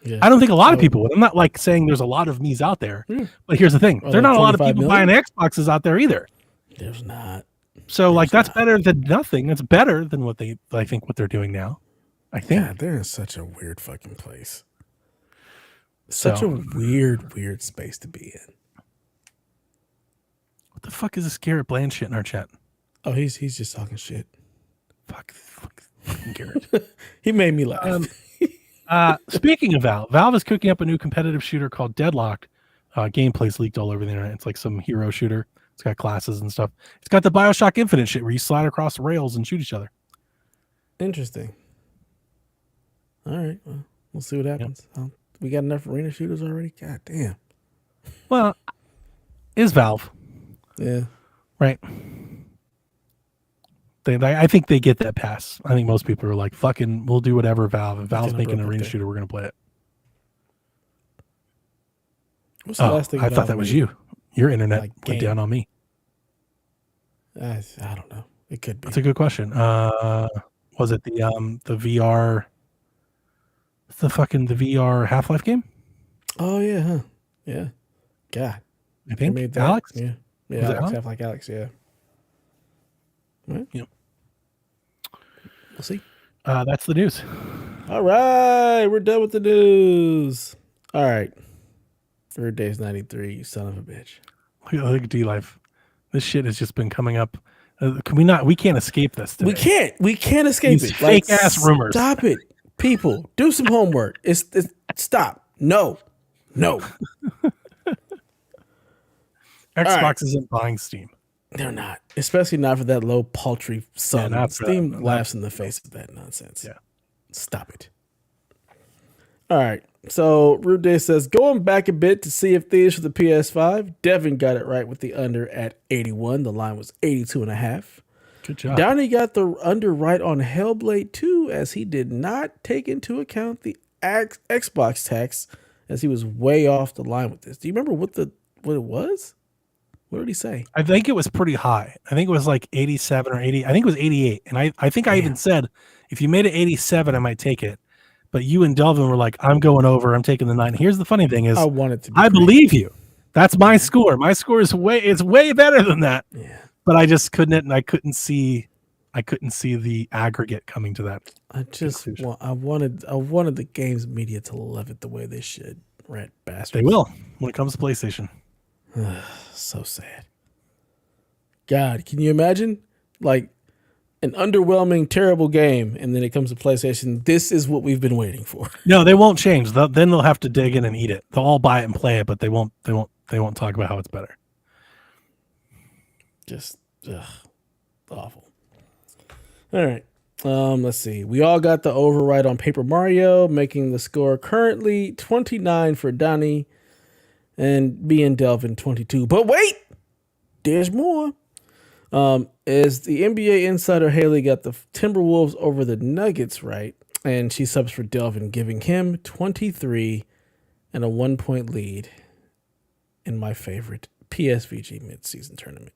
Yeah. I don't think a lot of people would. I'm not like saying there's a lot of me's out there, but here's the thing: there's not a lot of people buying Xboxes out there either. There's not. So like that's better than nothing. That's better than what they're doing now. I think. God, they're in such a weird fucking place. Such a weird space to be in. What the fuck is this Garrett Bland shit in our chat? Oh, he's just talking shit. Fuck Garrett. He made me laugh. Speaking of Valve is cooking up a new competitive shooter called Deadlocked. Gameplay's leaked all over the internet. It's like some hero shooter. It's got classes and stuff. It's got the BioShock Infinite shit where you slide across rails and shoot each other. Interesting. All right. Well, we'll see what happens. Yep. We got enough arena shooters already? God damn. Well, is Valve. Yeah. Right. I think they get that pass. I think most people are like, fucking, we'll do whatever, Valve. If Valve's making an arena shooter, we're going to play it. What's the last thing I thought that was you. Your internet went down on me. I don't know. It could be. That's a good question. Was it the VR? The VR Half-Life game? Oh yeah, huh? Yeah. God. I think Alex. Yeah. Yeah. Alex? Half-Life Alex. Yeah. Right. Yep. We'll see. That's the news. All right, we're done with the news. All right. Third Day's 93. You son of a bitch. Look at D-Life. This shit has just been coming up. We can't escape this today. We can't escape These it. Fake ass rumors. Stop it. People, do some homework. It's stop. No. Xbox isn't buying Steam. They're not, especially not for that low paltry sum. not for Steam that. laughs in the face of that nonsense. Yeah. Stop it. All right. So Rude Day says, going back a bit to see if thieves for the PS5. Devin got it right with the under at 81. The line was 82.5. Good job. Donnie got the under right on Hellblade 2, as he did not take into account the Xbox tax, as he was way off the line with this. Do you remember what it was? What did he say? I think it was pretty high. I think it was like 87 or 80. I think it was 88. And I think I even said, if you made it 87, I might take it. But you and Delvin were like, I'm going over. I'm taking the 9. Here's the funny thing is, I want it to be I believe you. That's my score. My score is way better than that. Yeah. But I just couldn't, and I couldn't see the aggregate coming to that. I wanted the games media to love it the way they should. Rat bastards. They will when it comes to PlayStation. So sad. God, can you imagine? Like an underwhelming, terrible game, and then it comes to PlayStation. This is what we've been waiting for. No, they won't change. Then they'll have to dig in and eat it. They'll all buy it and play it, but they won't talk about how it's better. Just awful. All right. Let's see. We all got the override on Paper Mario, making the score currently 29 for Donnie and me and Delvin 22. But wait, there's more. As the NBA insider Haley got the Timberwolves over the Nuggets right, and she subs for Delvin, giving him 23 and a 1-point lead in my favorite PSVG midseason tournament.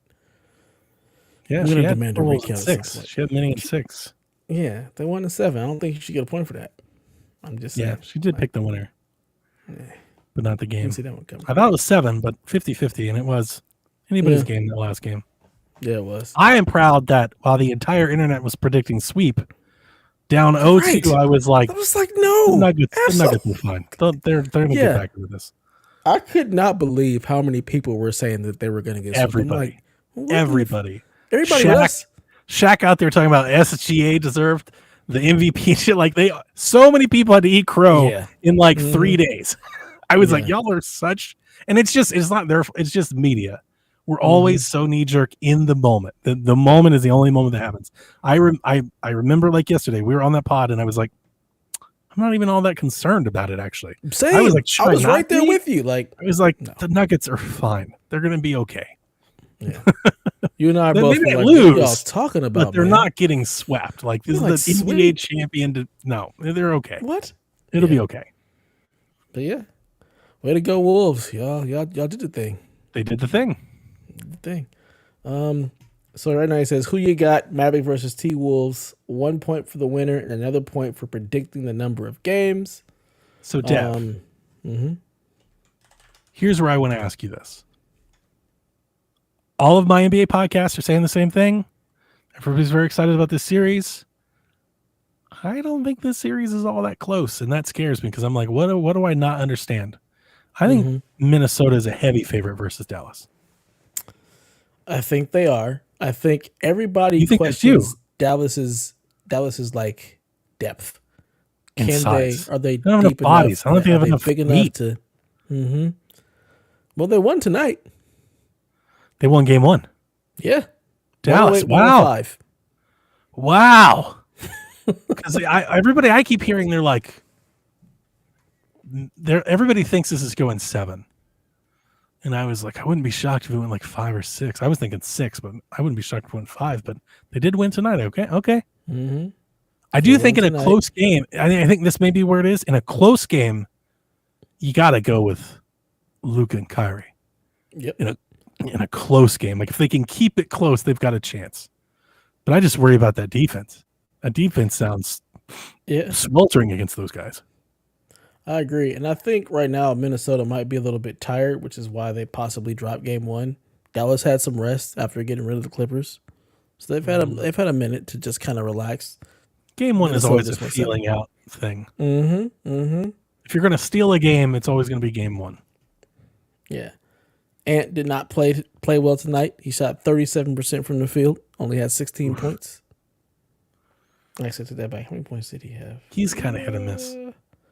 Yeah, I'm going to demand a recount. 6. She had many in 6. Yeah, they won in 7. I don't think you should get a point for that. I'm just saying. Yeah, she did pick the winner, but not the game. See that one coming. I thought it was 7, but 50-50, and it was anybody's game that last game. Yeah, it was. I am proud that while the entire internet was predicting sweep, down 0-2, I was like, no. the Nuggets were fine. They're going to get back with this. I could not believe how many people were saying that they were going to get Everybody. Everybody else. Shaq out there talking about SGA deserved the MVP shit. Like so many people had to eat crow in like 3 days. I was like, y'all are such, and it's just media. We're always so knee jerk in the moment. The moment is the only moment that happens. I remember like yesterday, we were on that pod and I was like, I'm not even all that concerned about it actually. Same. I was right there with you. Like I was like, the Nuggets are fine. They're gonna be okay. Yeah. You and I both like, lose, what y'all talking about, but they're not getting swept. Like this is the NBA champion. No, they're okay. What? It'll be okay. But yeah, way to go, Wolves! Y'all did the thing. They did the thing. So right now he says, who you got? Mavic versus T-Wolves. 1 point for the winner and another point for predicting the number of games. So Dev, here's where I want to ask you this. All of my NBA podcasts are saying the same thing. Everybody's very excited about this series. I don't think this series is all that close, and that scares me because I'm like, what do I not understand? I think Minnesota is a heavy favorite versus Dallas. I think they are. I think everybody questions Dallas's like depth. Are they don't have enough bodies? I don't think they have enough big enough to. Well, they won tonight. They won game 1. Yeah, Dallas. Wow. Because everybody I keep hearing, they're like, everybody thinks this is going 7. And I was like, I wouldn't be shocked if it went like 5 or 6. I was thinking 6, but I wouldn't be shocked if it went 5. But they did win tonight. Okay. I do think in a close game, I think this may be where it is. In a close game, you got to go with Luka and Kyrie. Yep. In a close game, like if they can keep it close, they've got a chance. But I just worry about that defense. That defense sounds sweltering against those guys. I agree. And I think right now Minnesota might be a little bit tired, which is why they possibly dropped game 1. Dallas had some rest after getting rid of the Clippers. So they've had a minute to just kind of relax. Game 1 is always a feeling out thing. If you're going to steal a game, it's always going to be game 1. Yeah. Ant did not play well tonight. He shot 37% from the field, only had 16 points. I said to that back. How many points did he have? He's kind of hit and miss.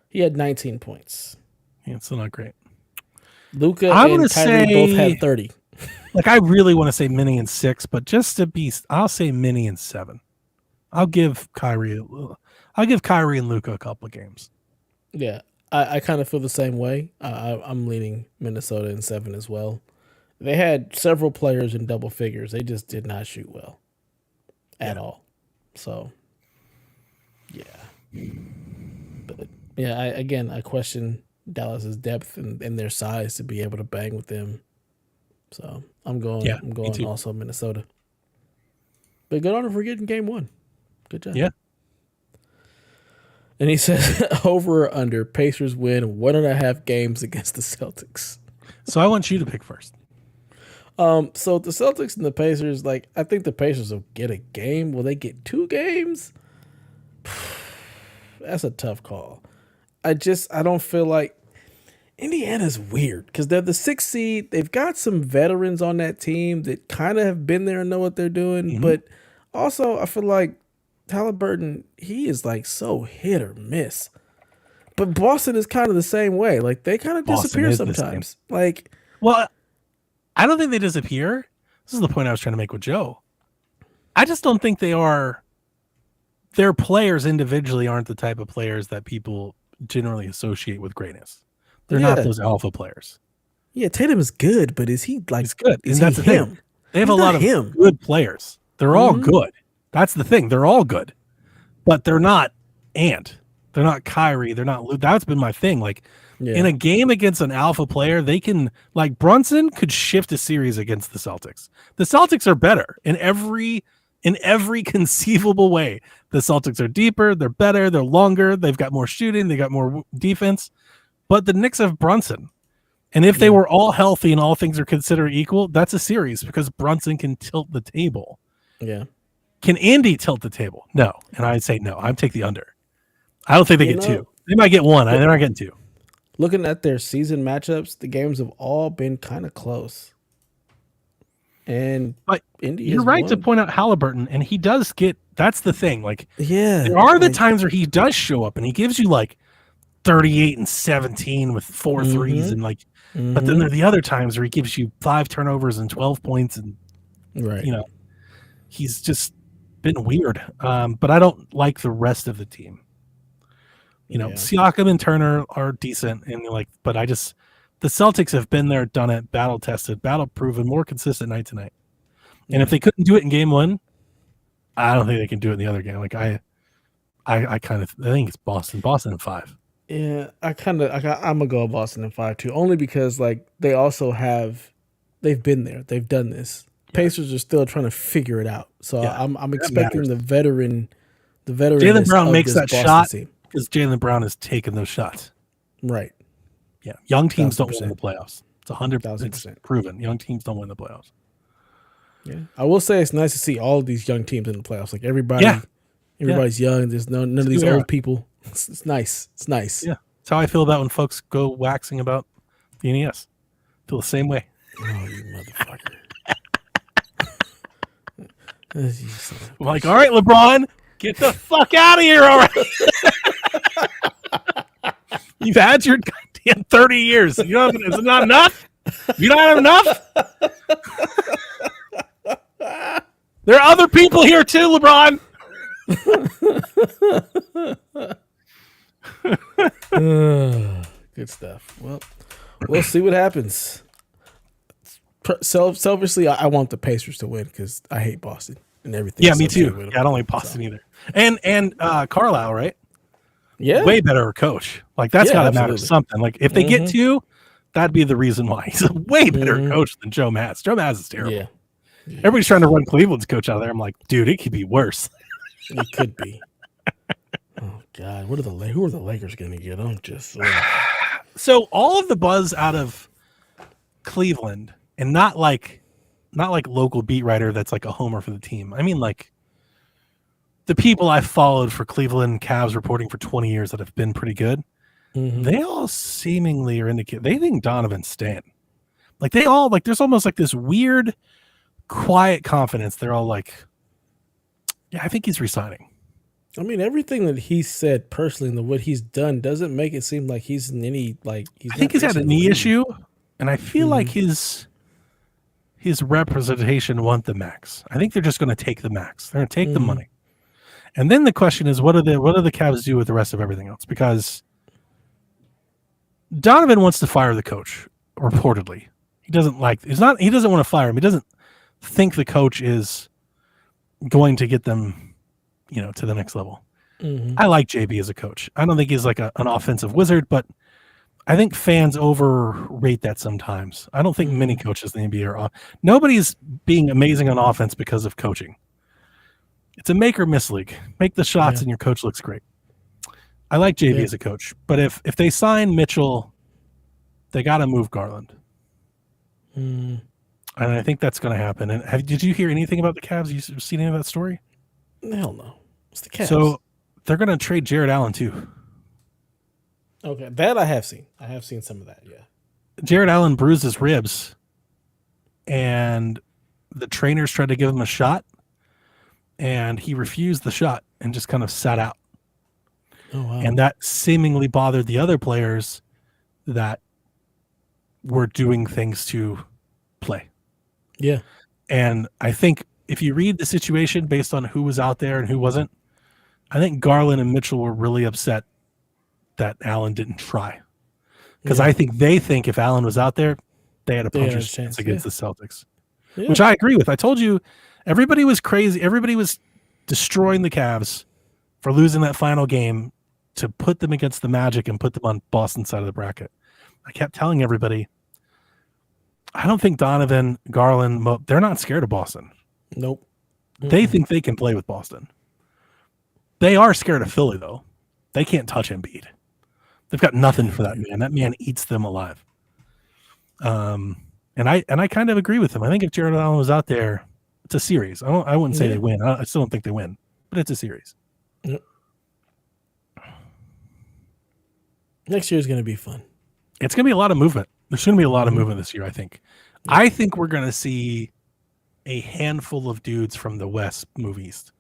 He had 19 points. Yeah, it's still not great. Luka and Kyrie both had 30. Like I really want to say Mini in 6, but just to be, I'll say Mini in 7. I'll give Kyrie and Luka a couple of games. Yeah, I kind of feel the same way. I'm leaning Minnesota in 7 as well. They had several players in double figures. They just did not shoot well at all. So, yeah. But yeah, I question Dallas's depth and their size to be able to bang with them. So I'm going also Minnesota. But good on him for getting game 1. Good job. Yeah. And he says over or under Pacers win 1.5 games against the Celtics. So I want you to pick first. So the Celtics and the Pacers, like I think the Pacers will get a game. Will they get 2 games? That's a tough call. I don't feel like Indiana's weird because they're the 6th seed. They've got some veterans on that team that kind of have been there and know what they're doing. Mm-hmm. But also I feel like Halliburton, he is like so hit or miss. But Boston is kind of the same way. Like they kind of disappear sometimes. Like, well, I don't think they disappear. This is the point I was trying to make with Joe. I just don't think they are. Their players individually aren't the type of players that people generally associate with greatness. They're not those alpha players. Yeah, Tatum is good, but is he like? He's good. Is that's he the him? Thing. They have a lot of good players. They're all good. That's the thing. They're all good, but they're not Ant. They're not Kyrie. They're not Luke. That's been my thing. Like in a game against an alpha player, they can like Brunson could shift a series against the Celtics. The Celtics are better in every conceivable way. The Celtics are deeper. They're better. They're longer. They've got more shooting. They got more defense. But the Knicks have Brunson. And if they were all healthy and all things are considered equal, that's a series because Brunson can tilt the table. Yeah. Can Andy tilt the table? No. And I'd say no. I'd take the under. I don't think they get 2. They might get 1. They're not getting 2. Looking at their season matchups, the games have all been kind of close. And but you're right to point out Halliburton, and he does get. That's the thing. Like, there are the times where he does show up, and he gives you like 38 and 17 with 4 threes, and like. But then there are the other times where he gives you 5 turnovers and 12 points, and he's just been weird. But I don't like the rest of the team. Siakam and Turner are decent, and but the Celtics have been there, done it, battle tested, battle proven, more consistent night to night. And if they couldn't do it in game 1, I don't think they can do it in the other game. Like I think it's Boston in 5. Yeah, I'm gonna go Boston in 5 too, only because like they've been there, they've done this. Pacers are still trying to figure it out, so I'm expecting the veteran. Jaylen Brown makes that shot because Jaylen Brown has taken those shots. Right. Yeah, young teams don't win the playoffs. It's 100% proven. Young teams don't win the playoffs. Yeah, I will say it's nice to see all of these young teams in the playoffs. Like everybody's young. There's none of these old people. It's nice. It's nice. Yeah, that's how I feel about when folks go waxing about the NES. Feel the same way. Oh, you motherfucker! I'm like, all right, LeBron, get the fuck out of here already. You've had your goddamn 30 years. Is it not enough? You don't have enough? There are other people here too, LeBron. Good stuff. Well, we'll see what happens. Selfishly, I want the Pacers to win because I hate Boston and everything. Yeah, me too. I don't like Boston either. And Carlisle, right? Yeah, way better coach. Like that's got to matter something. Like if they get 2, that'd be the reason why. He's a way better coach than Joe Maz. Joe Maz is terrible. Yeah. Everybody's trying to run Cleveland's coach out of there. I'm like, dude, it could be worse. It could be. Oh God, who are the Lakers going to get? I'm just so all of the buzz out of Cleveland, and not like local beat writer that's like a homer for the team. I mean, like the people I've followed for Cleveland Cavs reporting for 20 years that have been pretty good. They all seemingly are indicating they think Donovan's staying. Like they all like there's almost like this weird, quiet confidence. They're all like, yeah, I think he's resigning. I mean, everything that he said personally and what he's done doesn't make it seem like he's in any like. I think he's had a knee issue, and I feel like his his representation want the max. I think they're just going to take the max. They're going to take the money. And then the question is, what do the Cavs do with the rest of everything else? Because Donovan wants to fire the coach, reportedly. He doesn't want to fire him. He doesn't think the coach is going to get them, to the next level. I like JB as a coach. I don't think he's like an offensive wizard, but I think fans overrate that sometimes. I don't think many coaches in the NBA are nobody's being amazing on offense because of coaching. It's a make or miss league. Make the shots and your coach looks great. I like JB as a coach, but if they sign Mitchell, they got to move Garland. And I think that's going to happen. And did you hear anything about the Cavs? You seen any of that story? Hell no. It's the Cavs. So they're going to trade Jared Allen too. Okay, that I have seen. I have seen some of that, yeah. Jared Allen bruised his ribs, and the trainers tried to give him a shot, and he refused the shot and just kind of sat out. Oh, wow. And that seemingly bothered the other players that were doing things to play. Yeah. And I think if you read the situation based on who was out there and who wasn't, I think Garland and Mitchell were really upset that Allen didn't try. Because I think they think if Allen was out there, they had a puncher's chance against the Celtics. Yeah. Which I agree with. I told you, everybody was crazy. Everybody was destroying the Cavs for losing that final game to put them against the Magic and put them on Boston's side of the bracket. I kept telling everybody, I don't think Donovan, Garland, they're not scared of Boston. Nope. They think they can play with Boston. They are scared of Philly, though. They can't touch Embiid. They've got nothing for that man. That man eats them alive. And I kind of agree with him. I think if Jared Allen was out there, it's a series. I wouldn't say they win. I still don't think they win, but it's a series. Yep. Next year is going to be fun. It's going to be a lot of movement. There's going to be a lot of movement this year, I think. Yeah. I think we're going to see a handful of dudes from the West move East.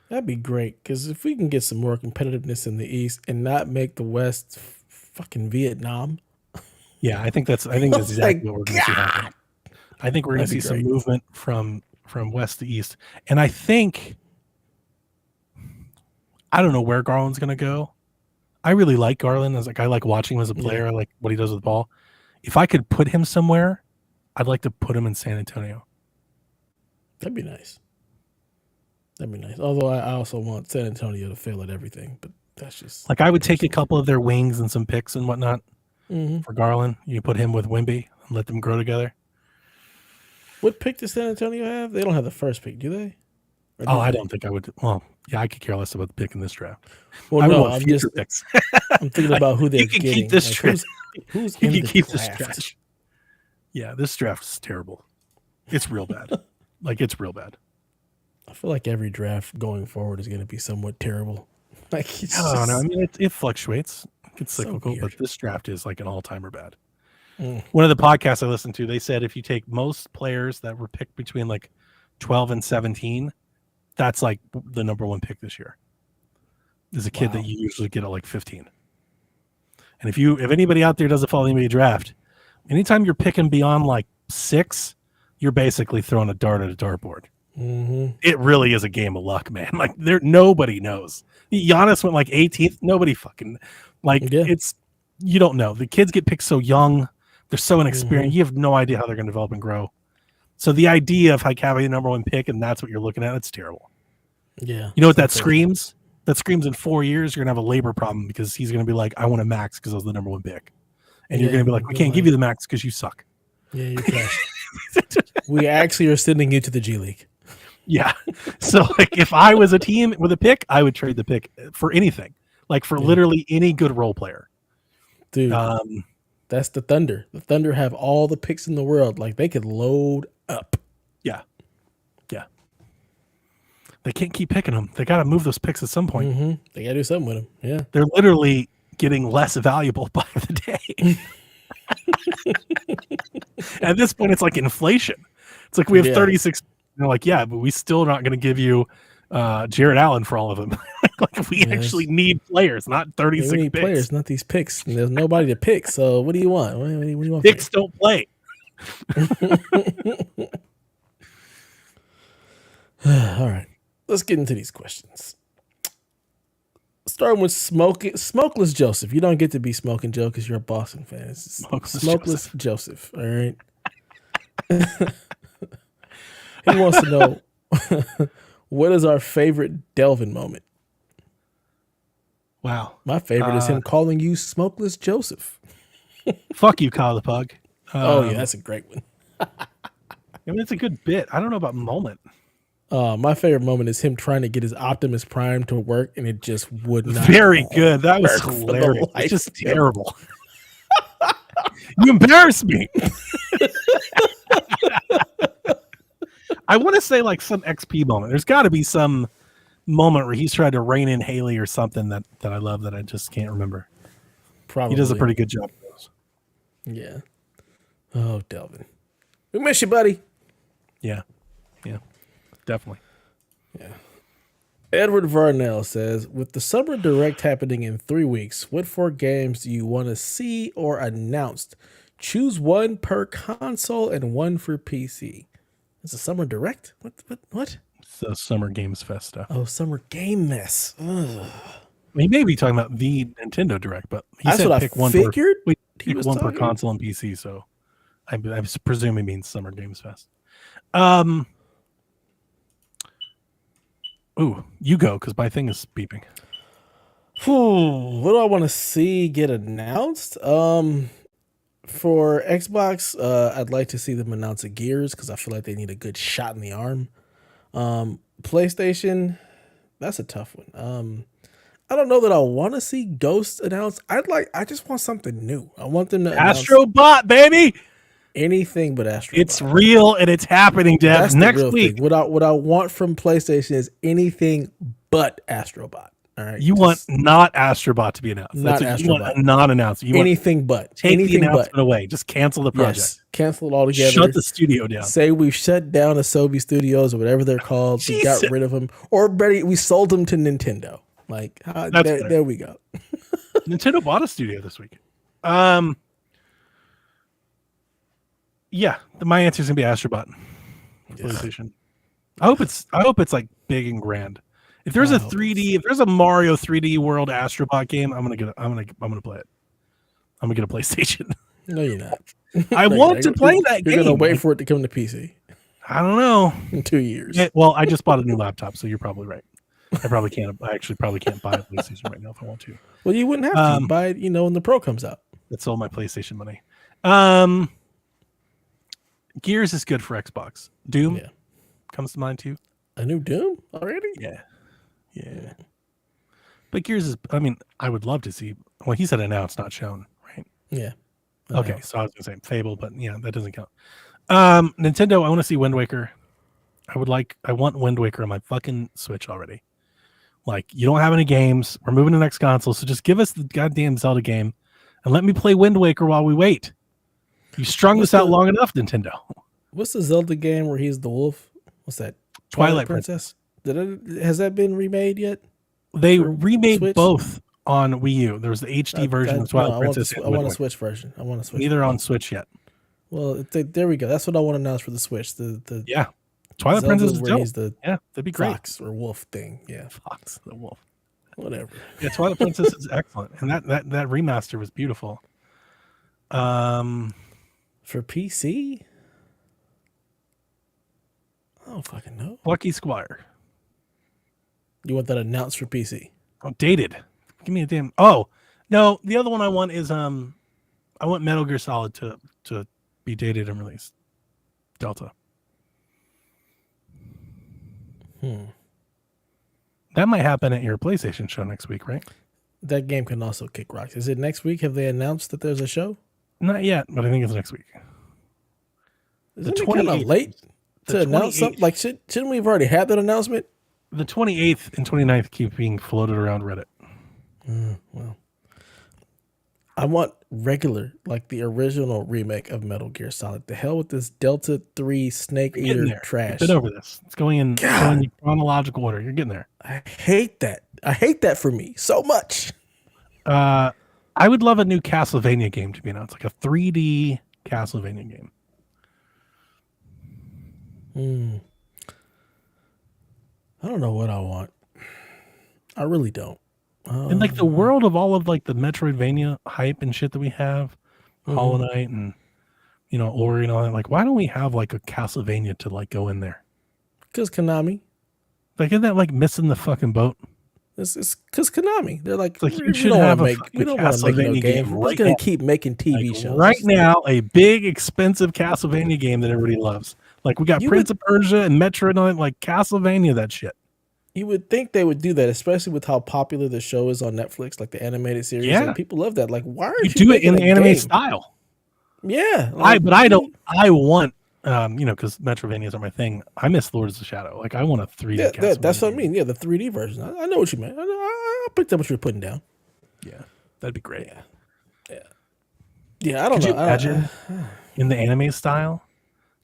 That'd be great, because if we can get some more competitiveness in the East and not make the West fucking Vietnam. Yeah, I think that's exactly what we're going to see happen. I think we're going to see some movement from West to East. And I think, I don't know where Garland's going to go. I really like Garland. I like watching him as a player. I like what he does with the ball. If I could put him somewhere, I'd like to put him in San Antonio. That'd be nice. Although I also want San Antonio to fail at everything, but that's just I would take a couple of their wings and some picks and whatnot for Garland. You put him with Wemby and let them grow together. What pick does San Antonio have? They don't have the first pick, do they? I don't think I would. Well, yeah, I could care less about the pick in this draft. Well, no, I'm just picks. I'm thinking about who they're getting. Keep this draft. Who's you in can the keep draft? this trash. Yeah, this draft is terrible. It's real bad. It's real bad. I feel like every draft going forward is going to be somewhat terrible. I don't know. I mean, it fluctuates. It's cyclical, but this draft is like an all-timer bad. One of the podcasts I listened to, they said if you take most players that were picked between 12 and 17, that's like the number one pick this year. Is a kid that you usually get at 15. And if anybody out there doesn't follow the NBA draft, anytime you're picking beyond 6, you're basically throwing a dart at a dartboard. It really is a game of luck, man. Nobody knows. Giannis went 18th. Nobody fucking it's, you don't know. The kids get picked so young. They're so inexperienced. You have no idea how they're going to develop and grow. So the idea of having the number one pick and that's what you're looking at, it's terrible. Yeah. You know what that screams? That screams in 4 years, you're going to have a labor problem because he's going to be I want a max because I was the number one pick. And you're going to be we can't give you the max because you suck. Yeah, you're trash. We actually are sending you to the G League. Yeah. So if I was a team with a pick, I would trade the pick for anything. For literally any good role player. Dude, that's the Thunder. The Thunder have all the picks in the world. They could load up. Yeah. Yeah. They can't keep picking them. They got to move those picks at some point. They got to do something with them. Yeah. They're literally getting less valuable by the day. At this point, it's inflation. It's we have 36. And they're but we still not going to give you Jared Allen for all of them. We actually need players, not 36 we need picks. Players, not these picks. And there's nobody to pick. So what do you want? What do you want? Picks don't play. All right, let's get into these questions. Starting with Smokeless Joseph. You don't get to be Smoking Joe because you're a Boston fan. It's Smokeless Joseph. All right. He wants to know what is our favorite Delvin moment. Wow. My favorite is him calling you Smokeless Joseph. Fuck you, Kyle the Pug. Oh yeah, that's a great one. I mean, it's a good bit. I don't know about moment. My favorite moment is him trying to get his Optimus Prime to work, and it just would not. Very good. That was hilarious. It's just terrible. You embarrassed me. I want to say like some XP moment. There's got to be some moment where he's tried to rein in Haley or something that I love that I just can't remember. Probably. He does a pretty good job of those. Yeah. Oh, Delvin. We miss you, buddy. Yeah. Yeah. Definitely. Yeah. Edward Varnell says, with the Summer Direct happening in 3 weeks, what 4 games do you want to see or announced? Choose one per console and one for PC. It's a Summer Direct? What? It's the Summer Games Fest stuff. Oh, Summer Game Mess. Ugh. He may be talking about the Nintendo Direct, but he That's said what pick I one figured. pick one per console and PC, so I presume he means Summer Games Fest. Ooh, you go, because my thing is beeping. What do I want to see get announced? For Xbox, I'd like to see them announce a Gears because I feel like they need a good shot in the arm. PlayStation, that's a tough one. I don't know that I want to see Ghost announced. I just want something new. I want them to Astrobot, baby. Anything but Astrobot. It's real and it's happening, Jeff. That's next the real week. Thing. What I want from PlayStation is anything but Astrobot. All right. You want not Astrobot to be announced. Not Astrobot. You want not announced. You anything but. Take anything the announcement but. away. Just cancel the project. Yes. Cancel it all together. Shut the studio down. Say we've shut down Asobi Studios or whatever they're called. We got rid of them. Or better, we sold them to Nintendo. Like, there we go. Nintendo bought a studio this week. Yeah, my answer is gonna be Astrobot. PlayStation. I hope it's like big and grand. If there's if there's a Mario 3D World Astrobot game, I'm gonna play it. I'm gonna get a PlayStation. No, you're not. I want to play that game. You're gonna wait for it to come to PC. I don't know. In 2 years. Yeah, well, I just bought a new laptop, so you're probably right. I actually probably can't buy a PlayStation right now if I want to. Well, you wouldn't have to buy it, when the Pro comes out. That's all my PlayStation money. Gears is good for Xbox. Doom comes to mind too. A new Doom already? Yeah. But Gears is, I would love to see. Well, he said announced, not shown, right? Yeah. Okay, so I was gonna say Fable, but yeah, that doesn't count. Nintendo, I want to see Wind Waker. I want Wind Waker on my fucking Switch already. Like, you don't have any games. We're moving to the next console, so just give us the goddamn Zelda game and let me play Wind Waker while we wait. You strung this out long enough, Nintendo. What's the Zelda game where he's the wolf? What's that? Twilight Princess. Has that been remade yet? They remade Switch? Both on Wii U. There was the HD version of Twilight Princess. I want a Switch version. Neither on Switch yet. Well, there we go. That's what I want to announce for the Switch. The Twilight Zelda Princess is where dope. he's the that'd be great. fox or wolf thing. Yeah, Fox the wolf. Whatever. Yeah, Twilight Princess is excellent, and that remaster was beautiful. For PC, I don't fucking know. Lucky Squire. You want that announced for PC? Oh, dated. Give me a damn. Oh no, the other one I want is I want Metal Gear Solid to be dated and released. Delta. That might happen at your PlayStation show next week, right? That game can also kick rocks. Is it next week? Have they announced that there's a show? Not yet, but I think it's next week. Isn't it kind of late to announce something? Like, shouldn't we have already had that announcement? The 28th and 29th keep being floated around Reddit. Well, I want regular, like the original remake of Metal Gear Solid. The hell with this Delta 3 Snake Eater trash. Get over this. It's going in chronological order. You're getting there. I hate that. I hate that for me so much. I would love a new Castlevania game to be announced, like a 3D Castlevania game. I don't know what I want. I really don't. In like the world of all of like the Metroidvania hype and shit that we have, Hollow Knight and Ori and all that, like why don't we have like a Castlevania to like go in there? Because Konami. Like isn't that like missing the fucking boat? It's because Konami. They're like, Like you we should don't have want a to make. fucking We don't want to make no Castlevania games. game We're right just gonna now. keep making TV Like, shows. right now, a big expensive Castlevania game that everybody loves. Like we got Prince of Persia and Metroid on it, like Castlevania, that shit. You would think they would do that, especially with how popular the show is on Netflix, like the animated series. Yeah. Like, people love that. Like, why aren't You you do it in the anime game? style? Yeah, I want because Metrovanias are my thing. I miss Lords of the Shadow. Like I want a 3D. Yeah, that's what I mean. Yeah, the 3D version. I know what you meant. I picked up what you were putting down. Yeah, that'd be great. Yeah. I don't know. Could you imagine in the anime style,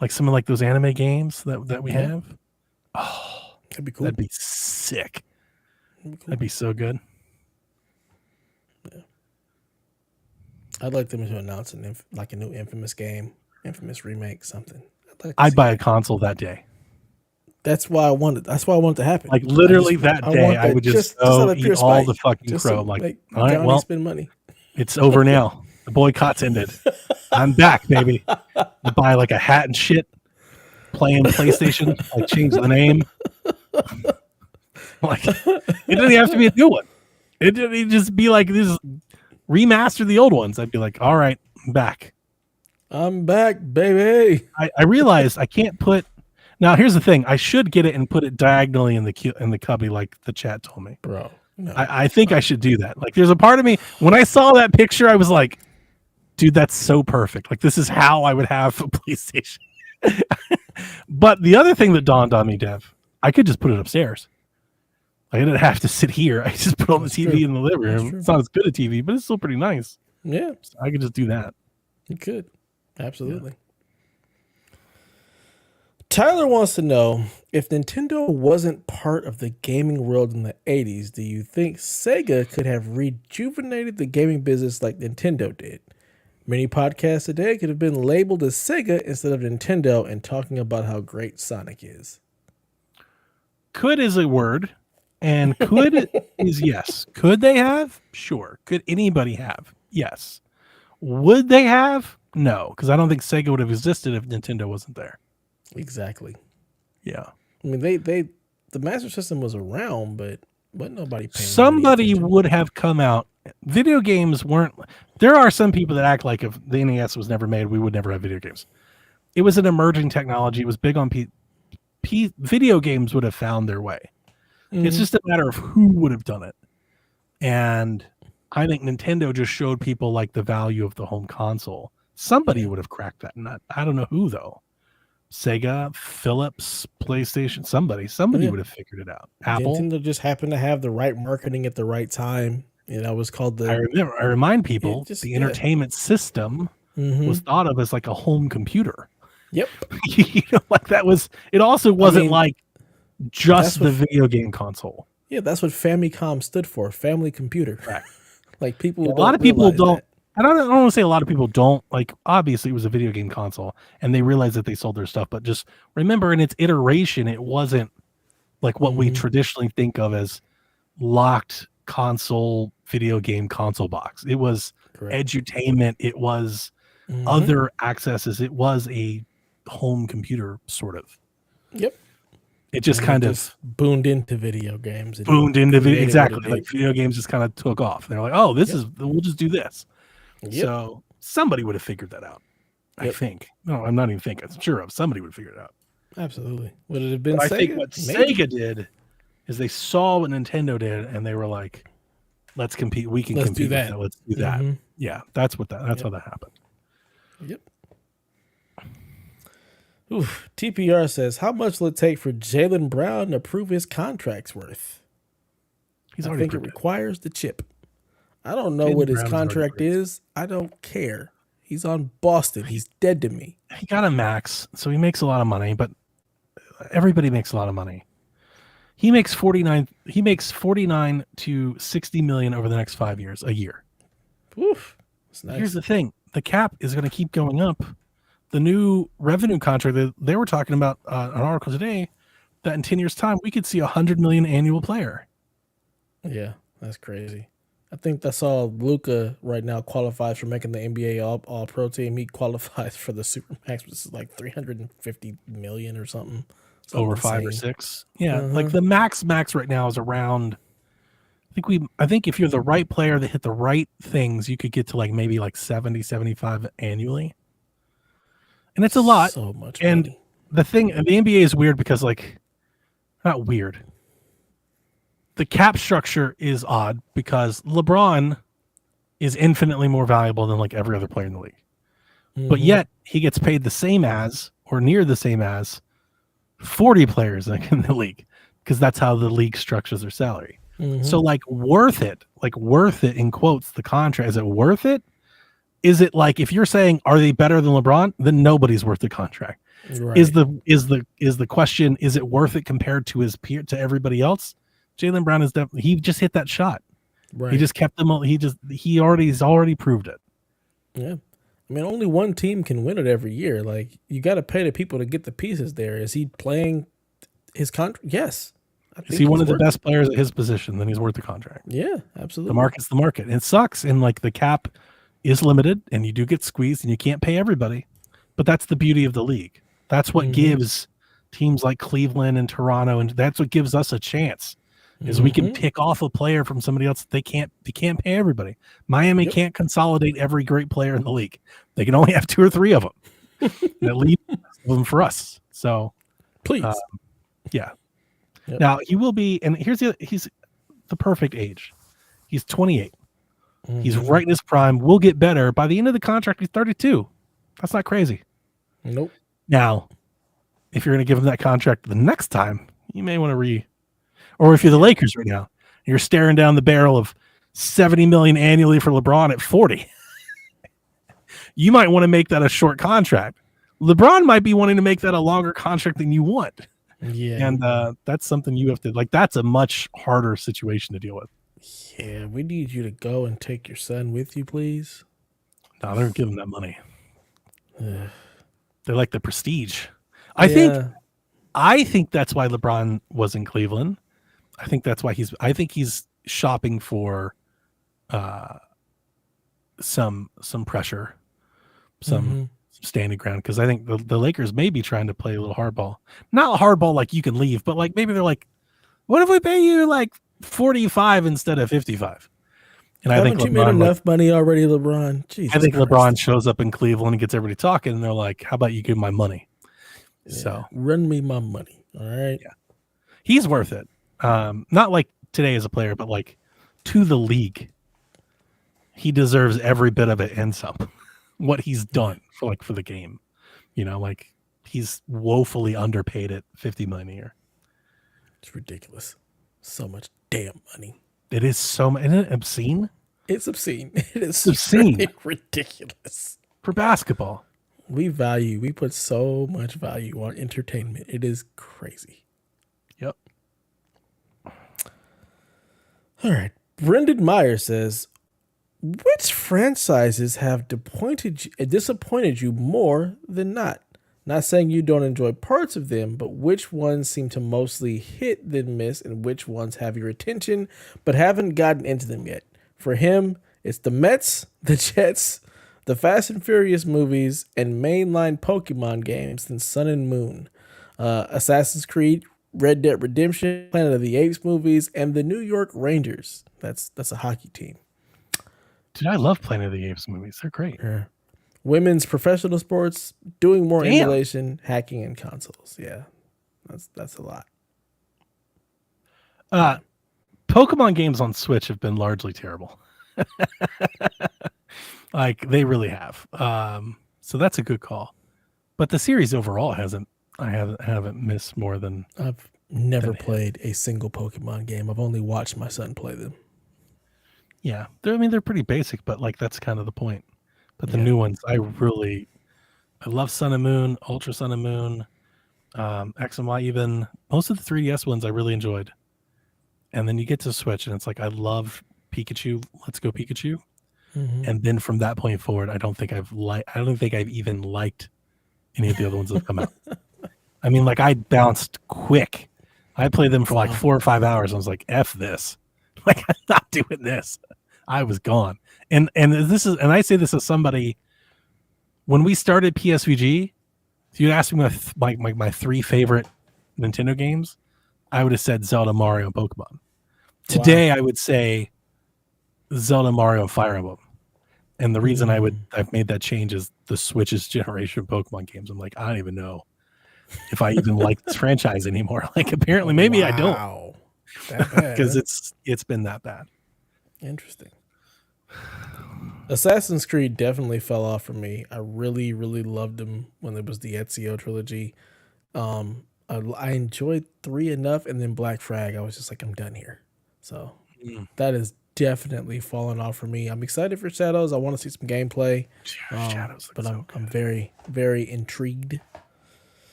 like some of like those anime games that we have? Oh, that'd be cool. That'd be sick. That'd be cool. That'd be so good. Yeah. I'd like them to announce a new Infamous game, Infamous remake, something. I'd buy a console that day. That's why I wanted. That's why I want it to happen. Like literally that day, I would just go eat all the fucking crow. Like, all right, well, spend money. It's over now. The boycott's ended. I'm back, baby. I buy like a hat and shit. Playing PlayStation. Like change the name. Like it doesn't have to be a new one. It'd just be like this. Remaster the old ones. I'd be like, all right, I'm back. I'm back, baby. I realized I can't put. Now here's the thing. I should get it and put it diagonally in the cubby, like the chat told me. Bro, no. I think I should do that. Like, there's a part of me when I saw that picture, I was like, dude, that's so perfect. Like, this is how I would have a PlayStation. But the other thing that dawned on me, Dev, I could just put it upstairs. I didn't have to sit here. I just put on the TV in the living room. It's not as good a TV, but it's still pretty nice. Yeah, so I could just do that. You could, absolutely. Yeah. Tyler wants to know, if Nintendo wasn't part of the gaming world in the 80s, do you think Sega could have rejuvenated the gaming business like Nintendo did? Many podcasts today could have been labeled as Sega instead of Nintendo and talking about how great Sonic is. Could is a word, and could is yes. Could they have? Sure. Could anybody have? Yes. Would they have? No, because I don't think Sega would have existed if Nintendo wasn't there. Exactly. Yeah. I mean, the Master System was around, but nobody paying. Somebody would have come out. Video games weren't. There are some people that act like if the NES was never made, we would never have video games. It was an emerging technology. It was big on video games would have found their way. Mm-hmm. It's just a matter of who would have done it. And I think Nintendo just showed people like the value of the home console. Somebody would have cracked that nut. I don't know who though. Sega, Philips, PlayStation, somebody would have figured it out. Apple. Nintendo just happened to have the right marketing at the right time. You know, it was called the. I remind people the entertainment system was thought of as like a home computer. Yep. Like that was. It also wasn't like just the video game console. Yeah, that's what Famicom stood for, family computer. Right. Like people. A lot of people don't. I don't want to say a lot of people don't like. Obviously, it was a video game console, and they realized that they sold their stuff. But just remember, in its iteration, it wasn't like what we traditionally think of as locked console video game console box. It was edutainment. It was other accesses. It was a home computer sort of. Yep. It just kind of boomed into video games. Exactly. Like video games just kind of took off. They're like, oh, this is. We'll just do this. Yep. So somebody would have figured that out. I think. No, I'm not even thinking. I'm sure of somebody would have figured it out. Absolutely. Would it have been Sega? Sega? I think what Sega did is they saw what Nintendo did and they were like, let's compete. We can compete with that. Let's do that. Yeah, that's how that happened. Yep. Oof. TPR says, how much will it take for Jaylen Brown to prove his contract's worth? I think it requires the chip. I don't know what his contract is. I don't care. He's on Boston. He's dead to me. He got a max, so he makes a lot of money, but everybody makes a lot of money. He makes 49 to 60 million over the next 5 years, a year. Oof. That's nice. Here's the thing. The cap is going to keep going up the new revenue contract that they were talking about an article today that in 10 years time we could see 100 million annual player. Yeah, that's crazy. I think I saw Luka right now qualifies for making the NBA all pro team. He qualifies for the Supermax, which is like 350 million or something. Over insane. 5 or 6. Yeah, like the max right now is around. I think if you're the right player that hit the right things, you could get to like maybe like 70, 75 annually. And it's a lot. So much and money. the NBA is weird because like, not weird. The cap structure is odd because LeBron is infinitely more valuable than like every other player in the league. But yet he gets paid the same as or near the same as 40 players in the league because that's how the league structures their salary. So like worth it in quotes, the contract, is it worth it? Is it like, if you're saying, are they better than LeBron? Then nobody's worth the contract. Right. Is the question, is it worth it compared to his peer, to everybody else? Jaylen Brown is definitely, he just hit that shot. Right. He just kept them. He's already proved it. Yeah. I mean, only one team can win it every year. Like, you got to pay the people to get the pieces there. Is he playing his contract? Yes. Is he one of the best players at his position? Then he's worth the contract. Yeah, absolutely. The market's the market. And it sucks. And like the cap is limited and you do get squeezed and you can't pay everybody. But that's the beauty of the league. That's what gives teams like Cleveland and Toronto, and that's what gives us a chance. Is we can pick off a player from somebody else. They can't pay everybody. Miami can't consolidate every great player in the league. They can only have 2 or 3 of them. That leave them for us. So please. Yeah. Yep. Now he will be, and he's the perfect age. He's 28. He's right in his prime. Will get better. By the end of the contract, he's 32. That's not crazy. Nope. Now, if you're going to give him that contract the next time, you may want to or if you're the Lakers right now, you're staring down the barrel of 70 million annually for LeBron at 40. You might want to make that a short contract. LeBron might be wanting to make that a longer contract than you want. Yeah. And that's something you have to, like, that's a much harder situation to deal with. Yeah, we need you to go and take your son with you, please. No, they're giving that money. They like the prestige. I think that's why LeBron was in Cleveland. I think that's why he's shopping for some pressure, some standing ground, because I think the Lakers may be trying to play a little hardball. Not hardball like you can leave, but like maybe they're like, what if we pay you like 45 instead of 55? And I think you made enough money already, LeBron? Jesus, I think Christ. LeBron shows up in Cleveland and gets everybody talking, and they're like, how about you give my money? Yeah, so run me my money. All right. Yeah. He's worth it. Not like today as a player, but like to the league. He deserves every bit of it and some. What he's done for the game. You know, like he's woefully underpaid at $50 million a year. It's ridiculous. So much damn money. It is so much. Isn't it obscene? It's obscene. It is obscene. Really ridiculous. For basketball. We put so much value on entertainment. It is crazy. Yep. All right. Brendan Meyer says, which franchises have disappointed you more than not? Not saying you don't enjoy parts of them, but which ones seem to mostly hit then miss, and which ones have your attention but haven't gotten into them yet? For him, it's the Mets, the Jets, the Fast and Furious movies, and mainline Pokemon games than Sun and Moon, Assassin's Creed, Red Dead Redemption, Planet of the Apes movies, and the New York Rangers. That's a hockey team. Dude, I love Planet of the Apes movies. They're great. Yeah. Women's professional sports, doing more emulation, hacking, and consoles. Yeah, that's a lot. Pokemon games on Switch have been largely terrible. Like they really have. So that's a good call. But the series overall I haven't missed more than. I've never played a single Pokemon game. I've only watched my son play them. Yeah, they're pretty basic, but like that's kind of the point. But the new ones, I love Sun and Moon, Ultra Sun and Moon, X and Y. Even most of the 3DS ones I really enjoyed. And then you get to Switch, and it's like I love Pikachu. Let's go Pikachu. And then from that point forward, I don't think I've even liked any of the other ones that have come out. I mean, like I bounced quick. I played them for like 4 or 5 hours. I was like, F this. Like, I'm not doing this. I was gone. And I say this as somebody, when we started PSVG, if you asked me my 3 favorite Nintendo games, I would have said Zelda, Mario, and Pokemon. Today, I would say Zelda, Mario, and Fire Emblem. And the reason I've made that change is the Switch's generation of Pokemon games. I'm like, I don't even know if I even like this franchise anymore. Like, apparently, maybe I don't. Because it's been that bad. Interesting. Assassin's Creed definitely fell off for me. I really, really loved them when it was the Ezio trilogy. I enjoyed 3 enough, and then Black Flag, I was just like, I'm done here. So that is definitely fallen off for me. I'm excited for Shadows. I want to see some gameplay. Shadows, but I'm very, very intrigued.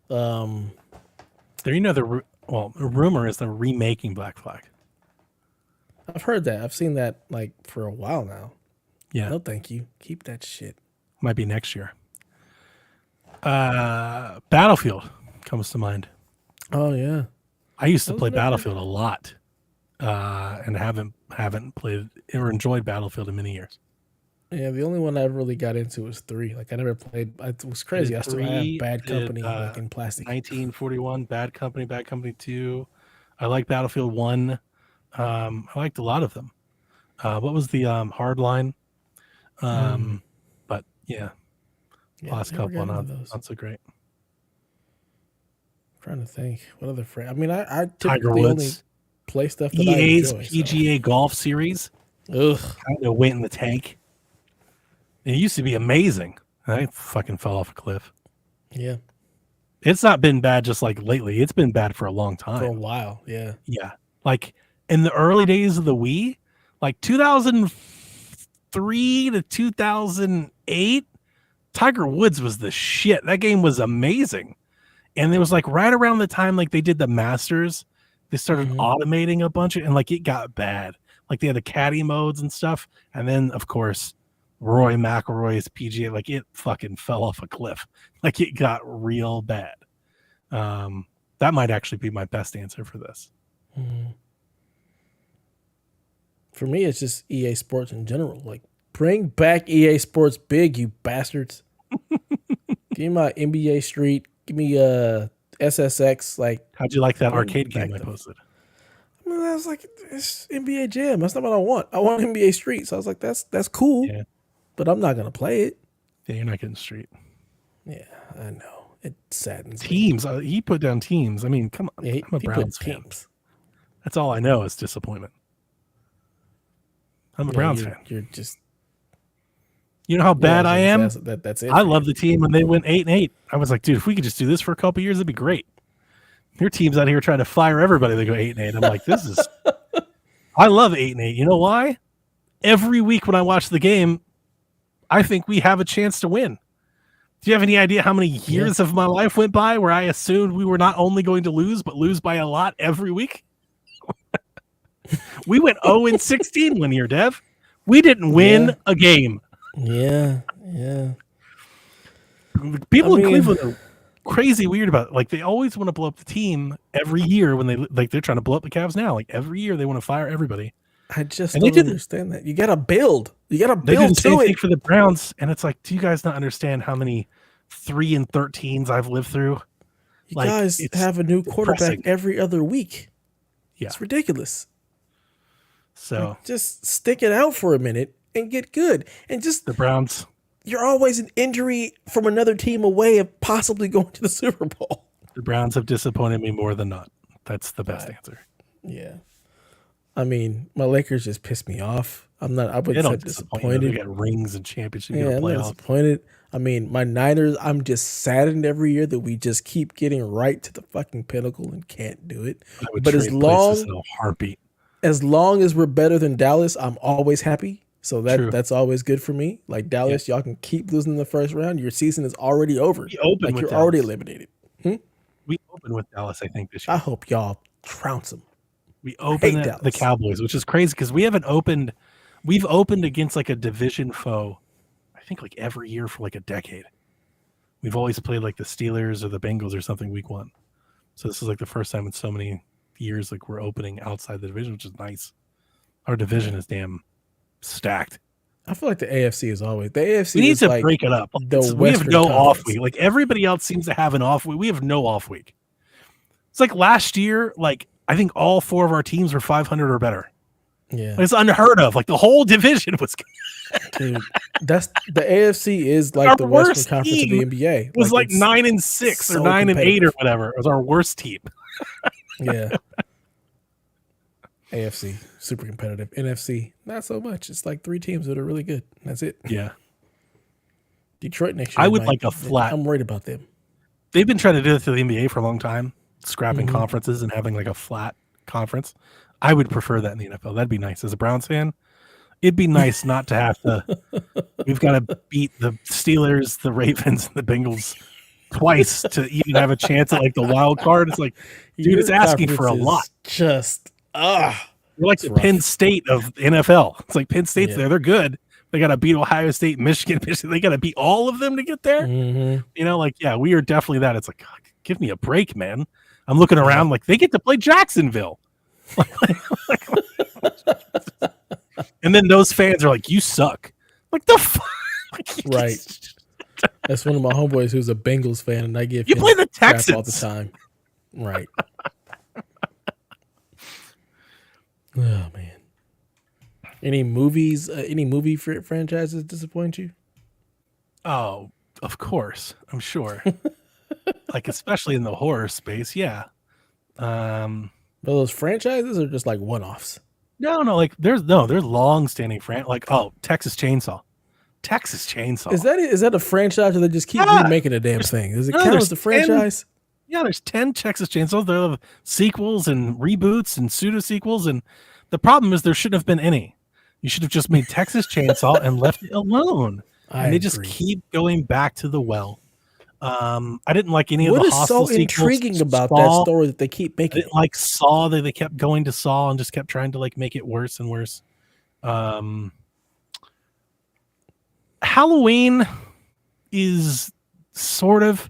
There, the rumor is they're remaking Black Flag. I've heard that. I've seen that like for a while now. Yeah. No, thank you. Keep that shit. Might be next year. Battlefield comes to mind. Oh yeah. I used to play Battlefield a lot, and haven't played or enjoyed Battlefield in many years. Yeah, the only one I really got into was 3. Like I never played. It was crazy. I still have Bad Company like in plastic. 1941, Bad Company, Bad Company 2. I like Battlefield 1. I liked a lot of them. What was the Hardline? But yeah, last couple not so great. I'm trying to think what other friend. I mean, I Tiger typically only Woods. play stuff that EA's I enjoy. PGA Golf Series. Ugh. Kind of went in the tank. It used to be amazing. I fucking fell off a cliff. Yeah. It's not been bad just like lately. It's been bad for a long time. For a while, yeah. Yeah. Like in the early days of the Wii, like 2003 to 2008, Tiger Woods was the shit. That game was amazing. And it was like right around the time like they did the Masters, they started automating a bunch of, and like it got bad. Like they had the caddy modes and stuff. And then of course, Roy McIlroy's PGA, like it fucking fell off a cliff. Like it got real bad. That might actually be my best answer for this. For me, it's just EA Sports in general. Like, bring back EA Sports big, you bastards. Give me my NBA Street. Give me SSX. Like, how'd you like that arcade game I posted? I mean, I was like, it's NBA Jam. That's not what I want. I want NBA Street. So I was like, that's cool. Yeah. But I'm not gonna play it. Yeah, you're not getting Street. Yeah, I know. It saddens me. Teams. He put down Teams. I mean, come on. Yeah, I'm a Browns fan. Teams. That's all I know is disappointment. I'm a Browns fan. You're just. You know how bad I am? That's it. I love the team when they went 8-8. I was like, dude, if we could just do this for a couple years, it'd be great. Your team's out here trying to fire everybody. They go 8-8. I'm like, this is. I love 8-8. You know why? Every week when I watch the game, I think we have a chance to win. Do you have any idea how many years of my life went by where I assumed we were not only going to lose, but lose by a lot every week? We went 0-16 one year, Dev. We didn't win a game. Yeah. People in Cleveland are crazy weird about it. Like they always want to blow up the team every year when they're trying to blow up the Cavs now. Like every year they want to fire everybody. I just don't understand that. You got to build. You got to build. They did the same thing it for the Browns, and it's like, do you guys not understand how many 3-13s I've lived through? You guys have a new quarterback depressing. Every other week. Yeah, it's ridiculous. So like, just stick it out for a minute and get good. And just the Browns. You're always an injury from another team away of possibly going to the Super Bowl. The Browns have disappointed me more than not. That's the best answer. Yeah. I mean, my Lakers just pissed me off. I wouldn't say disappointed. They got rings and championships. Yeah, I'm not disappointed. I mean, my Niners, I'm just saddened every year that we just keep getting right to the fucking pinnacle and can't do it. But as long as we're better than Dallas, I'm always happy. So that's always good for me. Like Dallas, y'all can keep losing in the first round. Your season is already over. Like you're already eliminated. We open with Dallas, I think, this year. I hope y'all trounce them. We open the Cowboys, which is crazy because we've opened against like a division foe, I think like every year for like a decade. we've always played like the Steelers or the Bengals or something week 1. So this is like the first time in so many years like we're opening outside the division, which is nice. Our division is damn stacked. I feel like the AFC is always the AFC. We need is to like break it up. The We have Western no Conference. off week. Like everybody else seems to have an off week. We have no off week. It's like last year, like I think all 4 of our teams were 500 or better. Yeah, It's unheard of. Like the whole division was. dude, that's the AFC is like Our the Western worst Conference of the team NBA. Was like it's 9-6 so or 9-8 or competitive. whatever. It was our worst team. Yeah. AFC super competitive. NFC not so much. It's like 3 teams that are really good. That's it. Yeah. Detroit next year. I would like a flat. I'm worried about them. They've been trying to do it to the NBA for a long time, scrapping conferences and having like a flat conference. I would prefer that in the NFL. That'd be nice. As a Browns fan, it'd be nice not to have to. We've got to beat the Steelers, the Ravens, and the Bengals twice to even have a chance at like the wild card. It's like, dude, it's asking for a lot. Just We're like the rough. Penn State of NFL. It's like Penn State's Yeah. there. They're good. They got to beat Ohio State, Michigan. They got to beat all of them to get there. Mhm. You know, like, yeah, we are definitely that. It's like, God, give me a break, man. I'm looking around like they get to play Jacksonville. And then those fans are like, you suck. Like the fuck? Right. That's one of my homeboys who's a Bengals fan, and I give You him play the crap Texans all the time. Right. Oh man. Any movies? Any movie franchises disappoint you? Oh, of course. I'm sure. Like, especially in the horror space. Yeah. Are those franchises or just like one-offs? No, like there's long-standing like Texas Chainsaw. Is that a franchise or they just keep remaking a damn thing? Does it count as a franchise? There's 10 Texas Chainsaws. There are sequels and reboots and pseudo sequels, and the problem is there shouldn't have been any. You should have just made Texas Chainsaw and left it alone. And they just keep going back to the well. I didn't like any of the Hostel What is so intriguing about Saw, that story that they keep I making? didn't like Saw. They kept going to Saw and just kept trying to like make it worse and worse. Halloween is sort of,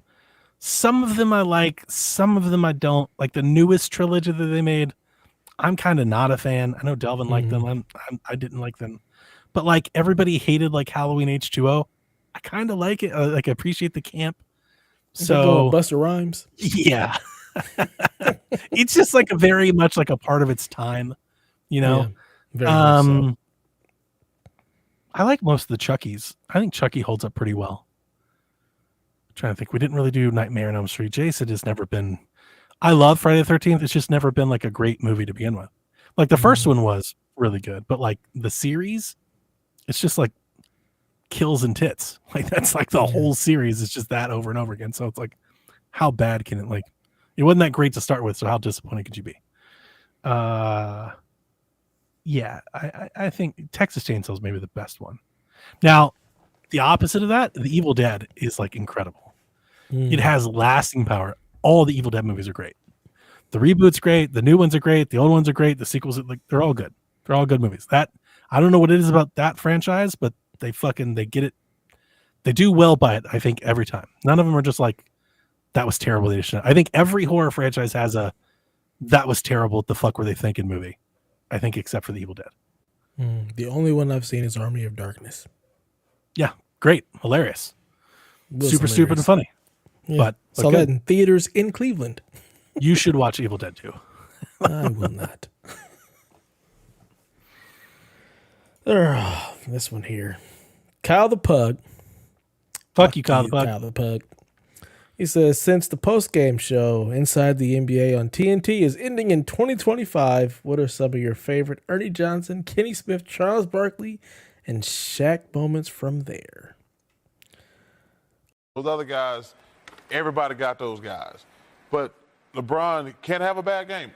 some of them I like, some of them I don't. Like the newest trilogy that they made, I'm kind of not a fan. I know Delvin liked them. I didn't like them. But like everybody hated like Halloween H2O. I kind of like it. I appreciate the camp. So Busta Rhymes. Yeah. It's just like a very much like a part of its time, you know? Yeah, very much so. I like most of the Chuckies. I think Chucky holds up pretty well. I'm trying to think. We didn't really do Nightmare on Elm Street. Jason has never been. I love Friday the 13th. It's just never been like a great movie to begin with. Like the first one was really good, but like the series, it's just like kills and tits. Like that's like the whole series is just that over and over again. So it's like, how bad can it, like, it wasn't that great to start with. So how disappointed could you be? Yeah, I think Texas Chainsaw is maybe the best one. Now, the opposite of that, The Evil Dead is like incredible. It has lasting power. All the Evil Dead movies are great. The reboot's great. The new ones are great. The old ones are great. The sequels, like they're all good. They're all good movies. That, I don't know what it is about that franchise, but they get it. They do well by it, I think, every time. None of them are just like, that was terrible. They shouldn't. I think every horror franchise has a, that was terrible. What the fuck were they thinking movie? I think except for The Evil Dead. The only one I've seen is Army of Darkness. Yeah, great, hilarious, super stupid and funny. Yeah. But Saw good. that in theaters in Cleveland. You should watch Evil Dead 2. I will not. This one here. Kyle the Pug. Fuck you, Kyle the Pug. Kyle the Pug. He says, since the post-game show Inside the NBA on TNT is ending in 2025, what are some of your favorite Ernie Johnson, Kenny Smith, Charles Barkley, and Shaq moments from there? Those other guys, everybody got those guys. But LeBron can't have a bad game.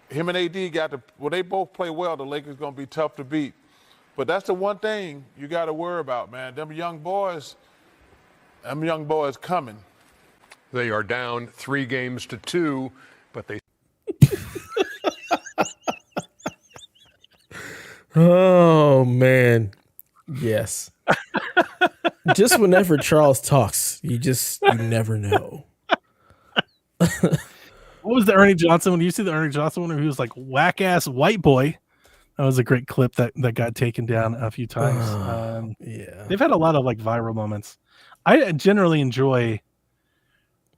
Him and AD they both play well, the Lakers going to be tough to beat. But that's the one thing you got to worry about, man. Them young boys coming. They are down 3-2, but they. Oh, man. Yes. Just whenever Charles talks, you never know. What was the Ernie Johnson one? Do you see the Ernie Johnson one where he was like whack ass white boy? That was a great clip that got taken down a few times. Yeah. They've had a lot of like viral moments. I generally enjoy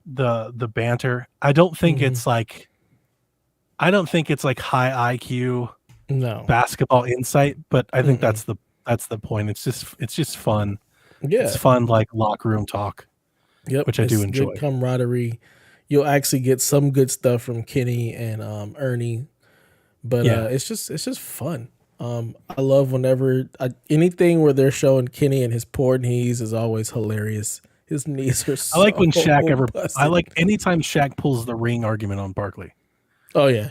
the banter. I don't think it's like high IQ No. basketball insight, but I think that's the point. It's just fun. Yeah. It's fun like locker room talk. Yep. Which I do enjoy. Good camaraderie. You'll actually get some good stuff from Kenny and Ernie, but it's just fun. I love whenever anything where they're showing Kenny and his poor knees is always hilarious. His knees are so I like when Shaq busted. I like anytime Shaq pulls the ring argument on Barkley. Oh yeah.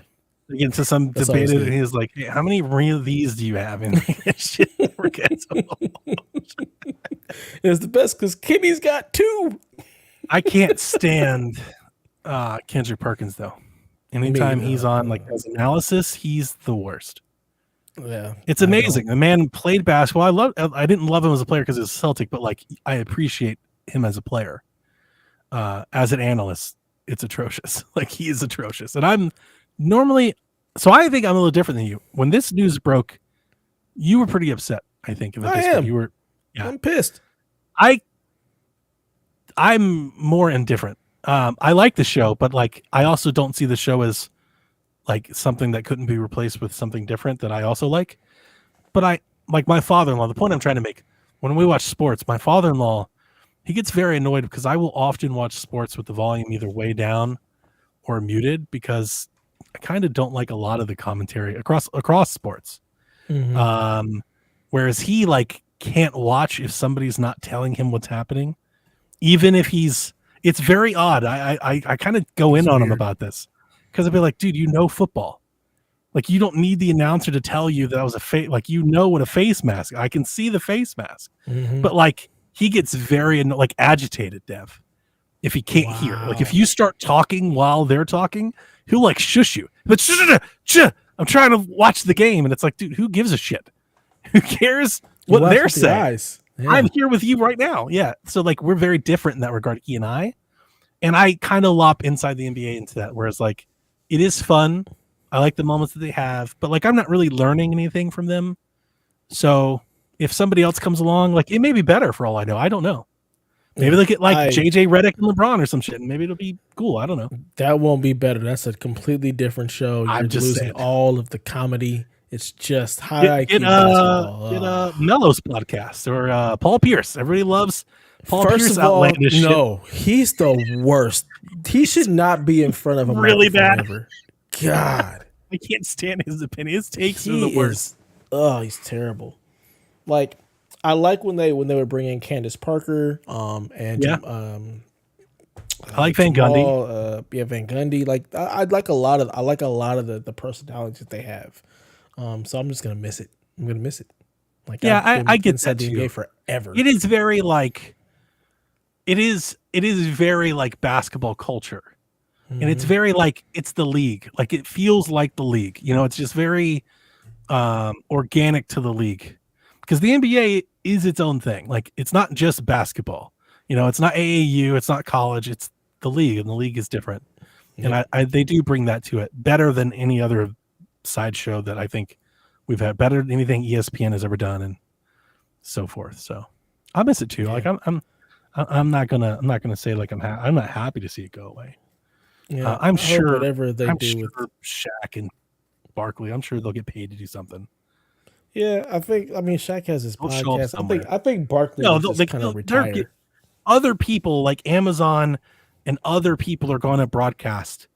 They get into some That's debate always and good. he's like, hey, how many of these do you have? And shit never gets It's the best because Kenny's got 2. I can't stand Kendrick Perkins though. Anytime he's on like as analysis, he's the worst. Yeah, it's amazing. The man played basketball. I didn't love him as a player because he was Celtic, but like I appreciate him as a player. As an analyst, it's atrocious. Like he is atrocious, and I'm normally. So I think I'm a little different than you. When this news broke, you were pretty upset. I think I am. You were. Yeah, I'm pissed. I'm more indifferent. I like the show, but like I also don't see the show as like something that couldn't be replaced with something different that I also like. But I like my father-in-law. The point I'm trying to make, when we watch sports, my father-in-law, he gets very annoyed because I will often watch sports with the volume either way down or muted because I kind of don't like a lot of the commentary across sports. Whereas he like can't watch if somebody's not telling him what's happening, even if it's very odd. I kind of go in on him about this because I'd be like, dude, you know football. Like you don't need the announcer to tell you that was a face. Like you know what a face mask. I can see the face mask, but like he gets very like agitated, Dev, if he can't hear. Like if you start talking while they're talking, he'll like shush you. But I'm trying to watch the game, and it's like, dude, who gives a shit? Who cares what they're saying? Yeah. I'm here with you right now. Yeah. So like we're very different in that regard, he and I kind of lop inside the NBA into that. Whereas like it is fun. I like the moments that they have, but like I'm not really learning anything from them. So if somebody else comes along, like it may be better for all I know. I don't know. Maybe they'll get like JJ Redick and LeBron or some shit, and maybe it'll be cool. I don't know. That won't be better. That's a completely different show. You're I'm just losing saying. All of the comedy. It's just high IQ Get basketball. Mello's podcast or Paul Pierce. Everybody loves Paul First Pierce. of all, outlandish no, he's the worst. He should not be in front of a really bad. Ever. God, I can't stand his opinion. His takes are the worst. He's terrible. Like I like when they would bring in Candace Parker, and I like Van Gundy. Van Gundy. Like I like a lot of the personalities that they have. So I'm just gonna miss it. I'm gonna miss it. Like I get that too. NBA forever. It is very like, it is very like basketball culture, and it's very like it's the league. Like it feels like the league. You know, it's just very organic to the league because the NBA is its own thing. Like it's not just basketball. You know, it's not AAU. It's not college. It's the league, and the league is different. Yep. And they do bring that to it better than any other sideshow that I think we've had, better than anything ESPN has ever done, and so forth. So I miss it too. Yeah. Like I'm not gonna say like I'm not happy to see it go away. Yeah, I'm sure whatever they do with Shaq and Barkley, I'm sure they'll get paid to do something. Yeah, I mean Shaq has his podcast. I think Barkley just kind of retire. Other people like Amazon and other people are going to broadcast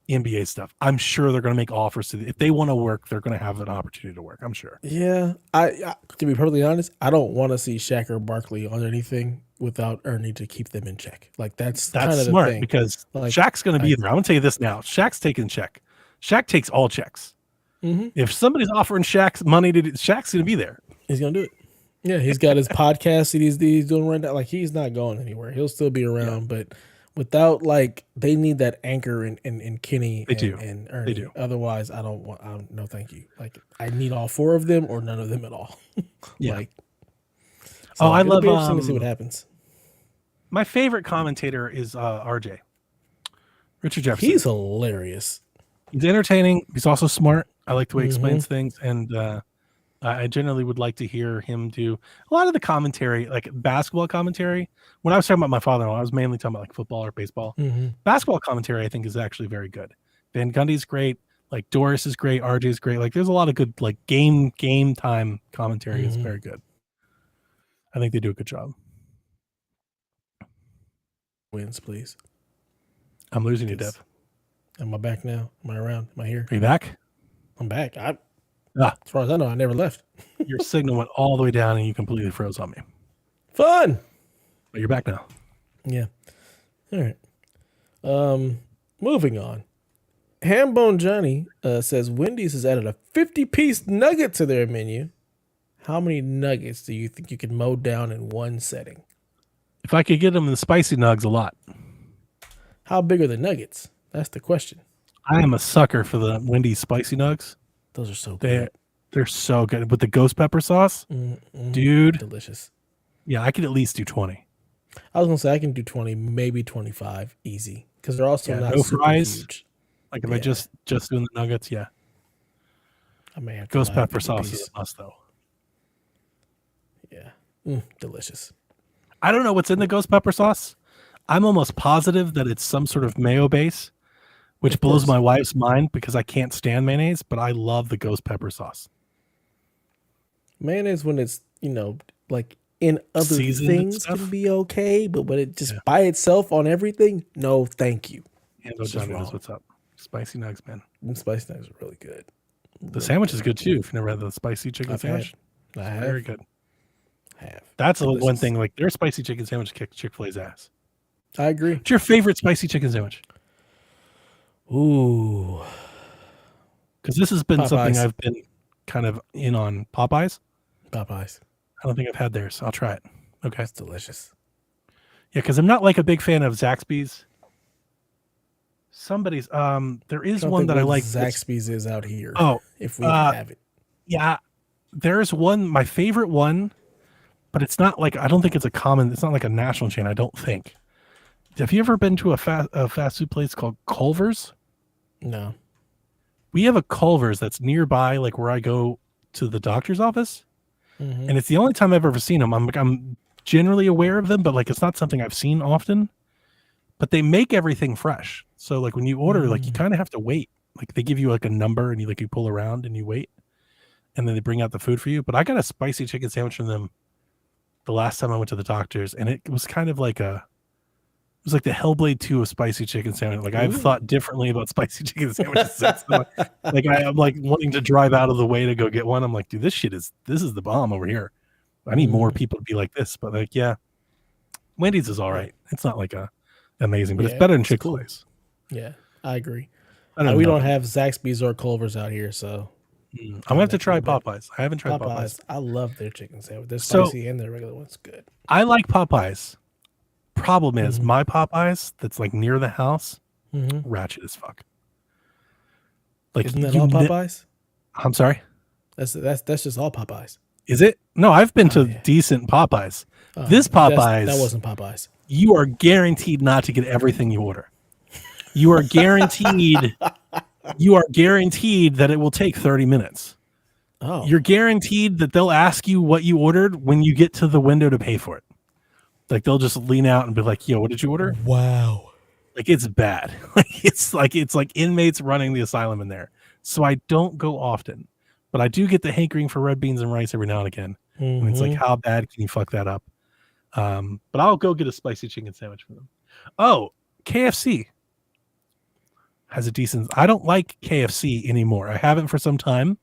NBA stuff. I'm sure they're going to make offers if they want to work, they're going to have an opportunity to work. I'm sure. Yeah, I to be perfectly honest, I don't want to see Shaq or Barkley on anything without Ernie to keep them in check. Like that's kind of smart the thing. Because like, Shaq's going to be there. I'm going to tell you this now. Shaq's taking check. Shaq takes all checks. Mm-hmm. If somebody's offering Shaq's money to do, Shaq's going to be there. He's going to do it. Yeah, he's got his podcast that he's doing right now. Like he's not going anywhere. He'll still be around, but without like they need that anchor in Kenny and Ernie. They do. Otherwise, no thank you. Like I need all 4 of them or none of them at all. Yeah. Like So I it'll love be interesting to see what happens. my favorite commentator is RJ. Richard Jefferson. He's hilarious. He's entertaining. He's also smart. I like the way he Mm-hmm. explains things, and I generally would like to hear him do a lot of the commentary, like basketball commentary. When I was talking about my father-in-law, I was mainly talking about like football or baseball. Mm-hmm. Basketball commentary, I think, is actually very good. Van Gundy's great. Like Doris is great. RJ is great. Like there's a lot of good like game time commentary is very good. I think they do a good job. Wins, please. I'm losing you, Dev. Am I back now? Am I around? Am I here? Are you back? I'm back. As Ah, far as I know, I never left. your signal went all the way down and you completely froze on me. Fun. But you're back now. Yeah. All right. Moving on. Hambone Johnny says Wendy's has added a 50-piece nugget to their menu. How many nuggets do you think you can mow down in one setting? If I could get them in the spicy nugs, a lot. How big are the nuggets? That's the question. I am a sucker for the Wendy's spicy nugs. Those are so good. They're so good with the ghost pepper sauce, Mm-mm. dude. Delicious. Yeah, I could at least do 20. I was gonna say I can do 20, maybe 25, easy, because they're also not no super fries. huge. Like if I just doing the nuggets, yeah. I may have to Ghost buy a pepper 50 sauce piece. is a must, though. Yeah, delicious. I don't know what's in the ghost pepper sauce. I'm almost positive that it's some sort of mayo base, which blows my wife's mind because I can't stand mayonnaise, but I love the ghost pepper sauce. Mayonnaise, when it's like in other Seasoned things, stuff? can be okay, but when it just by itself on everything, no, thank you. And It's just Johnny knows wrong. what's up. Spicy nugs, man. And spicy nuggets are really good. The sandwich is good too. If you never had the spicy chicken sandwich, I it's have. very good. Have. That's the one Delicious. thing. Like their spicy chicken sandwich kicked Chick-fil-A's ass. I agree. What's your favorite spicy chicken sandwich? Ooh, Because this has been something Popeyes. I've been kind of in on. Popeyes. Popeyes. I don't think I've had theirs. I'll try it. Okay. It's delicious. Yeah, because I'm not like a big fan of Zaxby's. Somebody's there is Don't one think that I what like. Zaxby's is out here. Oh, if we have it. yeah. There's one, my favorite one, but it's not like I don't think it's not like a national chain, I don't think. Have you ever been to a fast food place called Culver's? No. We have a Culver's that's nearby, like where I go to the doctor's office. Mhm. And it's the only time I've ever seen them. I'm generally aware of them, but like it's not something I've seen often. But they make everything fresh. So like when you order, like you kind of have to wait. Like they give you like a number and you pull around and you wait. And then they bring out the food for you. But I got a spicy chicken sandwich from them the last time I went to the doctor's, and it was kind of like it was like the Hellblade 2 of spicy chicken sandwich. Like I've thought differently about spicy chicken sandwiches since. Like I'm like wanting to drive out of the way to go get one. I'm like, dude, this is the bomb over here. I need more people to be like this. But like, yeah, Wendy's is all right. It's not like amazing, but it's better than Chick-fil-A's. Yeah, I agree. I We don't have Zaxby's or Culver's out here, so I'm gonna have to try Popeyes. I haven't tried Popeyes. I love their chicken sandwich. They're So- spicy and their regular one's good. I like Popeyes. Problem is, my Popeyes that's like near the house, ratchet as fuck. Like, Isn't that all Popeyes? I'm sorry. That's just all Popeyes. Is it? No, I've been to decent Popeyes. This Popeyes, that wasn't Popeyes. you are guaranteed not to get everything you order. You are guaranteed. You are guaranteed that it will take 30 minutes. Oh, You're guaranteed that they'll ask you what you ordered when you get to the window to pay for it. Like they'll just lean out and be like, "Yo, what did you order?" wow. Like it's bad. It's like inmates running the asylum in there. So I don't go often, but I do get the hankering for red beans and rice every now and again. And it's like, how bad can you fuck that up? But I'll go get a spicy chicken sandwich for them. Oh, KFC has a decent. I don't like KFC anymore. I haven't for some time,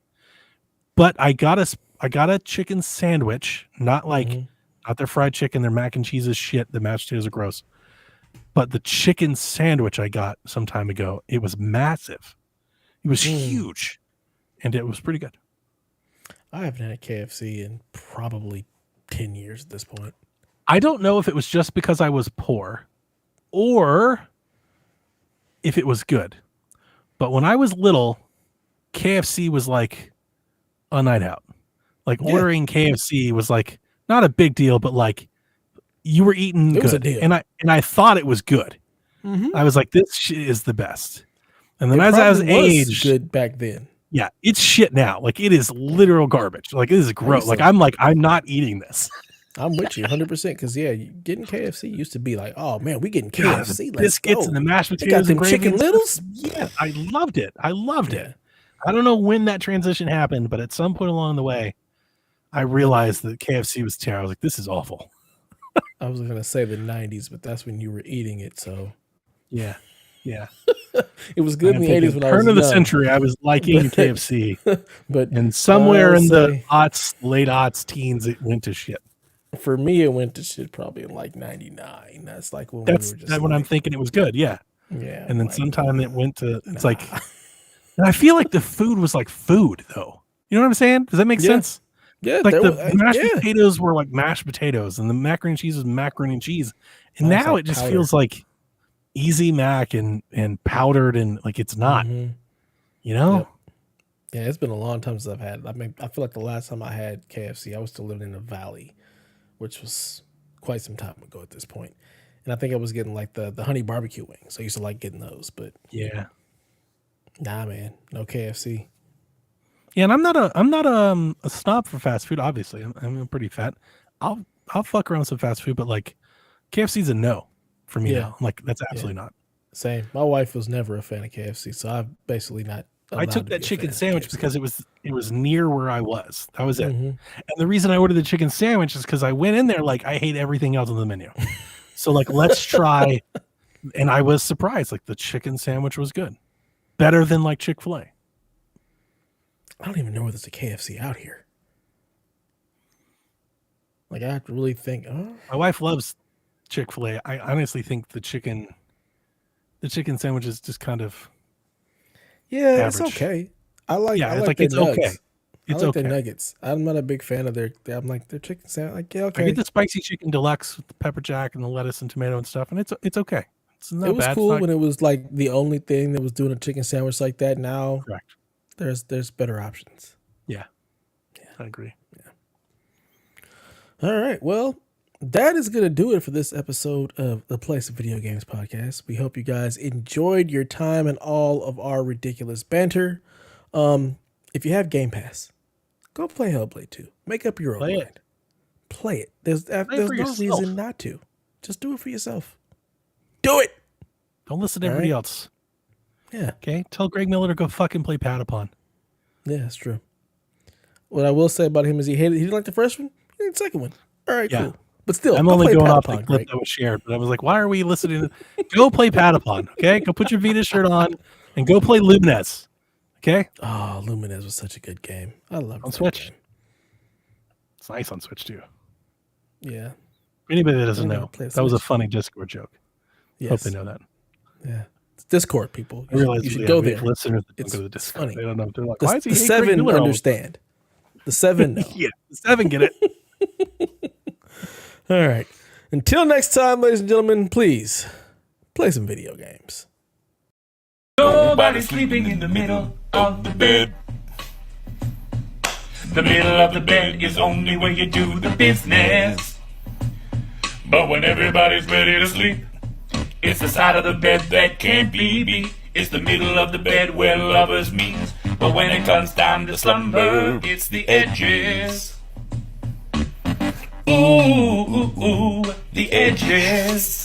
but I got a chicken sandwich, not their fried chicken. Their mac and cheese is shit. The mashed potatoes are gross. But the chicken sandwich I got some time ago, it was massive. It was huge, and it was pretty good. I haven't had a KFC in probably 10 years at this point. I don't know if it was just because I was poor or if it was good. But when I was little, KFC was like a night out. Like ordering KFC was like not a big deal, but like you were eating It was good, a deal. and I thought it was good. I was like, this shit is the best. And then as I was aged, good back then. yeah, it's shit now. Like it is literal garbage. Like it is gross. Like I'm not eating this. I'm with you 100% because getting KFC used to be like, oh man, we getting God, KFC. the Let's biscuits go. and the mashed They potatoes got them and gravy chicken and stuff. littles. Yeah, I loved it. I loved it. I don't know when that transition happened, but at some point along the way, I realized that KFC was terrible. I was like, this is awful. I was gonna say the 90s, but that's when you were eating it. So Yeah. it was good in the 80s when I was turn of the young. century. I was liking KFC, But and somewhere in the say- late aughts, teens, it went to shit. for me, it went to shit probably in like 99. That's like when That's we were just when I'm like, thinking it was good. Yeah. yeah. And then like, sometime it went to, it's nah. like, and I feel like the food was like food though. You know what I'm saying? Does that make Yeah. sense? Yeah, Like there the was- mashed yeah. potatoes were like mashed potatoes, and the macaroni and cheese was macaroni and cheese. And Mine's now like it just powder. feels like easy mac and powdered, and like it's not. Mhm. You know? Yep. Yeah, it's been a long time since I've had. I mean, I feel like the last time I had KFC, I was still living in the valley, which was quite some time ago at this point. And I think I was getting like the honey barbecue wings. I used to like getting those, but Yeah. nah, man, no KFC. Yeah, and I'm not a snob for fast food. Obviously, I'm pretty fat. I'll fuck around with some fast food, but like KFC's a no for me Yeah. now. Like that's absolutely not. Same. My wife was never a fan of KFC, so I've basically not. I took that chicken sandwich because it was near where I was. That was it. Mhm. And the reason I ordered the chicken sandwich is because I went in there like I hate everything else on the menu. So like let's try, and I was surprised. Like the chicken sandwich was good, better than like Chick-fil-A. I don't even know whether there's a KFC out here. Like I have to really think. Oh, My wife loves Chick-fil-A. I honestly think the chicken sandwich is just kind of yeah, it's average. okay. I like. Yeah, I it's like like their it's nugs. okay. It's I like okay. their nuggets. I'm not a big fan of their. I'm like their chicken sandwich. Like yeah, I okay. get the spicy chicken deluxe with the pepper jack and the lettuce and tomato and stuff, and it's okay. It's not It was bad. cool It's not when it was like the only thing that was doing a chicken sandwich like that. Now correct. there's better options. Yeah, I agree. All right. Well, that is going to do it for this episode of the Place of Video Games podcast. We hope you guys enjoyed your time and all of our ridiculous banter. If you have Game Pass, go play Hellblade 2. Make up your own Play it. mind. Play it. There's for no yourself. reason not to. Just do it for yourself. Do it. Don't listen to All everybody right. else. Yeah. Okay, tell Greg Miller to go fucking play Patapon. Yeah, that's true. What I will say about him is he didn't like the first one. He hated the second one. All right, Yeah. cool. But still, I'm go only play going off the Patapon, clip Greg. that was shared, but I was like, why are we listening? Go play Patapon, okay? Go put your Vita shirt on and go play Lumines, okay? Oh, Lumines was such a good game. I love On Switch. It's nice on Switch too. Yeah. For anybody that doesn't I never know, played that was a Switch. funny Discord joke. Yes. Hope they know that. Yeah. It's Discord, people. I realize You should yeah, go we have there. listeners that don't It's go to the Discord. funny. They don't know. They're like, why The, is he the hate Greg seven Miller all the understand. The seven know. time? Yeah, the 7 get it. All right. Until next time, ladies and gentlemen, please play some video games. Nobody sleeping in the middle of the bed. The middle of the bed is only where you do the business. But when everybody's ready to sleep, it's the side of the bed that can't be beat. It's the middle of the bed where lovers meet. But when it comes time to slumber, it's the edges. Ooh, ooh, ooh, the edges.